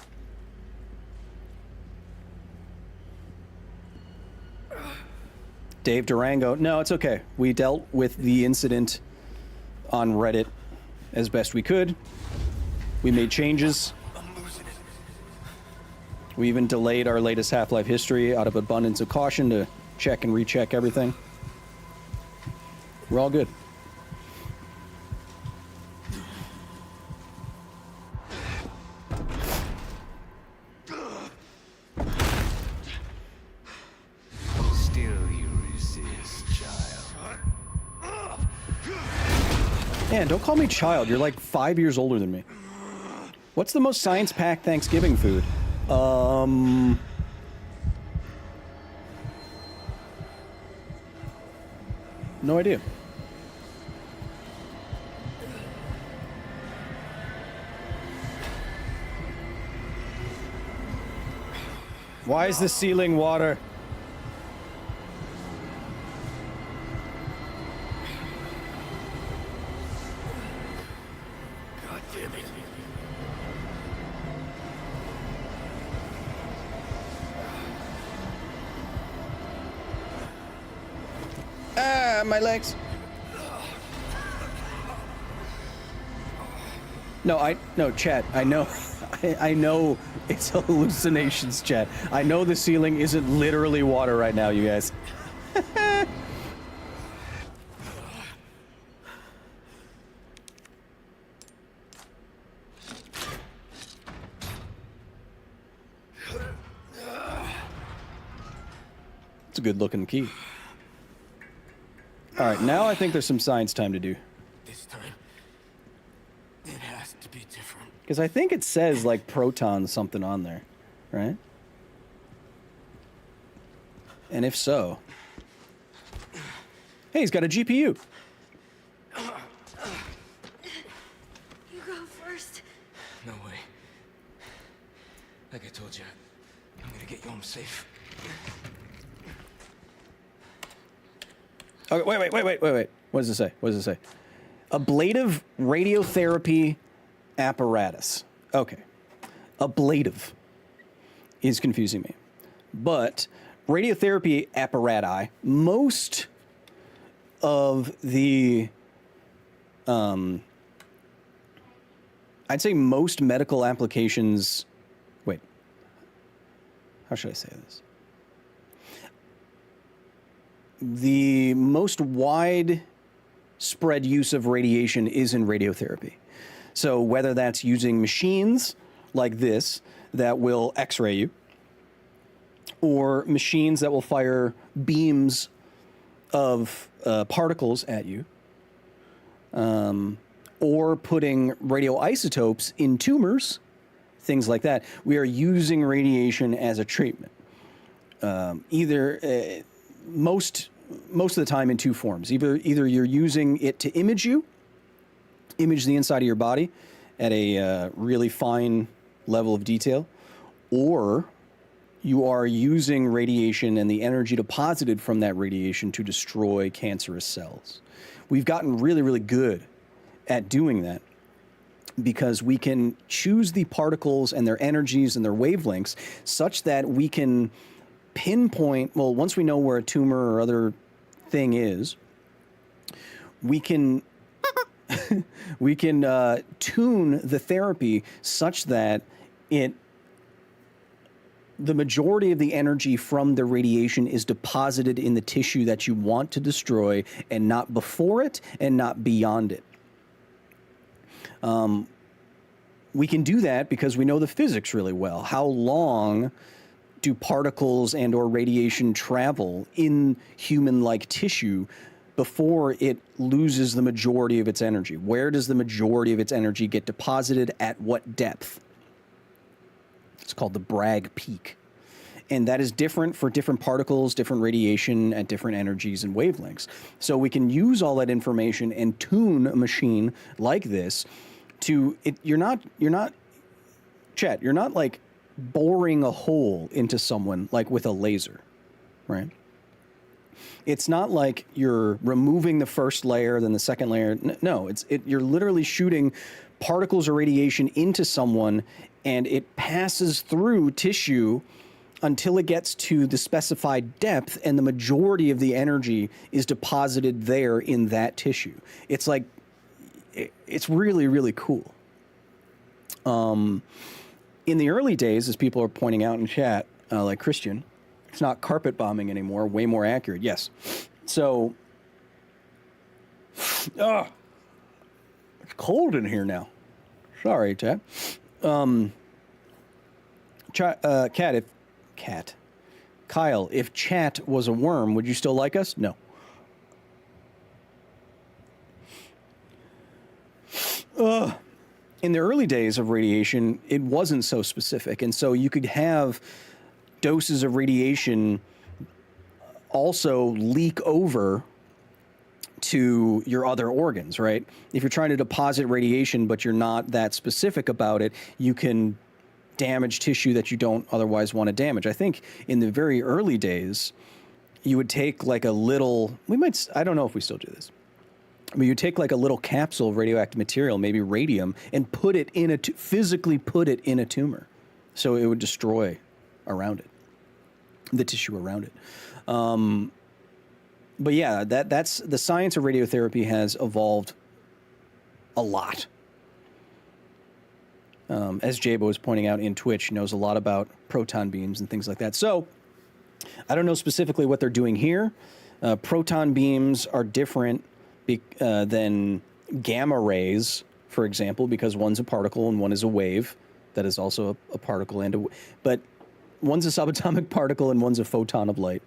Dave Durango. No, it's okay. We dealt with the incident on Reddit as best we could. We made changes. We even delayed our latest Half-Life history out of abundance of caution to check and recheck everything. We're all good. Still you Man, don't call me child. You're like 5 years older than me. What's the most science-packed Thanksgiving food? No idea. Why is the ceiling water? God damn it. Ah, my legs. No, chat. I know. I know it's hallucinations, chat. I know the ceiling isn't literally water right now, you guys. It's a good looking key. All right, now I think there's some science time to do. This time, it has to be different. Because I think it says, like, proton something on there, right? And if so... Hey, he's got a GPU. You go first. No way. Like I told you, I'm gonna get you home safe. Okay, wait. What does it say? What does it say? Ablative radiotherapy apparatus. Okay. Ablative is confusing me. But radiotherapy apparati, most of the, I'd say most medical applications, wait, how should I say this? The most widespread use of radiation is in radiotherapy. So whether that's using machines like this that will X-ray you, or machines that will fire beams of particles at you, or putting radioisotopes in tumors, things like that, we are using radiation as a treatment. Most of the time in two forms. Either you're using it to image the inside of your body at a really fine level of detail, or you are using radiation and the energy deposited from that radiation to destroy cancerous cells. We've gotten really, really good at doing that because we can choose the particles and their energies and their wavelengths such that we can pinpoint, well, once we know where a tumor or other thing is, we can tune the therapy such that the majority of the energy from the radiation is deposited in the tissue that you want to destroy and not before it and not beyond it. We can do that because we know the physics really well. How long do particles and or radiation travel in human-like tissue before it loses the majority of its energy? Where does the majority of its energy get deposited at what depth? It's called the Bragg peak. And that is different for different particles, different radiation at different energies and wavelengths. So we can use all that information and tune a machine like this to it. You're not like boring a hole into someone like with a laser, right? It's not like you're removing the first layer, then the second layer. No, you're literally shooting particles or radiation into someone, and it passes through tissue until it gets to the specified depth, and the majority of the energy is deposited there in that tissue. It's like, it's really, really cool. In the early days, as people are pointing out in chat, like Christian, it's not carpet bombing anymore, way more accurate, yes. So, it's cold in here now. Sorry, chat. Kyle, if chat was a worm, would you still like us? No. In the early days of radiation, it wasn't so specific. And so you could have doses of radiation also leak over to your other organs, right? If you're trying to deposit radiation, but you're not that specific about it, you can damage tissue that you don't otherwise want to damage. I think in the very early days, you would take like a little, I don't know if we still do this, but you take like a little capsule of radioactive material, maybe radium, and put it in physically put it in a tumor. So it would destroy around it, the tissue around it. But yeah, that's the science of radiotherapy has evolved a lot. As Jabo was pointing out in Twitch, knows a lot about proton beams and things like that. So I don't know specifically what they're doing here. Proton beams are different than gamma rays, for example, because one's a particle and one is a wave. That is also a particle but one's a subatomic particle and one's a photon of light.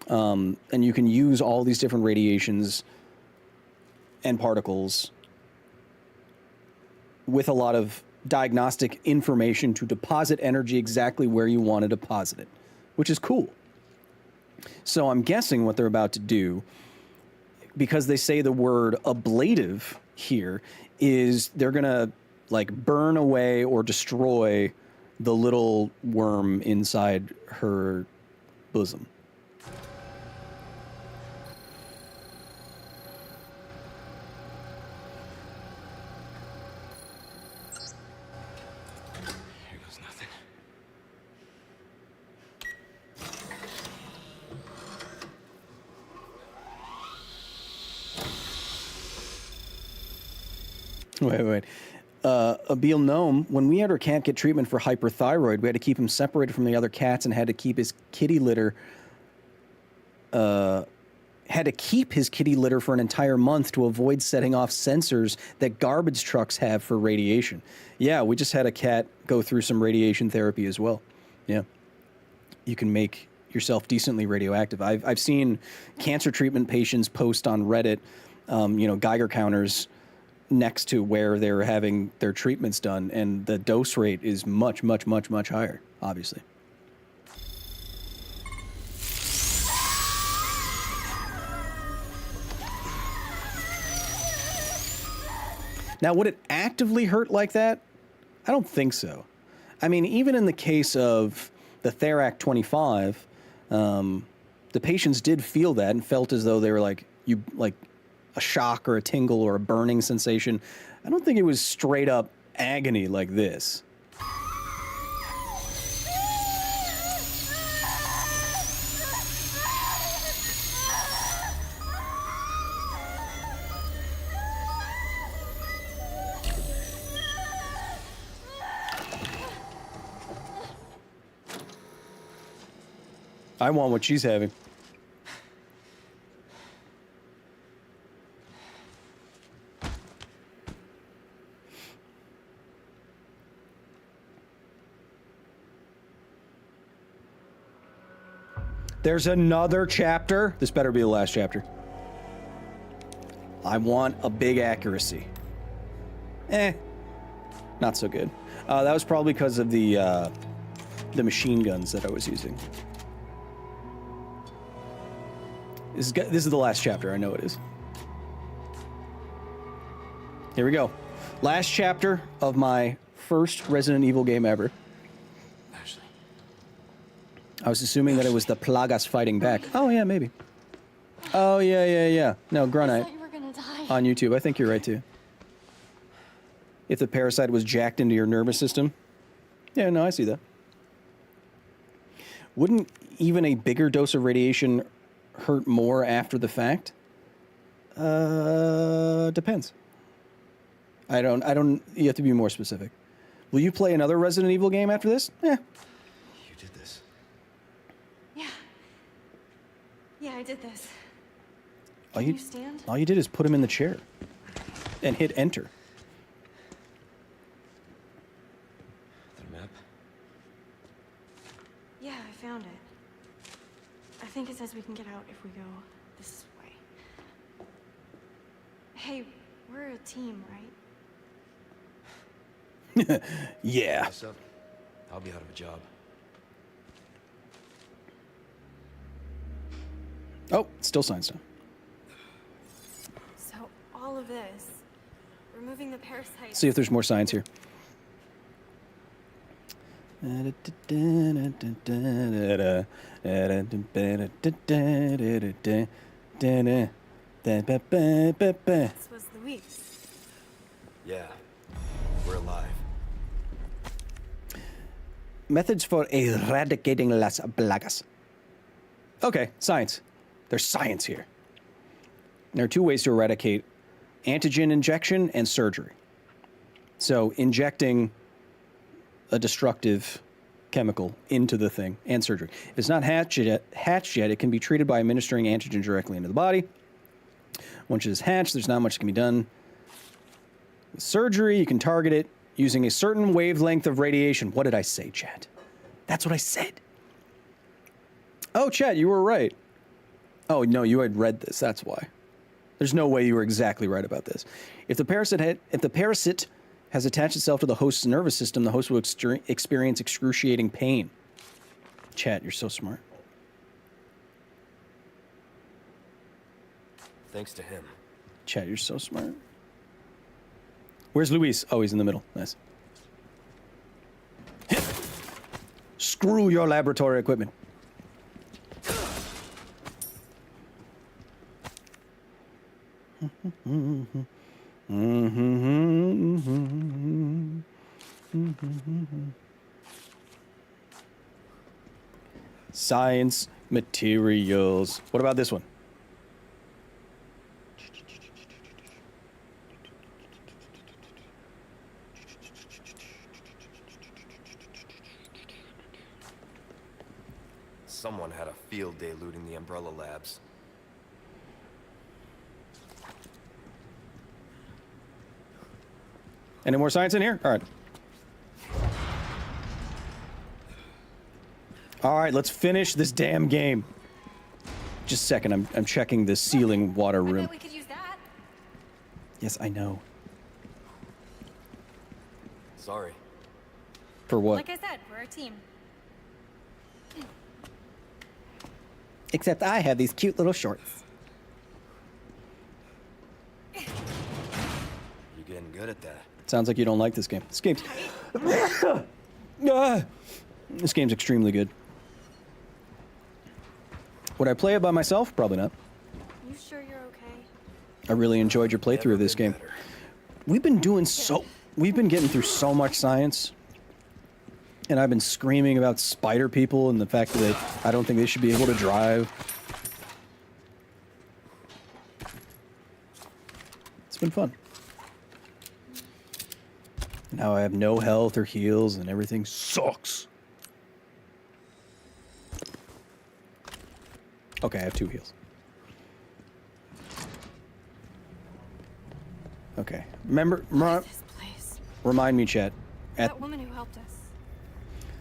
And you can use all these different radiations and particles with a lot of diagnostic information to deposit energy exactly where you want to deposit it, which is cool. So I'm guessing what they're about to do, because they say the word ablative here, is they're going to like burn away or destroy the little worm inside her bosom. Here goes nothing. Wait. Abil Gnome, when we had our cat get treatment for hyperthyroid, we had to keep him separated from the other cats and had to keep his kitty litter for an entire month to avoid setting off sensors that garbage trucks have for radiation. Yeah, we just had a cat go through some radiation therapy as well. Yeah. You can make yourself decently radioactive. I've seen cancer treatment patients post on Reddit, Geiger counters next to where they're having their treatments done, and the dose rate is much, much, much, much higher, obviously. Now, would it actively hurt like that? I don't think so. I mean, even in the case of the Therac 25, the patients did feel that and felt as though they were like a shock or a tingle or a burning sensation. I don't think it was straight up agony like this. I want what she's having. There's another chapter. This better be the last chapter. I want a big accuracy. Not so good. That was probably because of the machine guns that I was using. This is the last chapter. I know it is. Here we go. Last chapter of my first Resident Evil game ever. Ashley. I was assuming that it was the Plagas fighting back. Oh, yeah, maybe. Oh, yeah. No, Grunite. I thought you were gonna die. On YouTube. I think you're right, too. If the parasite was jacked into your nervous system. Yeah, no, I see that. Wouldn't even a bigger dose of radiation hurt more after the fact? Depends. I don't, you have to be more specific. Will you play another Resident Evil game after this? You did this. Yeah, I did this. All Can you stand? All you did is put him in the chair and hit enter. The map? Yeah, I found it. I think it says we can get out if we go this way. Hey, we're a team, right? Yeah. Mess up, I'll be out of a job. Oh, still science time. So all of this, removing the parasites. See if there's more science here. This was Luis. Yeah, we're alive. Methods for eradicating las plagas. Okay, science. There's science here. There are two ways to eradicate: antigen injection and surgery. So injecting a destructive chemical into the thing and surgery. If it's not hatched yet, it can be treated by administering antigen directly into the body. Once it is hatched, there's not much that can be done. With surgery, you can target it using a certain wavelength of radiation. What did I say, chat? That's what I said. Oh, chat, you were right. Oh, no, you had read this. That's why. There's no way you were exactly right about this. If the parasite has attached itself to the host's nervous system, the host will experience excruciating pain. Chat, you're so smart. Thanks to him. Chat, you're so smart. Where's Luis? Oh, he's in the middle. Nice. Screw your laboratory equipment. Science materials. What about this one? Someone had a field day looting the Umbrella Labs. Any more science in here? All right. All right, let's finish this damn game. Just a second, I'm checking the ceiling water room. I bet we could use that. Yes, I know. Sorry. For what? Like I said, we're a team. Except I have these cute little shorts. You're getting good at that. Sounds like you don't like this game. This game's... This game's extremely good. Would I play it by myself? Probably not. You sure you're okay? I really enjoyed your playthrough of this game. Better. We've been doing so... We've been getting through so much science. And I've been screaming about spider people and the fact that I don't think they should be able to drive. It's been fun. Now I have no health or heals and everything sucks. Okay, I have 2 heals. Okay. Remember, This place. remind me, chat. That woman who helped us.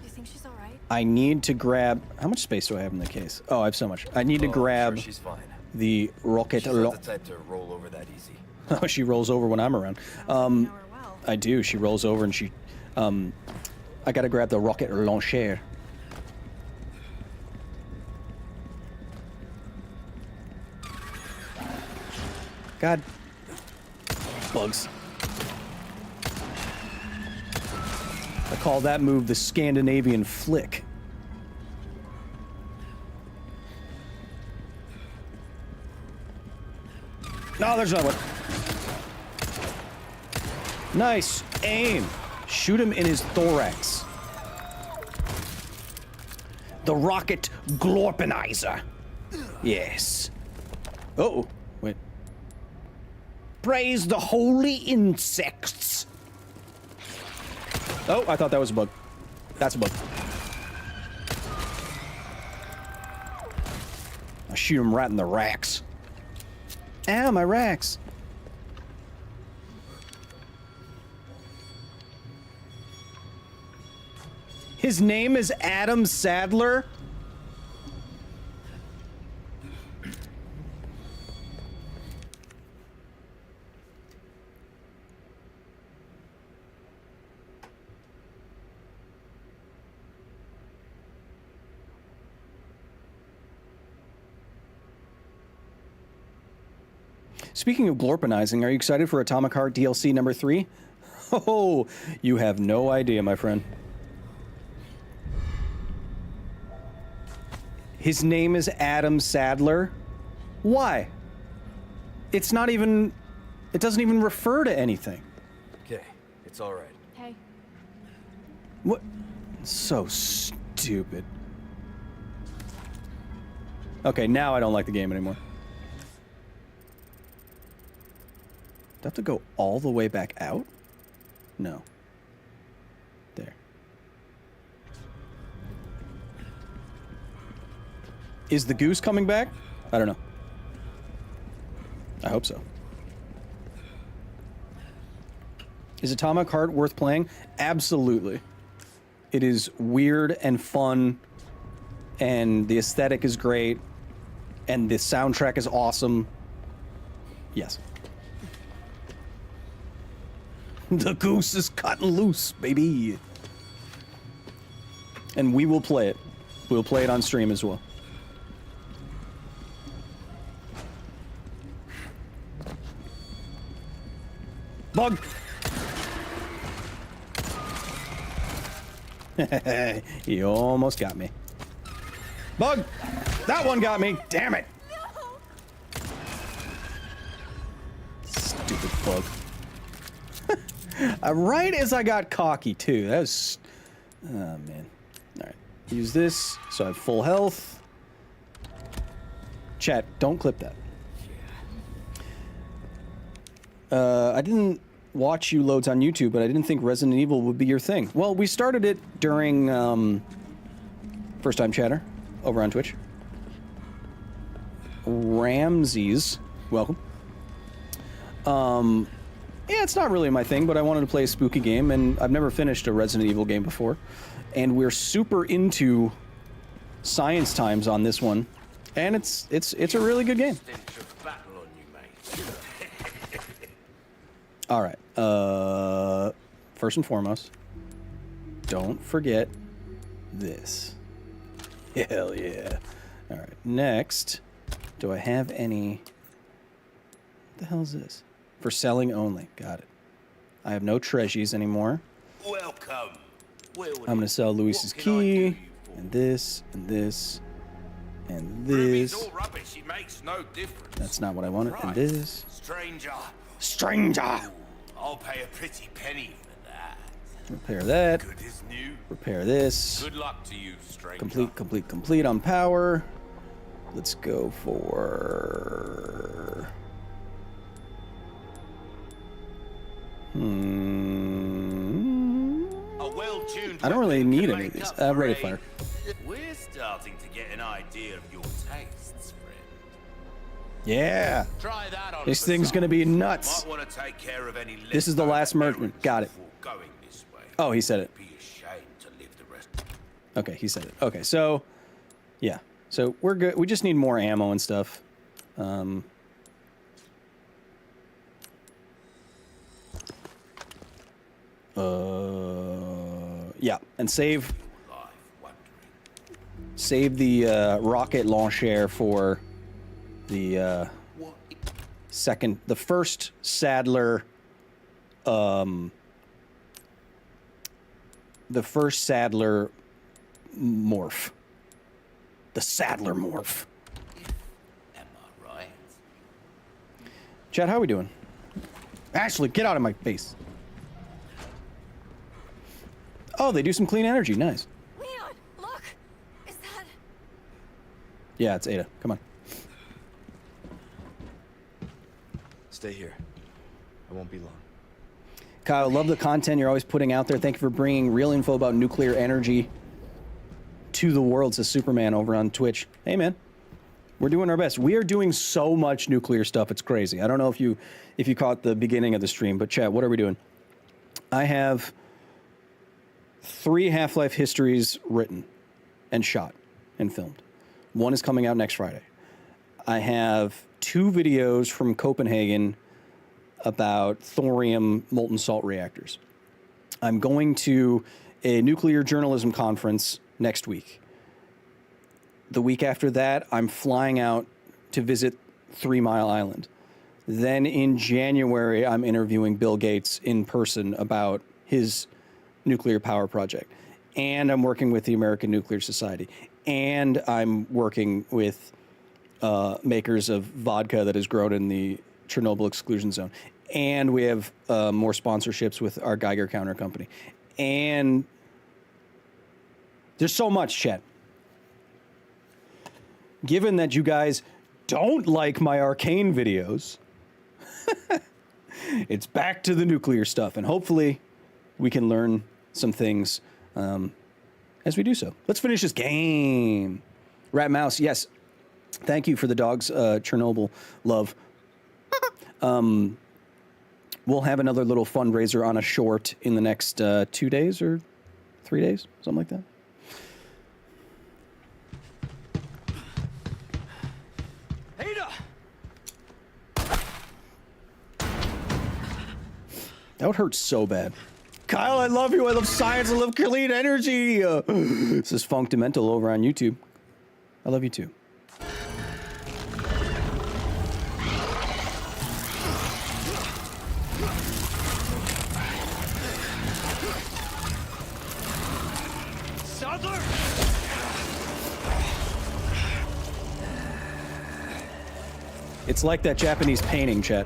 You think she's all right? I need to grab... How much space do I have in the case? Oh, I have so much. I need to grab Sure, she's fine. the rocket... She's not the type to roll over that easy. Oh, she rolls over when I'm around. You know her well. I do. She rolls over and she... I gotta grab the rocket launcher. God. Bugs. I call that move the Scandinavian flick. No, there's another one. Nice aim. Shoot him in his thorax. The rocket glorpinizer. Yes. Uh-oh. Wait. Praise the holy insects. Oh, I thought that was a bug. That's a bug. I shoot him right in the racks. Ow, my racks. His name is Adam Sadler? Speaking of glorpinizing, are you excited for Atomic Heart DLC number 3? Oh, you have no idea, my friend. His name is Adam Sadler. Why? It's not even... It doesn't even refer to anything. Okay, it's all right. Hey. What? So stupid. Okay, now I don't like the game anymore. Do I have to go all the way back out? No. There. Is the goose coming back? I don't know. I hope so. Is Atomic Heart worth playing? Absolutely. It is weird and fun, and the aesthetic is great, and the soundtrack is awesome. Yes. The goose is cutting loose, baby. And we will play it. We'll play it on stream as well. Bug! He almost got me. Bug! That one got me! Damn it! Stupid bug. Right as I got cocky, too. That was... Oh, man. Alright. Use this, so I have full health. Chat, don't clip that. I didn't watch you loads on YouTube, but I didn't think Resident Evil would be your thing. Well, we started it during First Time Chatter over on Twitch. Ramses, welcome. Yeah, it's not really my thing, but I wanted to play a spooky game, and I've never finished a Resident Evil game before. And we're super into science times on this one, and it's a really good game. All right. First and foremost, don't forget this. Hell yeah. All right. Next, do I have any... What the hell is this? For selling only. Got it. I have no treasures anymore. Welcome. I'm going to sell Luis's key, and this, and this, and this. All rubbish. It makes no difference. That's not what I wanted. Right. And this. Stranger. Stranger! I'll pay a pretty penny for that. Repair that. Good as new. Repair this. Good luck to you, stranger. Complete on power. Let's go for... I don't really need any of these. Rate of fire. We're starting to get an idea of your tastes, friend. Yeah. Try that on. This thing's gonna be nuts. Might want to take care of any This is the last merchant. Got it. Going this way. Oh, he said it. Be ashamed to live the rest. Okay, he said it. Okay, so yeah. So we're good. We just need more ammo and stuff. Yeah, and save the rocket launcher for the the first Sadler, the first Sadler morph. The Sadler morph. Am I right? Chad, how are we doing? Ashley, get out of my face. Oh, they do some clean energy. Nice. Leon, look! Is that... Yeah, it's Ada. Come on. Stay here. I won't be long. Kyle, love the content you're always putting out there. Thank you for bringing real info about nuclear energy to the world, says Superman over on Twitch. Hey, man. We're doing our best. We are doing so much nuclear stuff. It's crazy. I don't know if you caught the beginning of the stream, but chat, what are we doing? I have 3 Half-Life histories written and shot and filmed. One is coming out next Friday. I have 2 videos from Copenhagen about thorium molten salt reactors. I'm going to a nuclear journalism conference next week. The week after that, I'm flying out to visit 3 Mile Island. Then in January, I'm interviewing Bill Gates in person about his nuclear power project. And I'm working with the American Nuclear Society. And I'm working with makers of vodka that is grown in the Chernobyl exclusion zone. And we have more sponsorships with our Geiger counter company. And there's so much, chat. Given that you guys don't like my arcane videos, it's back to the nuclear stuff. And hopefully we can learn some things as we do so. Let's finish this game. Rat Mouse, yes. Thank you for the dog's Chernobyl love. We'll have another little fundraiser on a short in the next 2 days or 3 days, something like that. That would hurt so bad. Kyle, I love you. I love science. I love clean energy. This is Funkdemental over on YouTube. I love you too. It's like that Japanese painting, chat.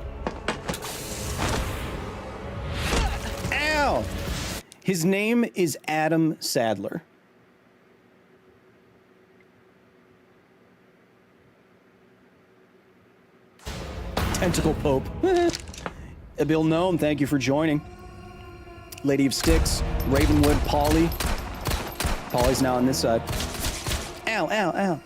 Ow! His name is Adam Sadler. Tentacle Pope. Bill Gnome, thank you for joining. Lady of Sticks, Ravenwood, Polly. Polly's now on this side. Ow, ow, ow.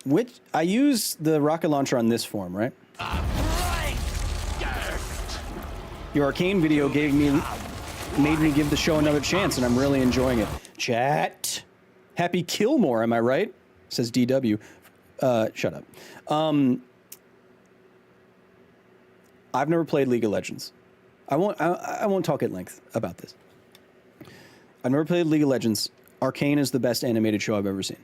Which I use the rocket launcher on this form, right? Your arcane video made me give the show another chance, and I'm really enjoying it. Chat, Happy Killmore, am I right? Says DW. Shut up. I've never played League of Legends. I won't talk at length about this. I've never played League of Legends. Arcane is the best animated show I've ever seen.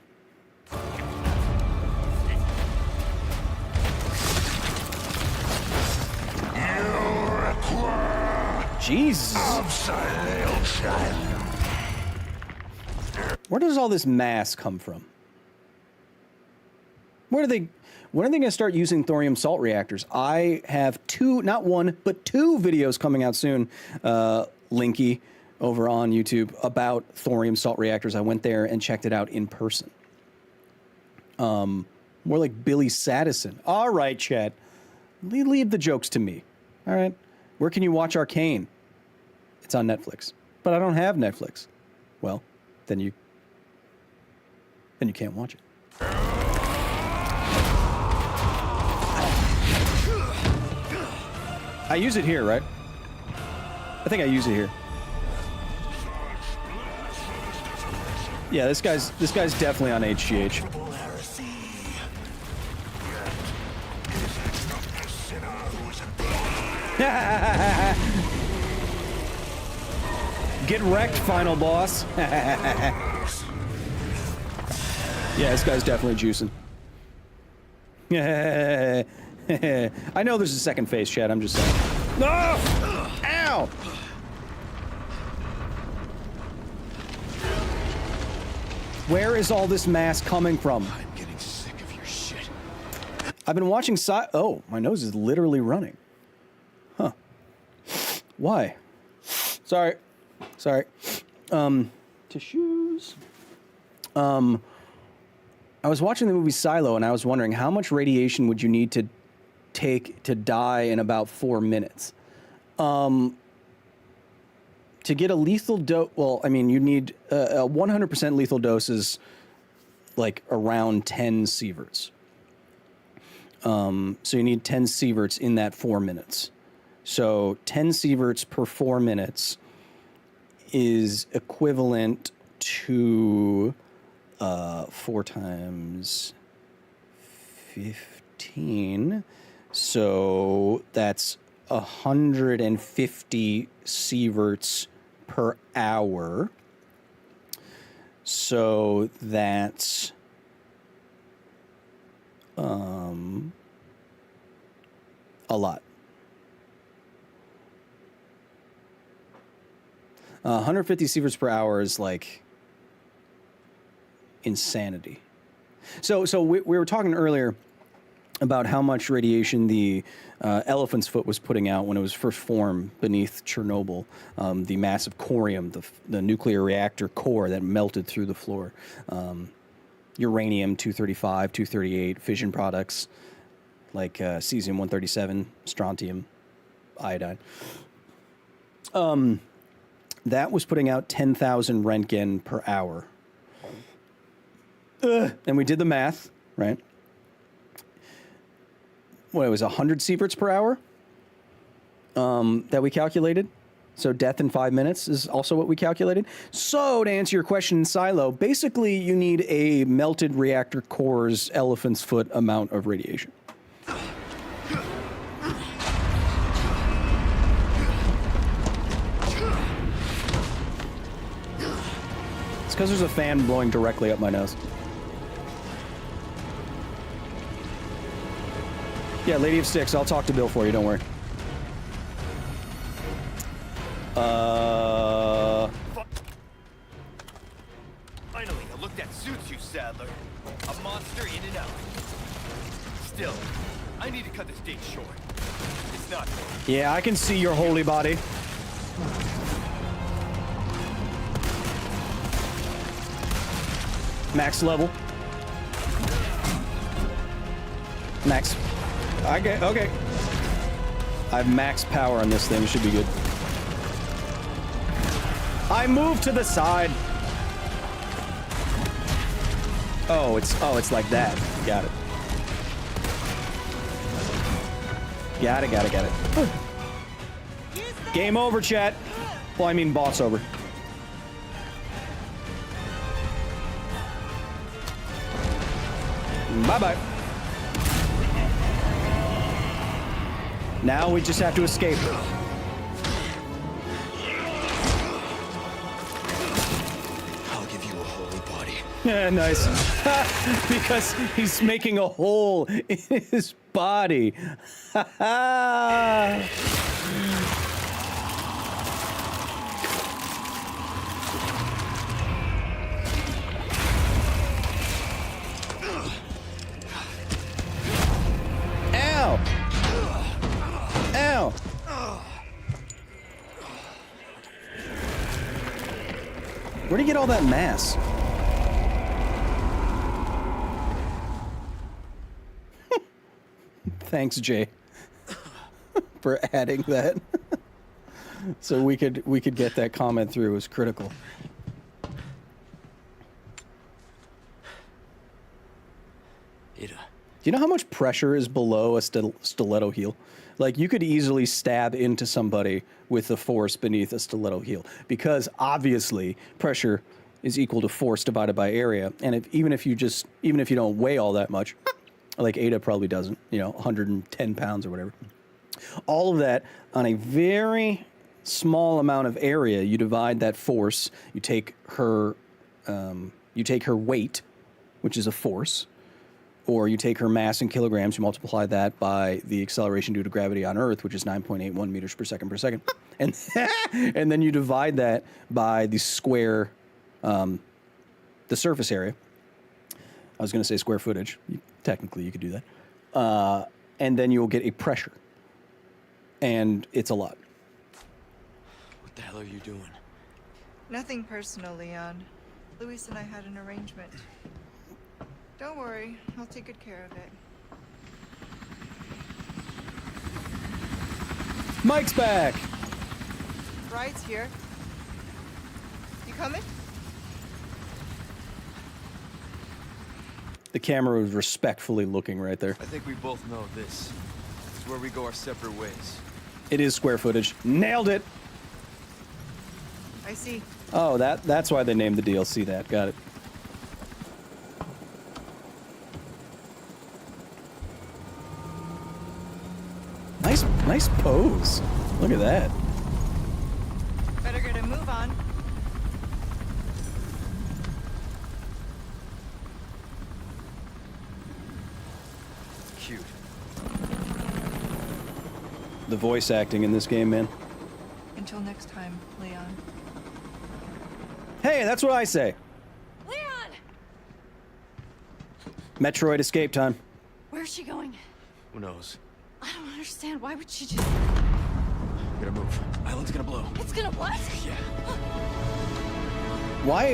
Jesus. Where does all this mass come from? When are they going to start using thorium salt reactors? I have two, not one, but two videos coming out soon, Linky, over on YouTube, about thorium salt reactors. I went there and checked it out in person. More like Billy Sadison. All right, chat. Leave the jokes to me. All right. Where can you watch Arcane? It's on Netflix. But I don't have Netflix. Well, then you can't watch it. I use it here, right? I think I use it here. Yeah, this guy's definitely on HGH. Get wrecked, final boss. Yeah, this guy's definitely juicing. I know there's a second phase, chat. I'm just saying. No! Ow! Where is all this mass coming from? I'm getting sick of your shit. I've been watching Oh, my nose is literally running. Huh. Why? Sorry. Tissues. I was watching the movie Silo, and I was wondering how much radiation would you need to take to die in about 4 minutes? To get a lethal dose, well, I mean, you need a 100% lethal dose is like around 10 sieverts. So you need 10 sieverts in that 4 minutes. So 10 sieverts per 4 minutes is equivalent to 4 times 15. So that's 150 sieverts per hour. So that's a lot. 150 sieverts per hour is like insanity. So we were talking earlier about how much radiation the elephant's foot was putting out when it was first formed beneath Chernobyl, the massive corium, the nuclear reactor core that melted through the floor, uranium-235, 238, fission products like cesium-137, strontium, iodine. That was putting out 10,000 Röntgen per hour. And we did the math, right? What, it was 100 sieverts per hour that we calculated. So death in 5 minutes is also what we calculated. So to answer your question, Silo, basically you need a melted reactor core's elephant's foot amount of radiation. It's because there's a fan blowing directly up my nose. Yeah, Lady of Sticks, I'll talk to Bill for you, don't worry. Finally, a look that suits you, Sadler. A monster in and out. Still, I need to cut this date short. It's not fair. Yeah, I can see your holy body. Max level. Max. Okay. I have max power on this thing. It should be good. I moved to the side. Oh, it's like that. Got it. Got it. Game over, chat. Well, I mean boss over. Bye-bye. Now we just have to escape. I'll give you a holy body. Yeah, nice. Because he's making a hole in his body. Ow! Ow! Where'd he get all that mass? Thanks, Jay, for adding that. So we could get that comment through. It was critical. Do you know how much pressure is below a stiletto heel? Like, you could easily stab into somebody with the force beneath a stiletto heel, because obviously pressure is equal to force divided by area. And even if you don't weigh all that much, like Ada probably doesn't, 110 pounds or whatever. All of that on a very small amount of area, you divide that force, you take her weight, which is a force, or you take her mass in kilograms, you multiply that by the acceleration due to gravity on Earth, which is 9.81 meters per second, and then you divide that by the square, the surface area. I was going to say square footage. Technically, you could do that. And then you'll get a pressure. And it's a lot. What the hell are you doing? Nothing personal, Leon. Luis and I had an arrangement. Don't worry, I'll take good care of it. Mike's back! Bride's here. You coming? The camera was respectfully looking right there. I think we both know this is where we go our separate ways. It is square footage. Nailed it! I see. Oh, that's why they named the DLC that. Got it. Nice pose. Look at that. Better get a move on. Cute. The voice acting in this game, man. Until next time, Leon. Hey, that's what I say. Leon! Metroid escape time. Where's she going? Who knows? I don't understand. Why would she just... Gotta move. Island's gonna blow. It's gonna what? Yeah.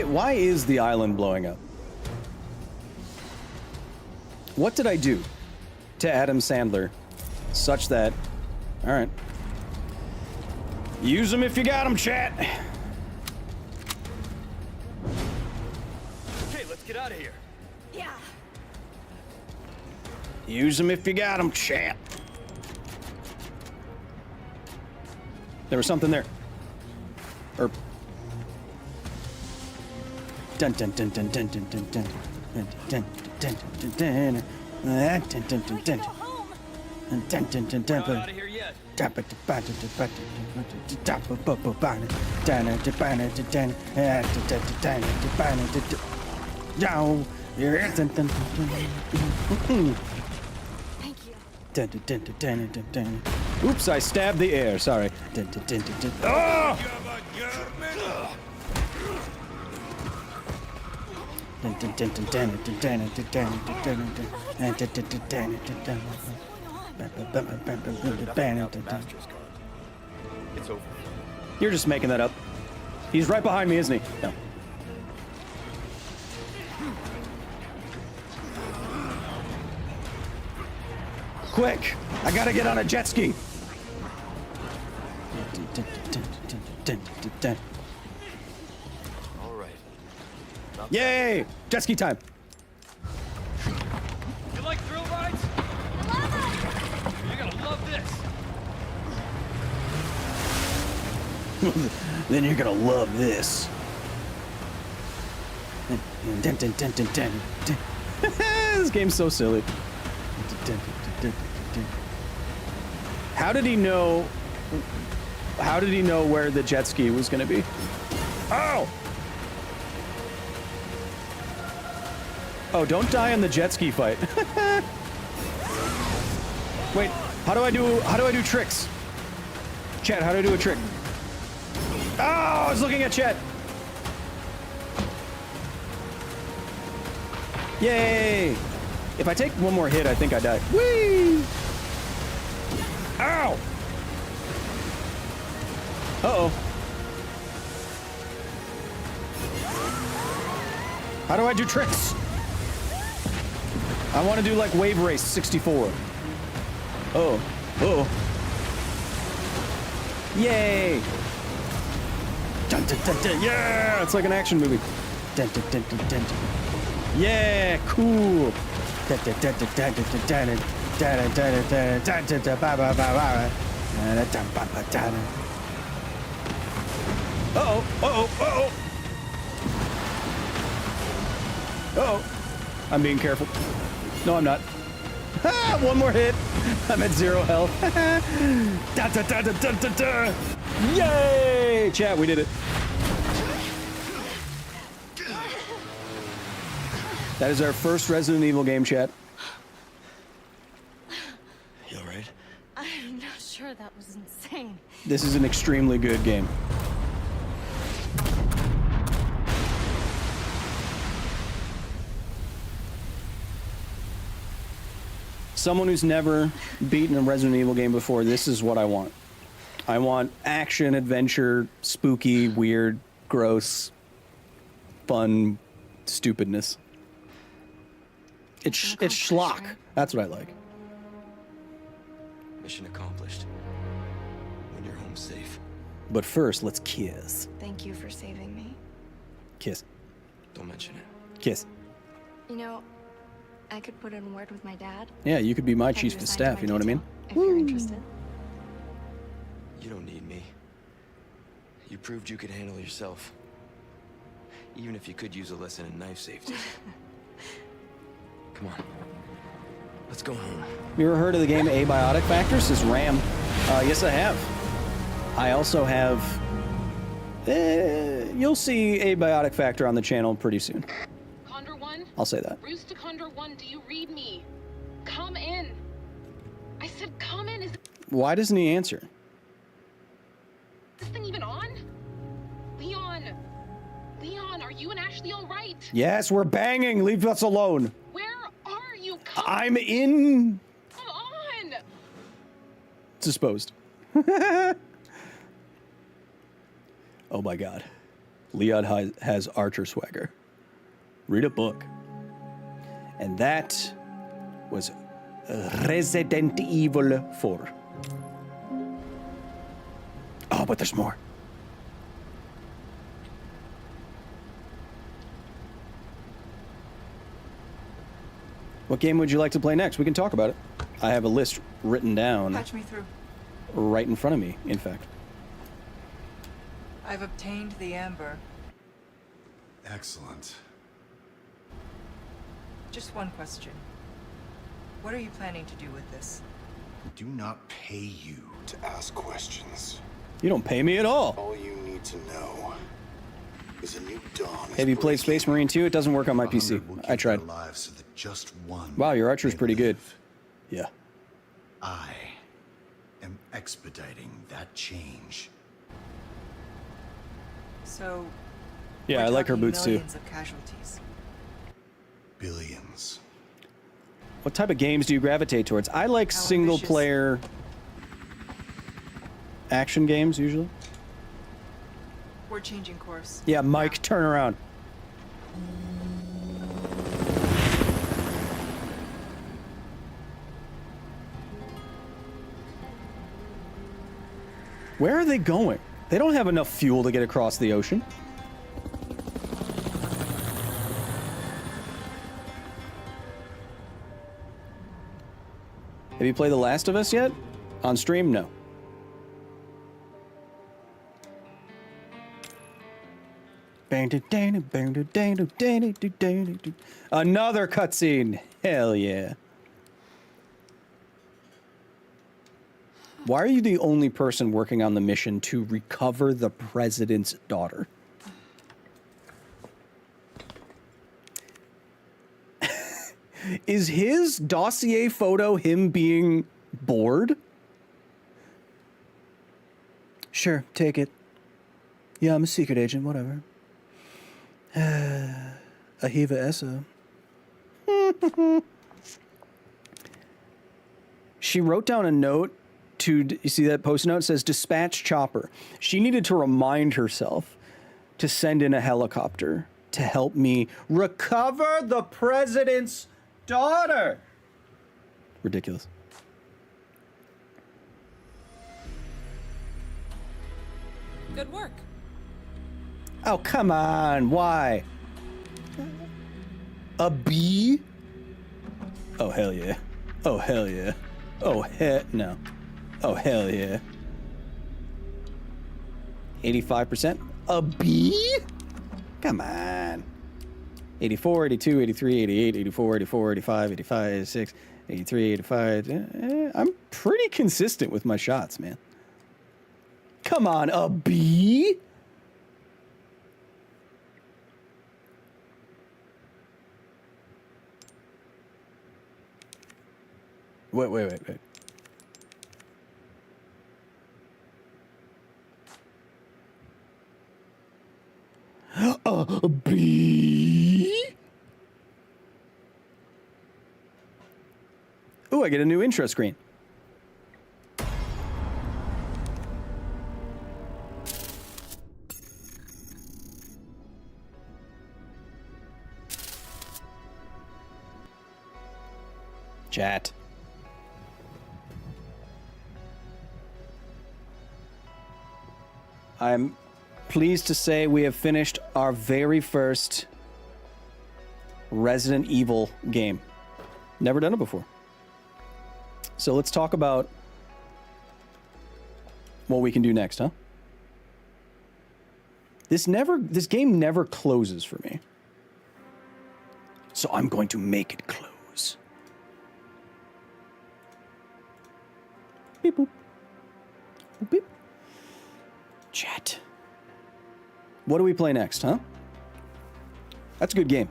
Why is the island blowing up? What did I do to Adam Sandler such that... All right. Use them if you got them, chat. Okay, let's get out of here. Yeah. Use them if you got them, chat. There was something there. Or... Dun dun dun dun dun dun dun dun dun dun dun dun dun dun dun dun dun. Dun dun dun dun. We're not out of here yet. Thank you. Oops, I stabbed the air. Sorry. Oh! It's over. You're just making that up. He's right behind me, isn't he? No. Quick! I gotta get on a jet ski! All right. Yay! Jet ski time! You like thrill rides? You're gonna love this. Then you're gonna love this. This game's so silly. How did he know? How did he know where the jet ski was gonna be? Oh! Oh, don't die in the jet ski fight. Wait, how do I do tricks? Chat, how do I do a trick? Oh, I was looking at chat. Yay! If I take one more hit, I think I die. Whee! Ow! Uh-oh. How do I do tricks? I want to do like Wave Race 64. Oh. Uh-oh. Yay! Dun, dun, dun, dun. Yeah! It's like an action movie. Dun, dun, dun, dun, dun, dun. Yeah! Cool! Dun, dun, dun, dun, dun, dun, dun, dun, dun, dun, dun, dun, dun, dun, ba, ba, ba, ba. Dun, dun, ba, ba, dun. Uh-oh! Uh-oh! Uh-oh! Uh-oh! I'm being careful. No, I'm not. Ah, one more hit. I'm at 0 health. Da, da, da, da, da, da, da. Yay! Chat, we did it. That is our first Resident Evil game, chat. You all right? I'm not sure. That was insane. This is an extremely good game. Someone who's never beaten a Resident Evil game before, this is what I want. I want action, adventure, spooky, weird, gross, fun, stupidness. It's schlock. Right? That's what I like. Mission accomplished. When you're home safe. But first, let's kiss. Thank you for saving me. Kiss. Don't mention it. Kiss. You know, I could put in a word with my dad. Yeah, you could be my Have chief you of assigned staff, my you know what I mean? detail, If you're interested. You don't need me. You proved you could handle yourself. Even if you could use a lesson in knife safety. Come on. Let's go home. You ever heard of the game Abiotic Factor? This is RAM. Yes, I have. I also have... you'll see a biotic factor on the channel pretty soon. Condor 1? I'll say that. Bruce to Condor 1, do you read me? Come in. I said come in. Is Why doesn't he answer? this thing even on? Leon! Leon, are you and Ashley all right? Yes, we're banging. Leave us alone. Where are you? Come I'm in... on! Disposed. Oh my god. Leon has Archer swagger. Read a book. And that was Resident Evil 4. Oh, but there's more. What game would you like to play next? We can talk about it. I have a list written down. Patch me through. Right in front of me, in fact. I've obtained the amber. Excellent. Just one question. What are you planning to do with this? I do not pay you to ask questions. You don't pay me at all. All you need to know is a new dawn. Have you played Space Marine 2? It doesn't work on my PC. I tried. So that just one Wow, your Archer's pretty good. Yeah. I am expediting that change. So, Yeah, we're I like her talking boots too. millions of casualties. Billions. What type of games do you gravitate towards? I like single-player action games, usually. We're changing course. Yeah, Mike, turn around. Where are they going? They don't have enough fuel to get across the ocean. Have you played The Last of Us yet? On stream? No. Another cutscene. Hell yeah. Why are you the only person working on the mission to recover the president's daughter? Is his dossier photo him being bored? Sure, take it. Yeah, I'm a secret agent, whatever. Ahiva Essa. She wrote down a note to, you see that post note? It says, dispatch chopper. She needed to remind herself to send in a helicopter to help me recover the president's daughter. Ridiculous. Good work. Oh, come on. Why? A B? Oh, hell yeah. Oh, hell yeah. Oh, no. Oh, hell yeah. 85%? A B? Come on. 84, 82, 83, 88, 84, 84, 85, 85, 86, 83, 85. I'm pretty consistent with my shots, man. Come on, a B? Wait. A B? Ooh, I get a new intro screen. Chat. I'm pleased to say we have finished our very first Resident Evil game. Never done it before. So let's talk about what we can do next, huh? This game never closes for me. So I'm going to make it close. Beep boop. Chat. What do we play next, huh? That's a good game.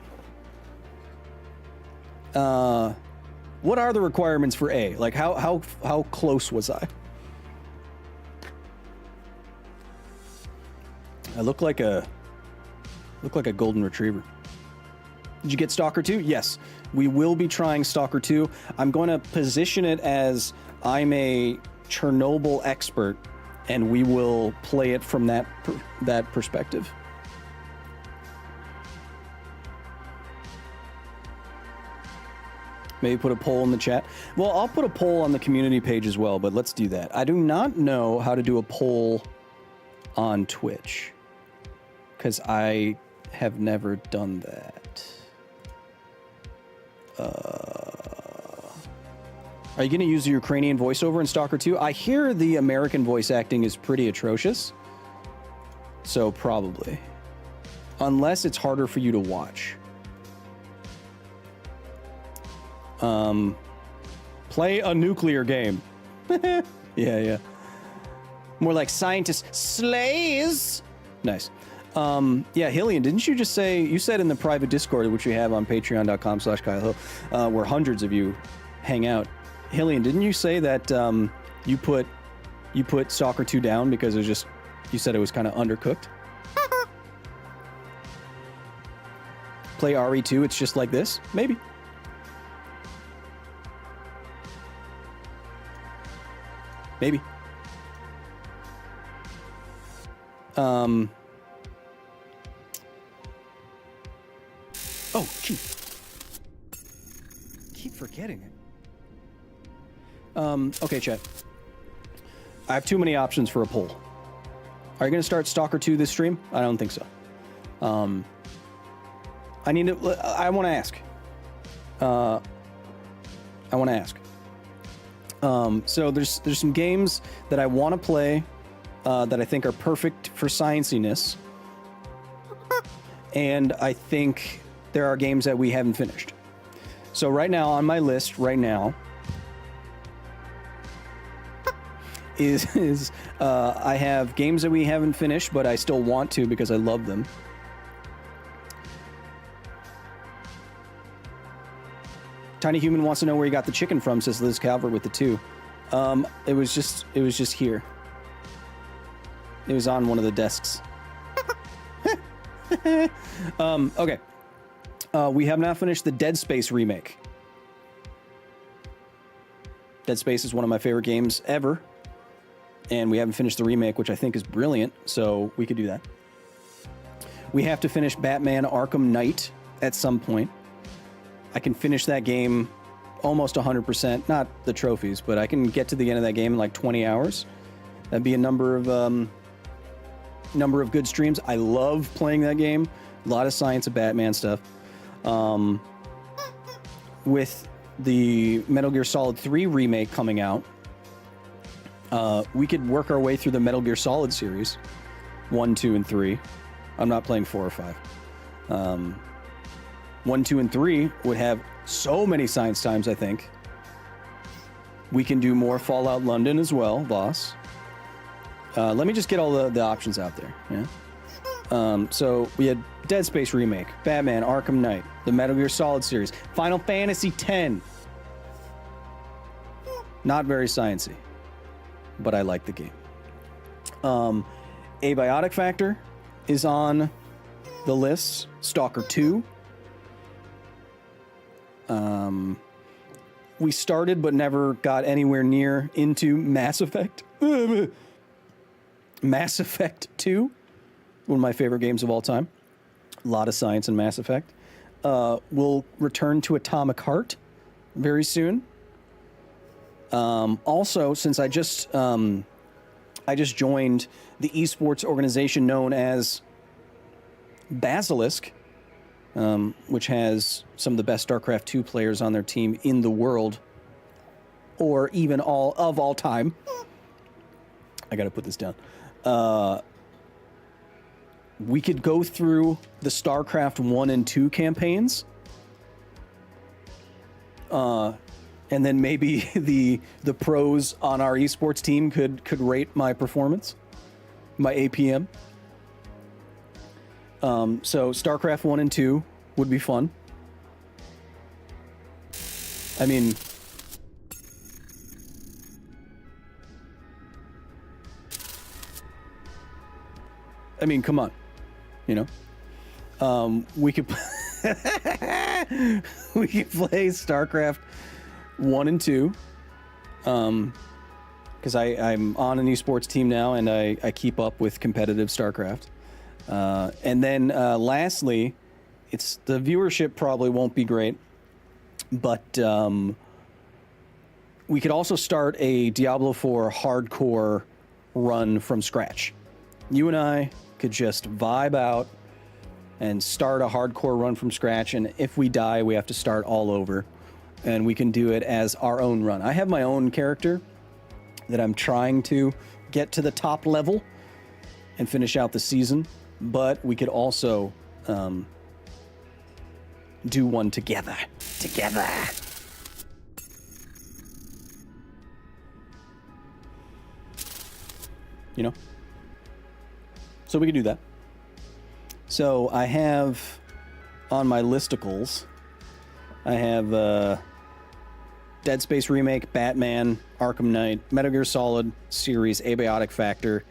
What are the requirements for A? Like, how close was I? I look like a golden retriever. Did you get Stalker 2? Yes. We will be trying Stalker 2. I'm going to position it as I'm a Chernobyl expert, and we will play it from that perspective. Maybe put a poll in the chat. Well, I'll put a poll on the community page as well, but let's do that. I do not know how to do a poll on Twitch, because I have never done that. Are you going to use the Ukrainian voiceover in Stalker 2? I hear the American voice acting is pretty atrocious. So probably. Unless it's harder for you to watch. Play a nuclear game. Yeah. More like scientist slays. Nice. Yeah, Hillian, didn't you just say, you said in the private Discord, which we have on patreon.com/KyleHill, where hundreds of you hang out. Hillian, didn't you say that you put Stalker 2 down because it was just, you said it was kind of undercooked? Play RE2, it's just like this? Maybe. Maybe. Oh, gee. Keep forgetting it. Okay, chat. I have too many options for a poll. Are you going to start Stalker 2 this stream? I don't think so. I want to ask. So there's some games that I want to play that I think are perfect for scienciness. And I think there are games that we haven't finished. So right now on my list is I have games that we haven't finished, but I still want to because I love them. Tiny Human wants to know where you got the chicken from, says Liz Calvert with the 2. It was just here. It was on one of the desks. Okay. We have not finished the Dead Space remake. Dead Space is one of my favorite games ever. And we haven't finished the remake, which I think is brilliant, so we could do that. We have to finish Batman Arkham Knight at some point. I can finish that game almost 100%, not the trophies, but I can get to the end of that game in like 20 hours. That'd be a number of good streams. I love playing that game. A lot of Science of Batman stuff. With the Metal Gear Solid 3 remake coming out, we could work our way through the Metal Gear Solid series, 1, 2, and 3. I'm not playing 4 or 5. 1, 2, and 3 would have so many science times, I think. We can do more Fallout London as well, boss. Let me just get all the options out there, yeah? So we had Dead Space remake, Batman Arkham Knight, the Metal Gear Solid series, Final Fantasy X. Not very sciencey, but I like the game. Abiotic Factor is on the list. Stalker 2. We started but never got anywhere near into Mass Effect. Mass Effect 2. One of my favorite games of all time. A lot of science in Mass Effect. We'll return to Atomic Heart very soon. Also, since I just joined the esports organization known as Basilisk, which has some of the best StarCraft 2 players on their team in the world, or even all time. I gotta put this down. We could go through the StarCraft 1 and 2 campaigns. And then maybe the pros on our esports team could rate my performance. my APM. So StarCraft 1 and 2 would be fun. I mean, come on, you know. We could we could play StarCraft 1 and 2. Because I'm on an esports team now, and I keep up with competitive StarCraft. And then lastly, the viewership probably won't be great, but we could also start a Diablo 4 hardcore run from scratch. You and I could just vibe out and start a hardcore run from scratch, and if we die, we have to start all over, and we can do it as our own run. I have my own character that I'm trying to get to the top level and finish out the season, but we could also do one together. You know? So we could do that. So I have on my listicles, I have Dead Space Remake, Batman, Arkham Knight, Metal Gear Solid series, Abiotic Factor,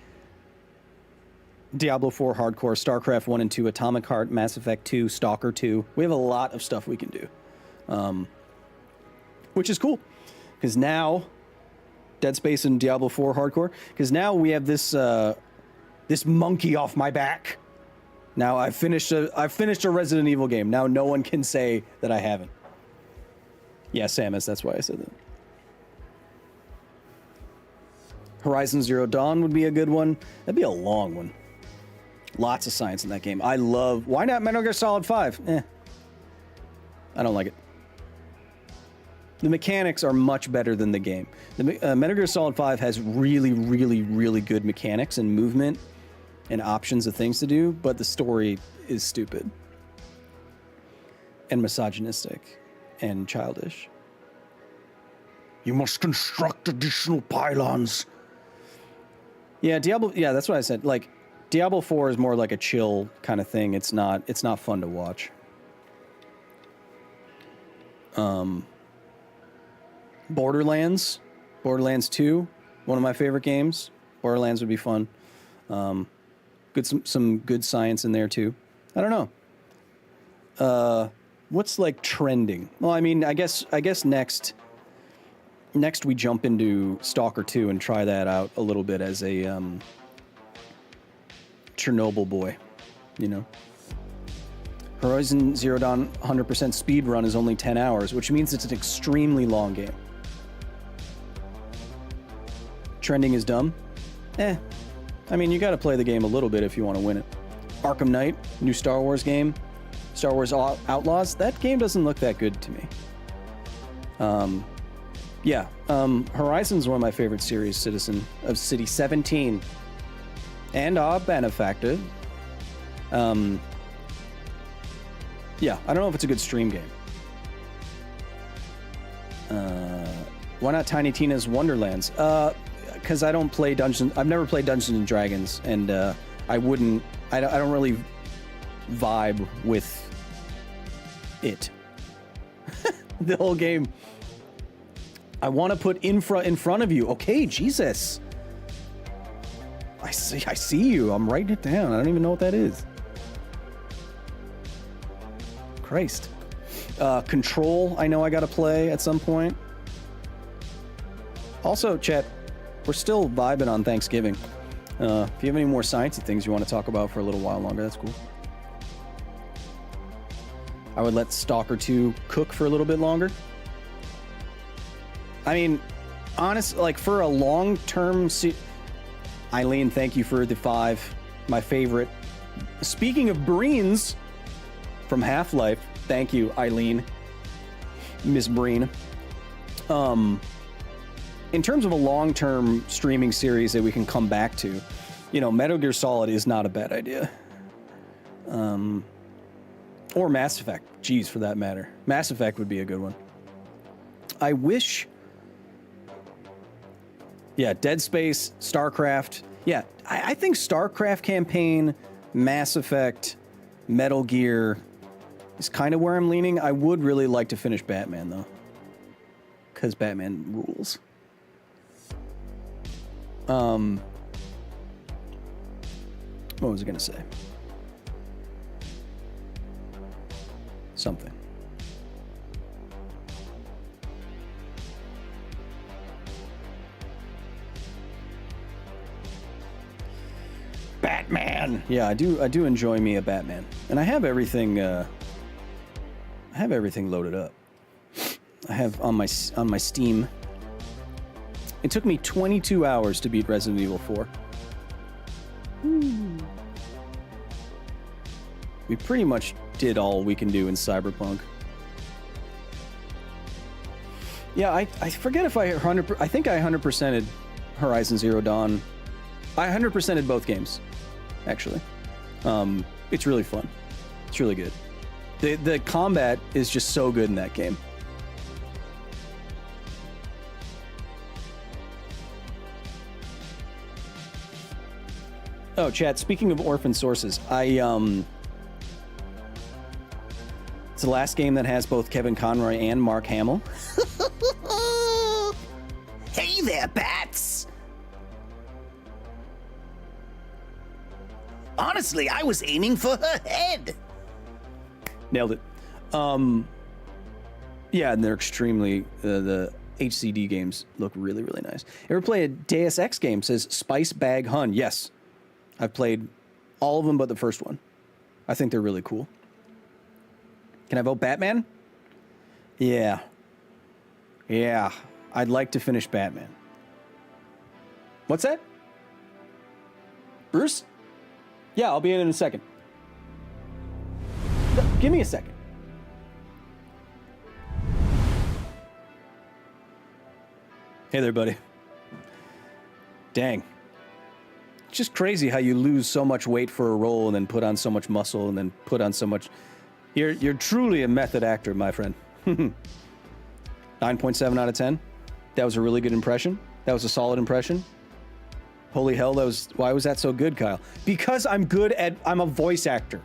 Diablo 4 Hardcore, StarCraft 1 and 2, Atomic Heart, Mass Effect 2, Stalker 2. We have a lot of stuff we can do, which is cool, because now Dead Space and Diablo 4 Hardcore, because now we have this this monkey off my back. Now I've finished a Resident Evil game. Now no one can say that I haven't. Yeah, Samus, that's why I said that. Horizon Zero Dawn would be a good one. That'd be a long one. Lots of science in that game. Why not Metal Gear Solid 5? I don't like it. The mechanics are much better than the game. The Metal Gear Solid 5 has really, really, really good mechanics and movement and options of things to do, but the story is stupid and misogynistic and childish. You must construct additional pylons. Yeah, yeah, that's what I said. Like, Diablo 4 is more like a chill kind of thing. It's not fun to watch. Borderlands 2, one of my favorite games. Borderlands would be fun. Some good science in there too. I don't know. What's like trending? Well, I mean, I guess next we jump into Stalker 2 and try that out a little bit as a Chernobyl boy, you know. Horizon Zero Dawn 100% speed run is only 10 hours, which means it's an extremely long game. Trending is dumb? I mean, you gotta play the game a little bit if you want to win it. Arkham Knight, new Star Wars game. Star Wars Outlaws, that game doesn't look that good to me. Horizon's one of my favorite series, Citizen of City 17. And our benefactor. I don't know if it's a good stream game. Why not Tiny Tina's Wonderlands? Because I don't play I've never played Dungeons and Dragons, and I don't really vibe with it. The whole game. I want to put in front of you. Okay, Jesus. I see you. I'm writing it down. I don't even know what that is. Christ. Control, I know I gotta play at some point. Also, chat, we're still vibing on Thanksgiving. If you have any more sciencey things you want to talk about for a little while longer, that's cool. I would let Stalker 2 cook for a little bit longer. I mean, honestly, like for a long-term... Eileen, thank you for the 5. My favorite. Speaking of Breens from Half-Life, thank you, Eileen. Miss Breen. In terms of a long-term streaming series that we can come back to, you know, Metal Gear Solid is not a bad idea. Or Mass Effect. Geez, for that matter. Mass Effect would be a good one. I wish... Yeah, Dead Space, StarCraft. Yeah, I think StarCraft campaign, Mass Effect, Metal Gear is kind of where I'm leaning. I would really like to finish Batman, though. Because Batman rules. What was I going to say? Something. Batman. Yeah, I do enjoy me a Batman, and I have everything. Loaded up. I have on my Steam. It took me 22 hours to beat Resident Evil 4. We pretty much did all we can do in Cyberpunk. Yeah, I forget if I 100%. I think I 100%ed Horizon Zero Dawn. I 100%ed both games, actually. It's really fun. It's really good. The combat is just so good in that game. Oh, chat, speaking of orphan sources, it's the last game that has both Kevin Conroy and Mark Hamill. Hey there, Bats! Honestly, I was aiming for her head. Nailed it. Yeah, and they're extremely, the HCD games look really, really nice. Ever play a Deus Ex game? Says Spice Bag Hun. Yes. I've played all of them but the first one. I think they're really cool. Can I vote Batman? Yeah. Yeah. I'd like to finish Batman. What's that? Bruce? Yeah, I'll be in a second. Give me a second. Hey there, buddy. Dang. It's just crazy how you lose so much weight for a role and then put on so much muscle and then put on so much... You're truly a method actor, my friend. 9.7 out of 10. That was a really good impression. That was a solid impression. Holy hell, that was... Why was that so good, Kyle? Because I'm good at... I'm a voice actor.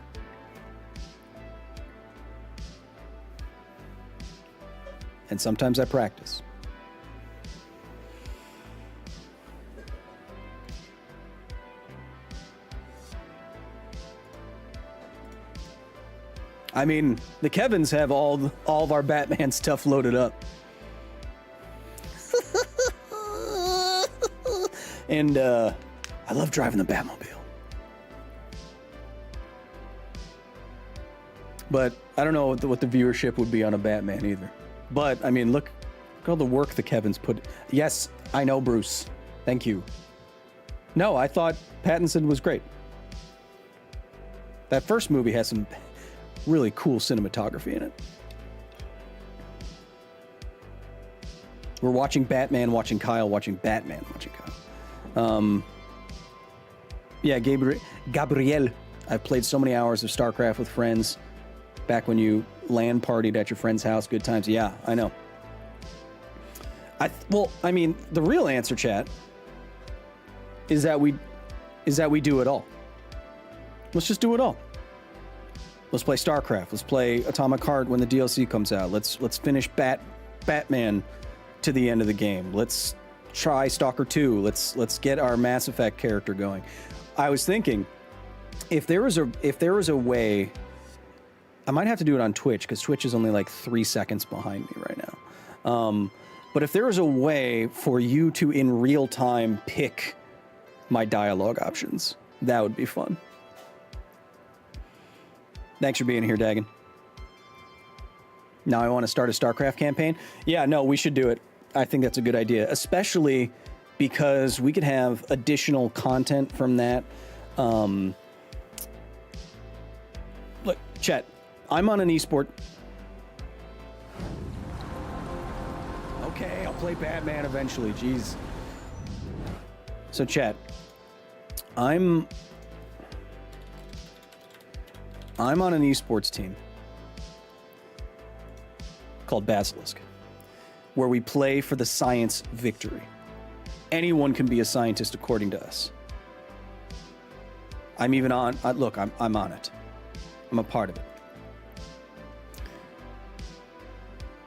And sometimes I practice. I mean, the Kevins have all of our Batman stuff loaded up. And I love driving the Batmobile. But I don't know what the viewership would be on a Batman either. But, I mean, look at all the work the Kevins put. Yes, I know, Bruce. Thank you. No, I thought Pattinson was great. That first movie has some really cool cinematography in it. We're watching Batman, watching Kyle, watching Batman, watching Kyle. Yeah, Gabriel. I've played so many hours of StarCraft with friends. Back when you LAN partied at your friend's house, good times. Yeah, I know. Well, I mean, the real answer, chat, is that we do it all. Let's just do it all. Let's play StarCraft. Let's play Atomic Heart when the DLC comes out. Let's finish Batman to the end of the game. Let's try Stalker 2. Let's get our Mass Effect character going. I was thinking, if there was a way, I might have to do it on Twitch because Twitch is only like 3 seconds behind me right now. But if there was a way for you to in real time pick my dialogue options, that would be fun. Thanks for being here, Dagon. Now I want to start a StarCraft campaign. Yeah, no, we should do it. I think that's a good idea, especially because we could have additional content from that. Look, chat, I'm on an esport. Okay, I'll play Batman eventually, jeez. So chat, I'm on an esports team called Basilisk, where we play for the science victory. Anyone can be a scientist according to us. I'm even on. Look, I'm on it. I'm a part of it.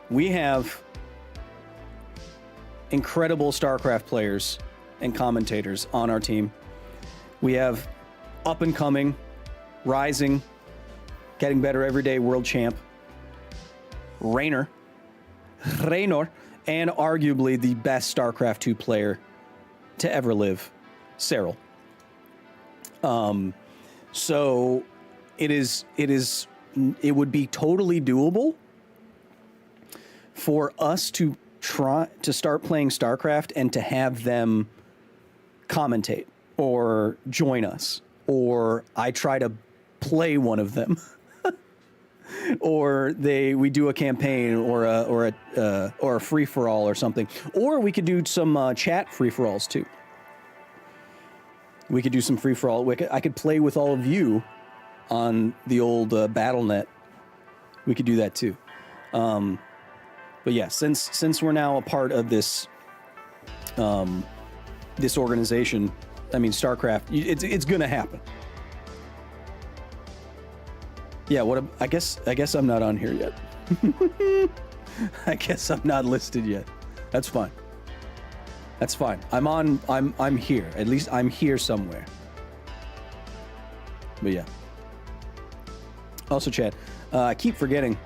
We have incredible StarCraft players and commentators on our team. We have up and coming, rising, getting better every day world champ, Raynor, and arguably the best StarCraft 2 player to ever live, Cyril. So it would be totally doable for us to try to start playing StarCraft and to have them commentate or join us, or I try to play one of them, or we do a campaign or a free for all or something, or we could do some chat free for alls too. We could do some free for all. I could play with all of you on the old BattleNet. We could do that too. But yeah, since we're now a part of this this organization, I mean StarCraft, it's gonna happen. Yeah, I guess I'm not on here yet. I guess I'm not listed yet. That's fine. That's fine. I'm here. At least I'm here somewhere. But yeah. Also, Chad, I keep forgetting.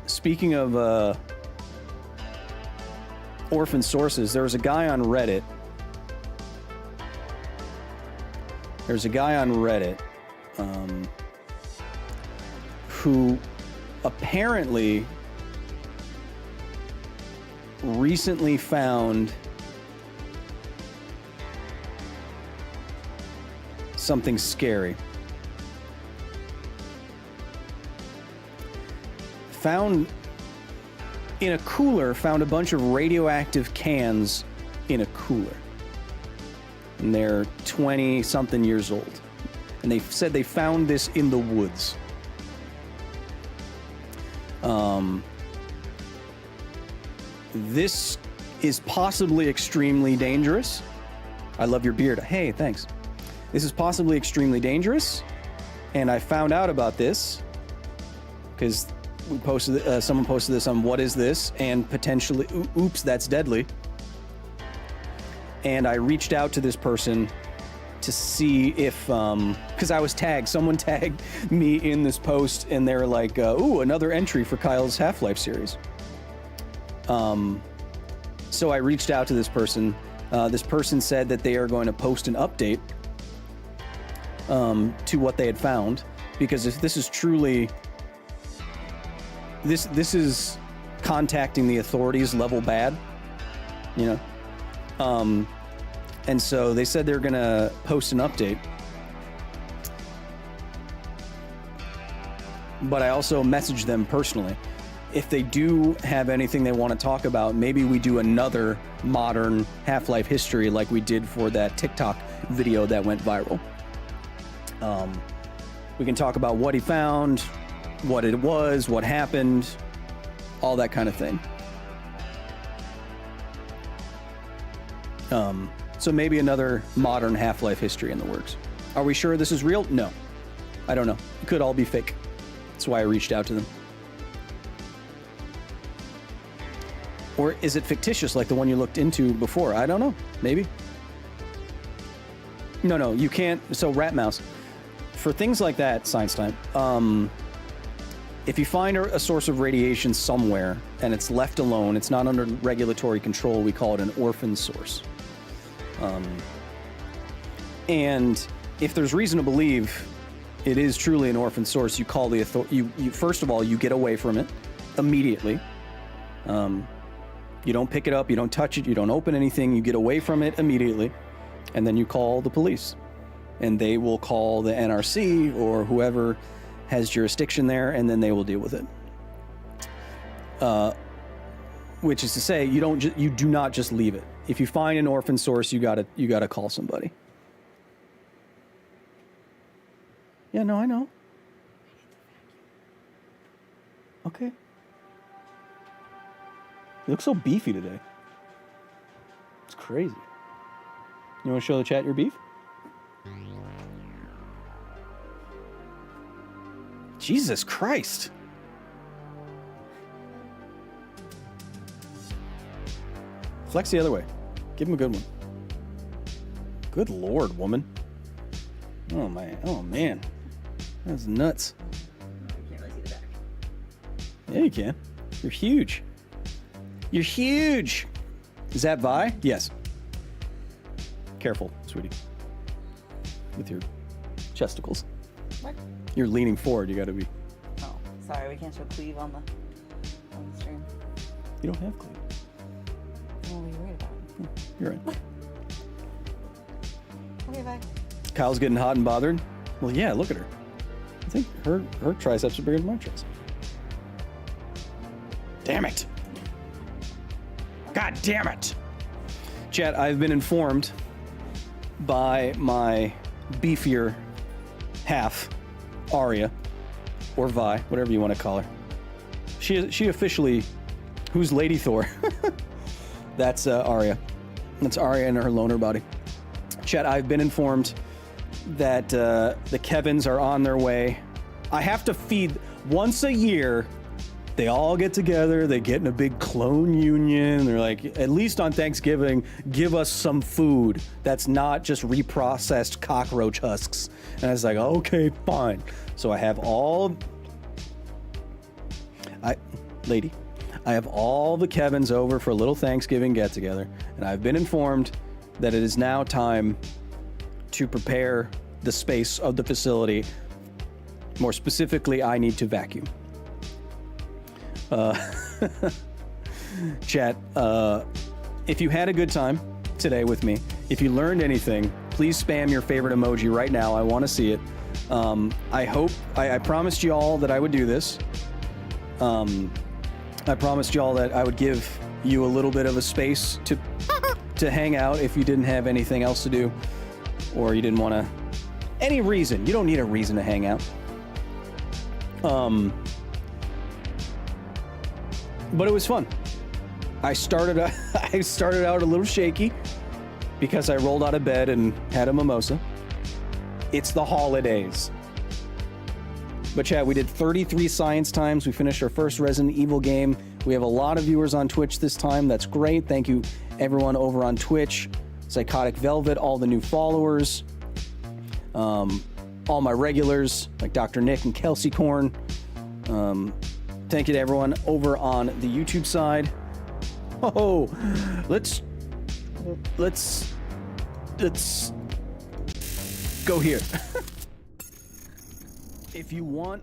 Speaking of orphan sources, there was a guy on Reddit. Who apparently recently found something scary. Found in a cooler, found a bunch of radioactive cans in a cooler. And they're 20-something years old. And they said they found this in the woods. This is possibly extremely dangerous. I love your beard. Hey, thanks. This is possibly extremely dangerous. And I found out about this because someone posted this on What Is This? And potentially, oops, that's deadly. And I reached out to this person to see if, because I was tagged, someone tagged me in this post and they're like, ooh, another entry for Kyle's Half-Life series. So I reached out to this person. This person said that they are going to post an update to what they had found, because if this is truly, this is contacting the authorities level bad, you know. And so they said they're gonna post an update. But I also messaged them personally. If they do have anything they want to talk about, maybe we do another modern Half-Life history like we did for that TikTok video that went viral. We can talk about what he found, what it was, what happened, all that kind of thing. So maybe another modern Half-Life history in the works. Are we sure this is real? No. I don't know. It could all be fake. That's why I reached out to them. Or is it fictitious like the one you looked into before? I don't know. Maybe. No, you can't. So Rat Mouse. For things like that, Science Time, if you find a source of radiation somewhere and it's left alone, it's not under regulatory control, we call it an orphan source. And if there's reason to believe it is truly an orphan source, you call the authority. You first of all, you get away from it immediately. You don't pick it up, you don't touch it, you don't open anything, you get away from it immediately, and then you call the police. And they will call the NRC or whoever has jurisdiction there, and then they will deal with it. Which is to say, you do not just leave it. If you find an orphan source, you gotta call somebody. Yeah, no, I know. Okay. You look so beefy today. It's crazy. You want to show the chat your beef? Jesus Christ. Flex the other way. Give him a good one. Good Lord, woman. Oh, man. That's nuts. I can't really see the back. Yeah, you can. You're huge. You're huge. Is that Vi? Yes. Careful, sweetie. With your chesticles. What? You're leaning forward. You got to be. Oh, sorry. We can't show cleave on the stream. You don't have cleave. What are you worried about? You're right. Okay, bye. Kyle's getting hot and bothered. Well, yeah, look at her. I think her triceps are bigger than my triceps. Damn it. God damn it. Chat, I've been informed by my beefier half, Arya, or Vi, whatever you want to call her. She officially, who's Lady Thor? That's Arya. That's Arya in her loner body. Chat, I've been informed that the Kevins are on their way. I have to feed once a year. They all get together. They get in a big clone union. They're like, at least on Thanksgiving, give us some food that's not just reprocessed cockroach husks. And I was like, okay, fine. So I have all I have all the Kevins over for a little Thanksgiving get together, and I've been informed that it is now time to prepare the space of the facility. More specifically, I need to vacuum. Chat, if you had a good time today with me, if you learned anything, please spam your favorite emoji right now. I want to see it. I promised you all that I would do this. I promised y'all that I would give you a little bit of a space to hang out if you didn't have anything else to do, or you didn't want to. Any reason. You don't need a reason to hang out. But it was fun. I started out a little shaky because I rolled out of bed and had a mimosa. It's the holidays. But chat, we did 33 science times. We finished our first Resident Evil game. We have a lot of viewers on Twitch this time. That's great. Thank you everyone over on Twitch. Psychotic Velvet, all the new followers. All my regulars like Dr. Nick and Kelsey Korn. Thank you to everyone over on the YouTube side. Oh, let's go here. If you want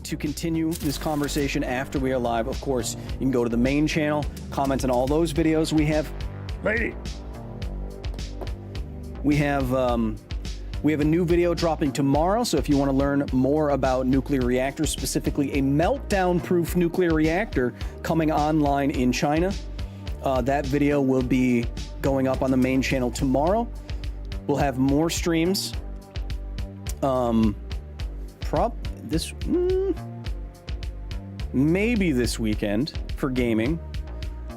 to continue this conversation after we are live, of course, you can go to the main channel, comment on all those videos we have. Lady. We have a new video dropping tomorrow, so if you want to learn more about nuclear reactors, specifically a meltdown-proof nuclear reactor coming online in China, that video will be going up on the main channel tomorrow. We'll have more streams. Maybe this weekend for gaming,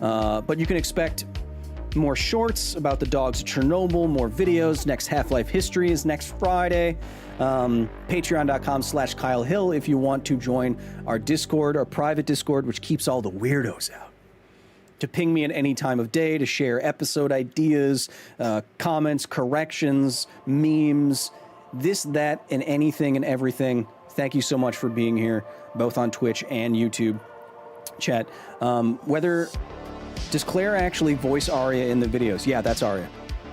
but you can expect more shorts about the dogs of Chernobyl, more videos. Next Half-Life History is next Friday. Patreon.com/Kyle Hill if you want to join our Discord, our private Discord, which keeps all the weirdos out. To ping me at any time of day, to share episode ideas, comments, corrections, memes, this, that, and anything and everything. Thank you so much for being here, both on Twitch and YouTube. Chat, does Claire actually voice Arya in the videos? Yeah, that's Arya.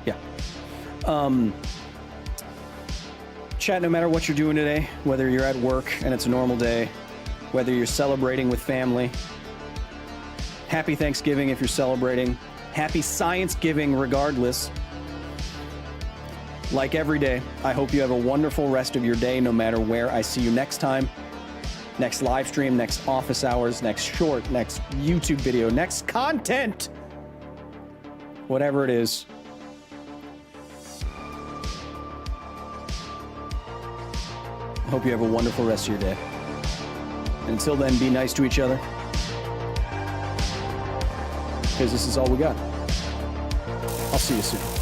Yeah. Chat, no matter what you're doing today, whether you're at work and it's a normal day, whether you're celebrating with family, happy Thanksgiving if you're celebrating, happy Science-giving regardless. Like every day, I hope you have a wonderful rest of your day, no matter where. I see you next time. Next live stream, next office hours, next short, next YouTube video, next content. Whatever it is. I hope you have a wonderful rest of your day. And until then, be nice to each other. Because this is all we got. I'll see you soon.